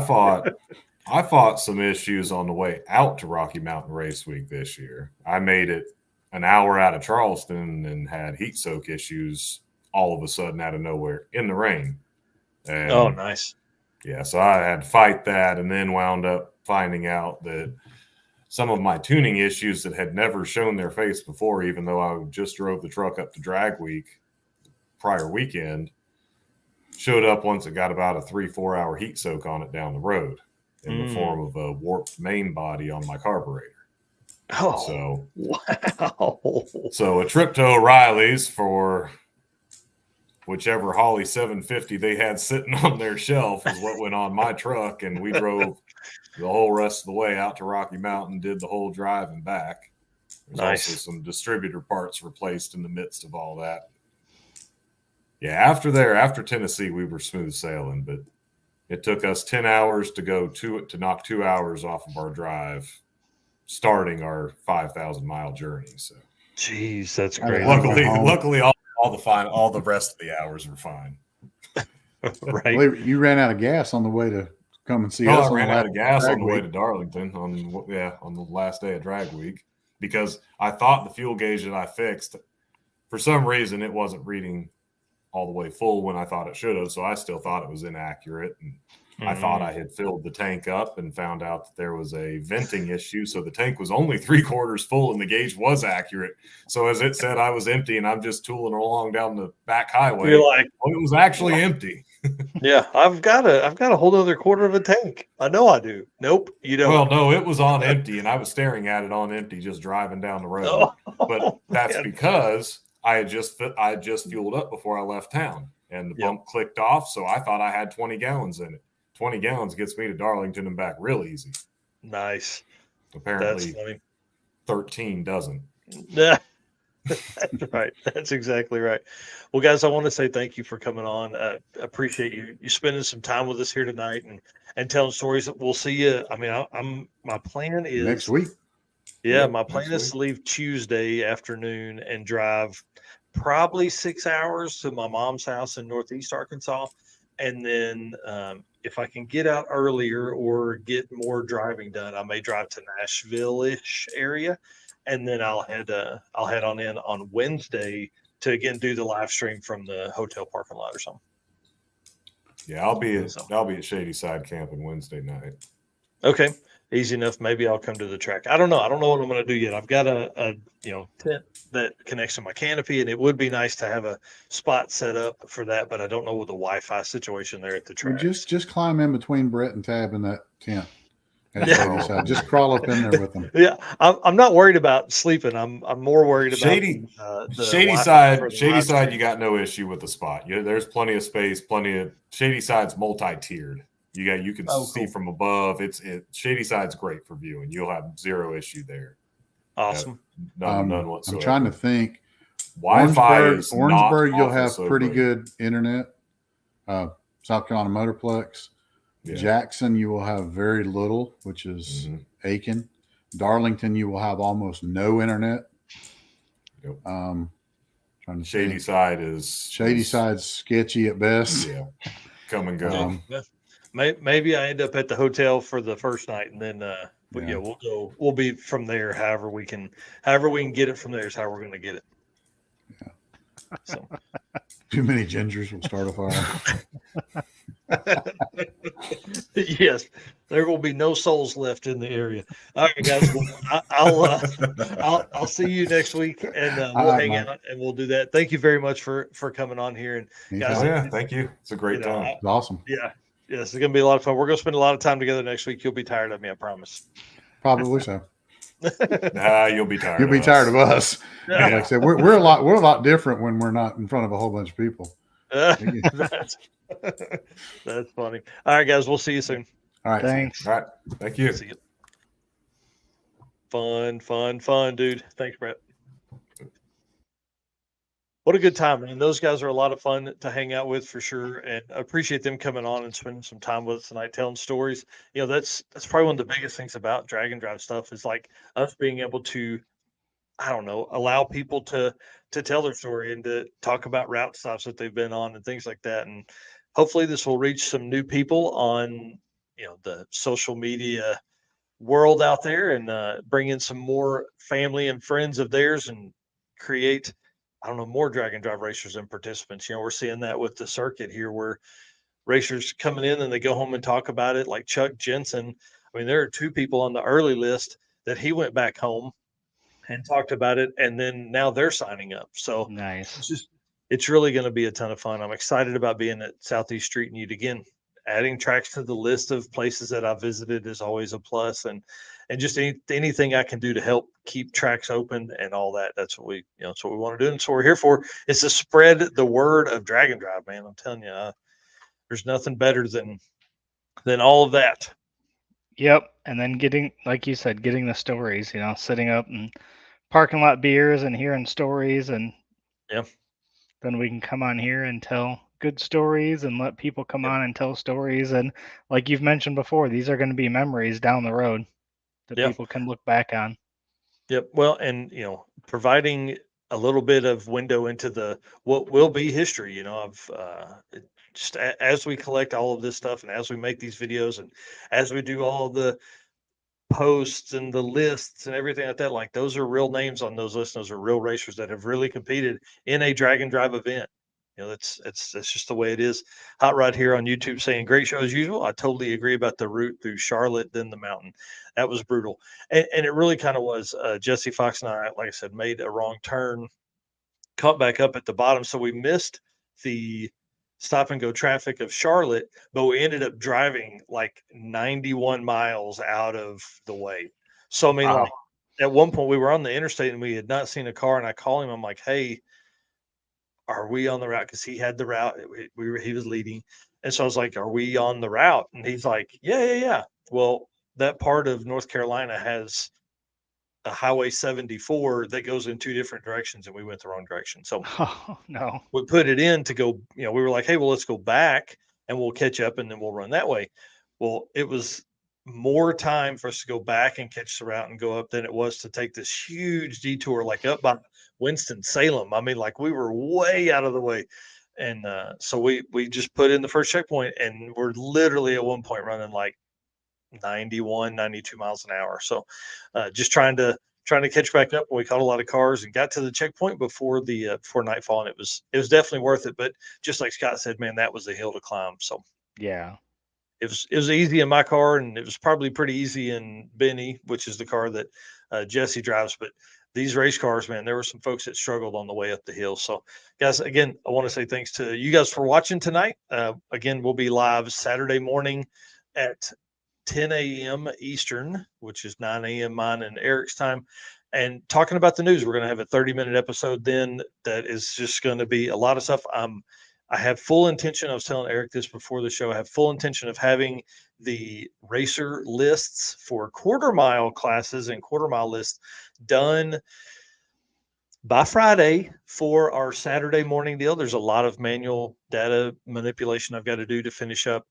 I fought some issues on the way out to Rocky Mountain Race Week this year. I made it an hour out of Charleston and had heat soak issues all of a sudden out of nowhere in the rain. And, oh, nice. Yeah, so I had to fight that and then wound up finding out that some of my tuning issues that had never shown their face before, even though I just drove the truck up to drag week prior weekend, showed up once it got about a 3-4 hour heat soak on it down the road in the form of a warped main body on my carburetor. Oh, so wow. So a trip to O'Reilly's for whichever Holly 750 they had sitting on their shelf is what went on my truck. And we drove the whole rest of the way out to Rocky Mountain, did the whole drive and back. There's also some distributor parts replaced in the midst of all that. Yeah, after Tennessee, we were smooth sailing, but it took us 10 hours to knock 2 hours off of our drive, starting our 5,000 mile journey. So, jeez, that's great. Luckily, all the rest of the hours were fine. Right. Well, you ran out of gas on the way to come and see us. I ran out of gas on the way to Darlington on the last day of drag week because I thought the fuel gauge that I fixed, for some reason, it wasn't reading all the way full when I thought it should have. So I still thought it was inaccurate. And I thought I had filled the tank up and found out that there was a venting issue. So the tank was only 3/4 full and the gauge was accurate. So as it said, I was empty and I'm just tooling along down the back highway. You're like, well, it was actually empty. Yeah, I've got a whole other quarter of a tank. I know I do. Nope, you don't. Well, no, it was on empty and I was staring at it on empty, just driving down the road. But that's because I had just fueled up before I left town and the pump clicked off. So I thought I had 20 gallons in it. 20 gallons gets me to Darlington and back real easy. Nice. Apparently 13 doesn't. Yeah. That's right. That's exactly right. Well, guys, I want to say thank you for coming on. Appreciate you spending some time with us here tonight and telling stories. We'll see you. I mean, my plan is next week. Yeah, Yep, my plan next is to leave Tuesday afternoon and drive probably 6 hours to my mom's house in Northeast Arkansas. And then if I can get out earlier or get more driving done, I may drive to Nashville-ish area. And then I'll head on in on Wednesday to again do the live stream from the hotel parking lot or something. Yeah, I'll be at Shady Side camping Wednesday night. Okay. Easy enough. Maybe I'll come to the track. I don't know. I don't know what I'm going to do yet. I've got a tent that connects to my canopy, and it would be nice to have a spot set up for that, but I don't know what the Wi-Fi situation there at the track. Well, just climb in between Bret and Tab in that tent. Just crawl up in there with them. Yeah, I'm not worried about sleeping. I'm more worried about Shady Side. Shady Side, you got no issue with the spot. There's plenty of space. Shady Side's multi-tiered. You can see from above. Shady Side's great for viewing. You'll have zero issue there. Awesome. None whatsoever. I'm trying to think. Wi-Fi is Orangeburg, not you'll have so pretty great. good internet. South Carolina Motorplex. Yeah. Jackson, you will have very little, which is Aiken. Darlington, you will have almost no internet. Yep. Trying to Shady Side's sketchy at best. Yeah, come and go. Maybe I end up at the hotel for the first night, and then we'll go. We'll be from there. However we can get it from there is how we're going to get it. Yeah. So. Too many gingers will start a fire. Yes, there will be no souls left in the area. All right, guys. I'll see you next week, and we'll hang out and we'll do that. Thank you very much for coming on here, and guys. Thank you. It's a great time. It's awesome. Yeah. Yes, it's going to be a lot of fun. We're going to spend a lot of time together next week. You'll be tired of me, I promise. Probably so. Nah, you'll be tired. You'll be tired of us. Yeah. Like I said, we're a lot different when we're not in front of a whole bunch of people. That's funny. All right, guys. We'll see you soon. All right. Thanks. All right. Thank you. See you. Fun, dude. Thanks, Bret. What a good time, man. Those guys are a lot of fun to hang out with for sure. And I appreciate them coming on and spending some time with us tonight, telling stories. That's probably one of the biggest things about drag and drive stuff is like us being able to, allow people to tell their story and to talk about route stops that they've been on and things like that. And hopefully this will reach some new people on, the social media world out there and bring in some more family and friends of theirs and create more drag and drive racers and participants. We're seeing that with the circuit here where racers coming in and they go home and talk about it, like Chuck Jensen. I mean, there are 2 people on the early list that he went back home and talked about it, and then now they're signing up. So nice. It's really going to be a ton of fun. I'm excited about being at Southeast Street-N-Yeet again. Adding tracks to the list of places that I've visited is always a plus, and just anything I can do to help keep tracks open and all that. That's what we want to do. And so we're here for. It's to spread the word of drag and drive, man. I'm telling you, there's nothing better than all of that. Yep. And then getting, like you said, getting the stories, sitting up and parking lot beers and hearing stories. And then we can come on here and tell good stories and let people come on and tell stories. And like you've mentioned before, these are going to be memories down the road that people can look back on. Yep. Well, and providing a little bit of window into what will be history. Just as we collect all of this stuff and as we make these videos and as we do all the posts and the lists and everything like that, like those are real names on those lists. Those are real racers that have really competed in a drag and drive event. That's just the way it is. Hot Rod here on YouTube saying, great show as usual. I totally agree about the route through Charlotte, then the mountain. That was brutal. And it really kind of was. Jesse Fox and I, like I said, made a wrong turn, caught back up at the bottom. So we missed the stop and go traffic of Charlotte, but we ended up driving like 91 miles out of the way. So, I mean, like, at one point we were on the interstate and we had not seen a car, and I call him. I'm like, hey, are we on the route? Because he had the route. He was leading. And so I was like, are we on the route? And he's like, yeah. Well, that part of North Carolina has a Highway 74 that goes in 2 different directions, and we went the wrong direction. So Oh, no. we put it in to go, we were like, hey, well, let's go back and we'll catch up and then we'll run that way. Well, it was more time for us to go back and catch the route and go up than it was to take this huge detour, like up by Winston-Salem. I mean, like we were way out of the way. And so we just put in the first checkpoint, and we're literally at one point running like 91, 92 miles an hour. So just trying to catch back up. We caught a lot of cars and got to the checkpoint before before nightfall, and it was definitely worth it. But just like Scott said, man, that was a hill to climb. So yeah, it was easy in my car, and it was probably pretty easy in Benny, which is the car that Jesse drives. But these race cars, man, there were some folks that struggled on the way up the hill. So, guys, again, I want to say thanks to you guys for watching tonight. Again, we'll be live Saturday morning at 10 a.m. Eastern, which is 9 a.m. mine and Eric's time, and talking about the news. We're going to have a 30-minute episode then that is just going to be a lot of stuff. I have full intention, I was telling Eric this before the show, I have full intention of having the racer lists for quarter mile classes and quarter mile lists done by Friday for our Saturday morning deal. There's a lot of manual data manipulation I've got to do to finish up.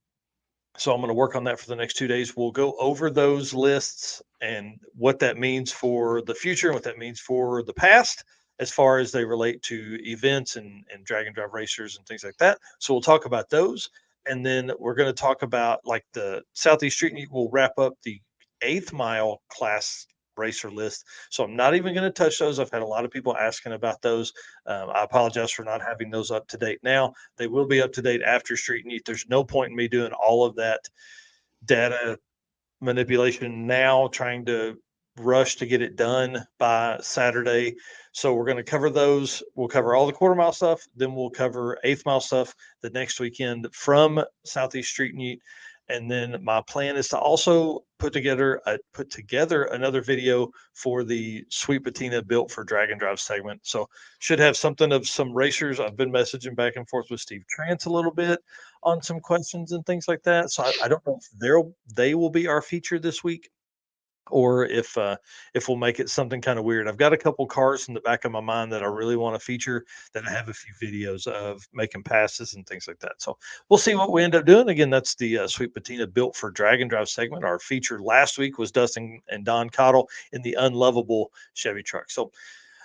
So I'm going to work on that for the next 2 days. We'll go over those lists and what that means for the future and what that means for the past, as far as they relate to events and drag and drive racers and things like that. So we'll talk about those. And then we're going to talk about like the Southeast Street-N-Yeet. We'll wrap up the 8th mile class racer list. So I'm not even going to touch those. I've had a lot of people asking about those. I apologize for not having those up to date now. They will be up to date after Street-N-Yeet. There's no point in me doing all of that data manipulation now, trying to rush to get it done by Saturday. So we're going to cover those. We'll cover all the quarter mile stuff. Then we'll cover 8th mile stuff the next weekend from Southeast Street-N-Yeet. And then my plan is to also put together another video for the Sweet Patina Built for Drag and Drive segment. So should have something of some racers. I've been messaging back and forth with Steve Trance a little bit on some questions and things like that. So I don't know if they will be our feature this week, or if we'll make it something kind of weird. I've got a couple cars in the back of my mind that I really want to feature, that I have a few videos of making passes and things like that. So we'll see what we end up doing. Again, that's the Sweet Patina Built for Drag and Drive segment. Our feature last week was Dustin and Don Cottle in the unlovable Chevy truck. So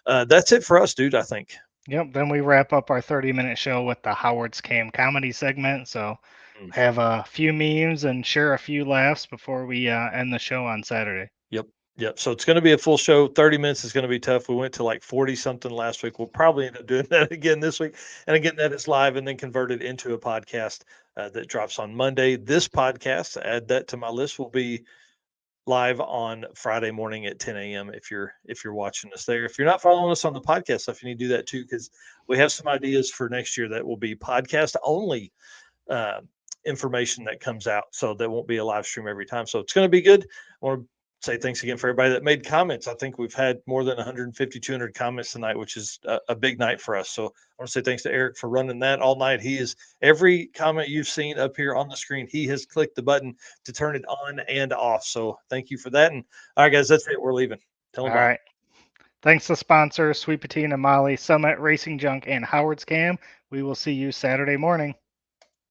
that's it for us, dude, I think. Yep. Then we wrap up our 30-minute show with the Howard's Cam comedy segment. So have a few memes and share a few laughs before we end the show on Saturday. Yep. So it's going to be a full show. 30 minutes is going to be tough. We went to like 40 something last week. We'll probably end up doing that again this week. And again, that is live and then converted into a podcast that drops on Monday. This podcast, add that to my list, will be live on Friday morning at 10 a.m. if you're watching us there. If you're not following us on the podcast stuff, you need to do that too, because we have some ideas for next year that will be podcast only information that comes out. So there won't be a live stream every time. So it's going to be good. I want to say thanks again for everybody that made comments. I think we've had more than 150, 200 comments tonight, which is a big night for us. So I want to say thanks to Eric for running that all night. Every comment you've seen up here on the screen, he has clicked the button to turn it on and off. So thank you for that. And all right, guys, that's it. We're leaving. Tell them all right. Thanks to sponsors Sweet Patina, Molly, Summit, Racing Junk, and Howard's Cam. We will see you Saturday morning.